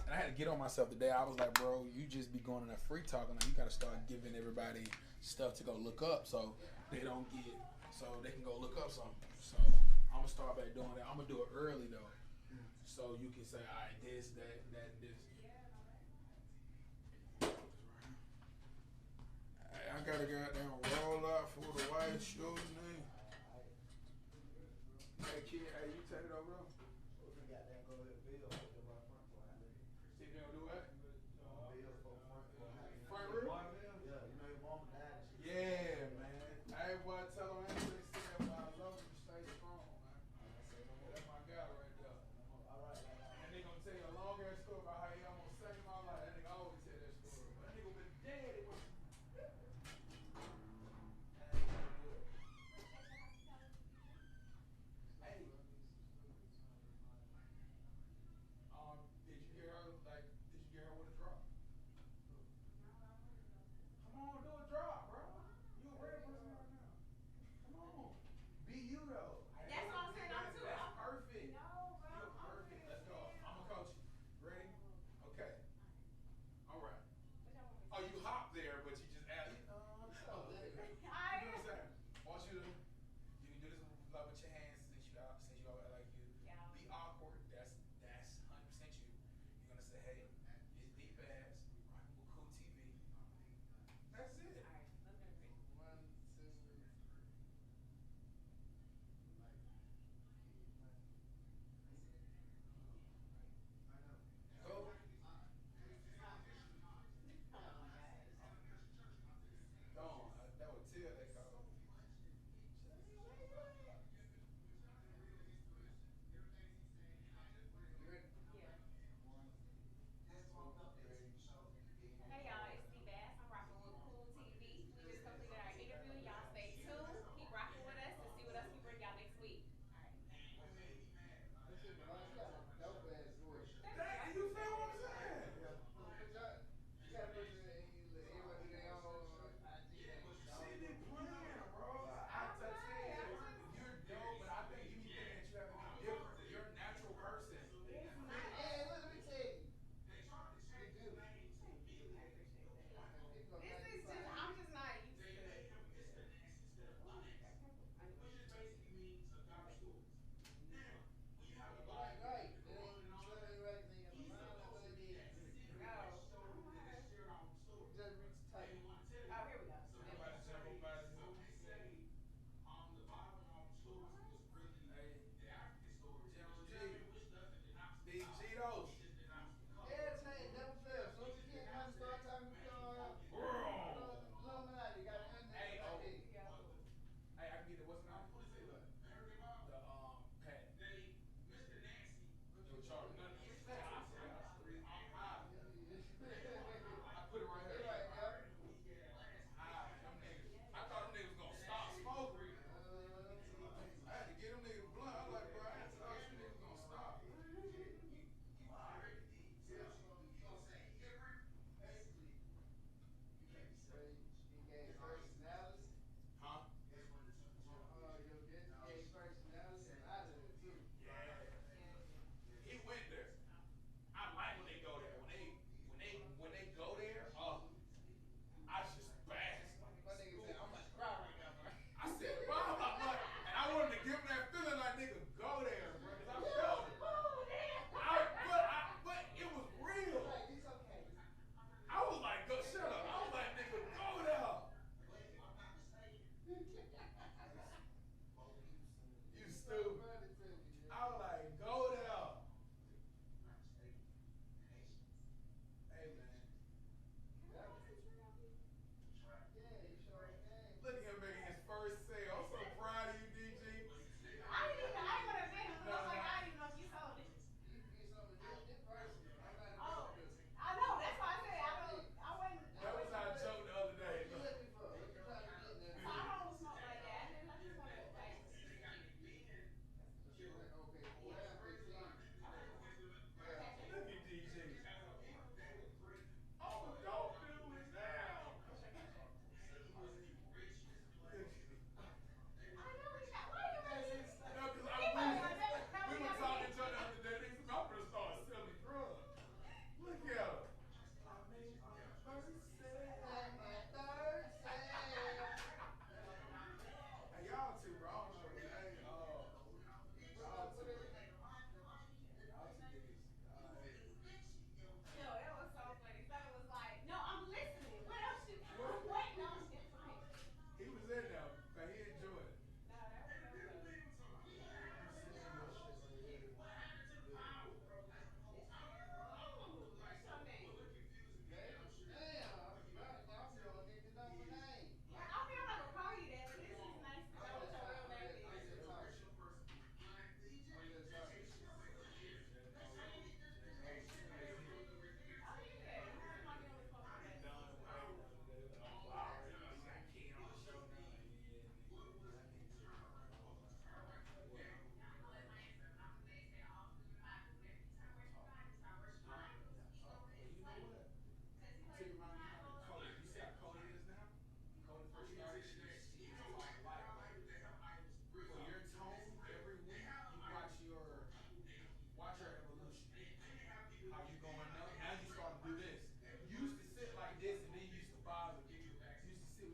and I had to get on myself today. I was like, bro, you just be going in that free talking. Like, you gotta start giving everybody stuff to go look up, so they can go look up something. So I'm gonna start back doing that. I'm gonna do it early though, so you can say, all right, this, that, this. Hey, I gotta goddamn roll out for the white shoes, name. Hey kid, hey, you turn it over though. We got that go ahead bill for the front for See if they gonna do what? bill for Front room? Yeah, you know your mama died and shit. Yeah, man. Hey, boy, tell them anything said, but I love you. Stay strong, man. That's my guy right there. All right, And they gonna tell you a long ass story about how he almost saved my life. That nigga always tell that story. But that nigga been dead. It was. Hey. Did you get her? Like, did you get her with a drop? Come on, do a drop, bro. You a real person right now. Come on. Be you though. That's what I'm saying. I'm too. That's perfect. No, bro. You're perfect. Let's go. I'm gonna coach you. Ready? Okay. All right. Oh, you hop there, but you just add it. You know what I'm saying? I want you to. You can do this like with your hands since you always like you. Yeah. Be awkward. That's 100% you. You're gonna say, hey, it's deep ass. Rockin' with cool TV. That's it. All right. Let's go. 1, 2, 3. Go. Don't. That would tell that guy. Hey y'all, it's D Bass. I'm rocking with Cool TV. We just completed our interview. Y'all stay tuned. Keep rocking with us and see what else we bring y'all next week. Dang, you feel what I'm saying? She be playing, bro. I tell you, you're dope, but I think you be thinking that you have to be different. You're a natural person. Hey, let me tell you. This is just, I'm just not used to it. Right. Oh, here we go. These Cheetos. Everything never fails. So you can't have to start talking to Illuminati. You got to end Hey, that. hey, I can get it. What's the name? The pad. Yo, Charlie. I put it right here. I thought them niggas gonna stop smoking. I had to get them niggas blunt. I was like, bro, I had to tell you niggas gonna stop. He gave personality. Huh? Your gave personality and out of it too. Yeah. He went there.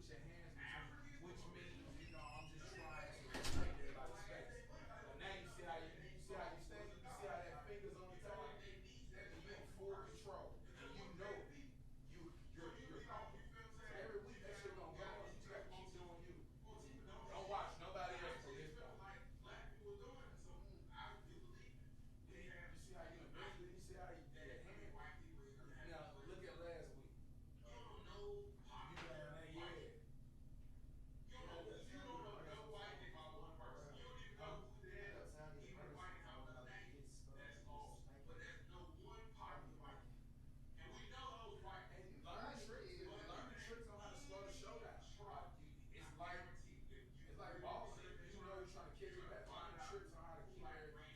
put your hands between, which means, you know, I'm just trying to respect everybody's space. But now you see how you stay, you see how that finger's on the top, that means you're in full control. And you know you're talking. So every week that shit gonna go on. You just gotta keep doing you. Don't watch nobody else from this point. You see how you invested, you see how you did it. Now look at last week. You down there, yeah. Learn the tricks on how to slow the show down. It's like balling. You know you're trying to catch it back. Learn the tricks on how to keep everything,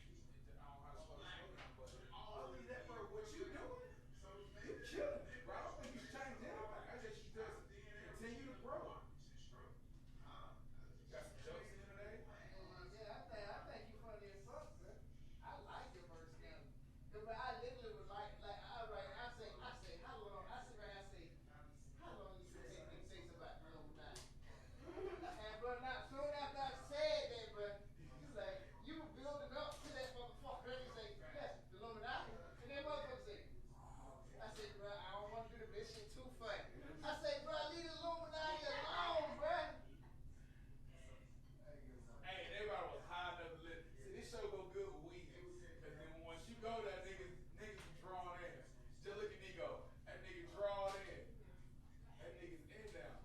on how to slow the show down. But other than that, bro, what you doing? You killing it, bro. I don't think you should change anything. I just you just continue to grow. Got some jokes in today. Yeah, I think you funny as fuck, bro. I like your personality. But I literally was like I say, how long? I say, how long you should take me to say something about Illuminati? And bro, not soon after I said that, bro, you like, you were building up to that motherfucker. And you say, yes, the Illuminati. And that motherfucker say, I said, bro, I don't want to do this shit too funny. I said, bro, leave the Illuminati alone, bro. Hey, everybody was high enough to listen. See, this show go good with weed. Because then once you go there, niggas be drawn in. Just look at Nico. That nigga drawn in. That nigga's in now.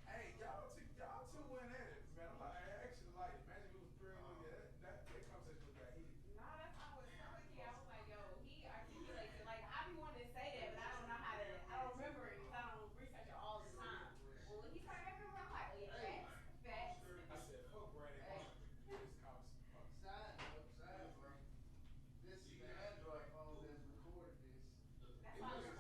Hey, y'all two went at it, man. I actually like it. Imagine it was pretty good. That conversation was that heated. Nah, that's how I was telling you. I was like, yo, he articulates it. Like, I be wanting to say that, but I don't know how to, I don't remember it because I don't research it all the time. Well, when he started making it, I'm like, oh yeah, facts. I said, fuck Brandon. This conversation. Side, bro. This is the Android phone that's recorded this. That's why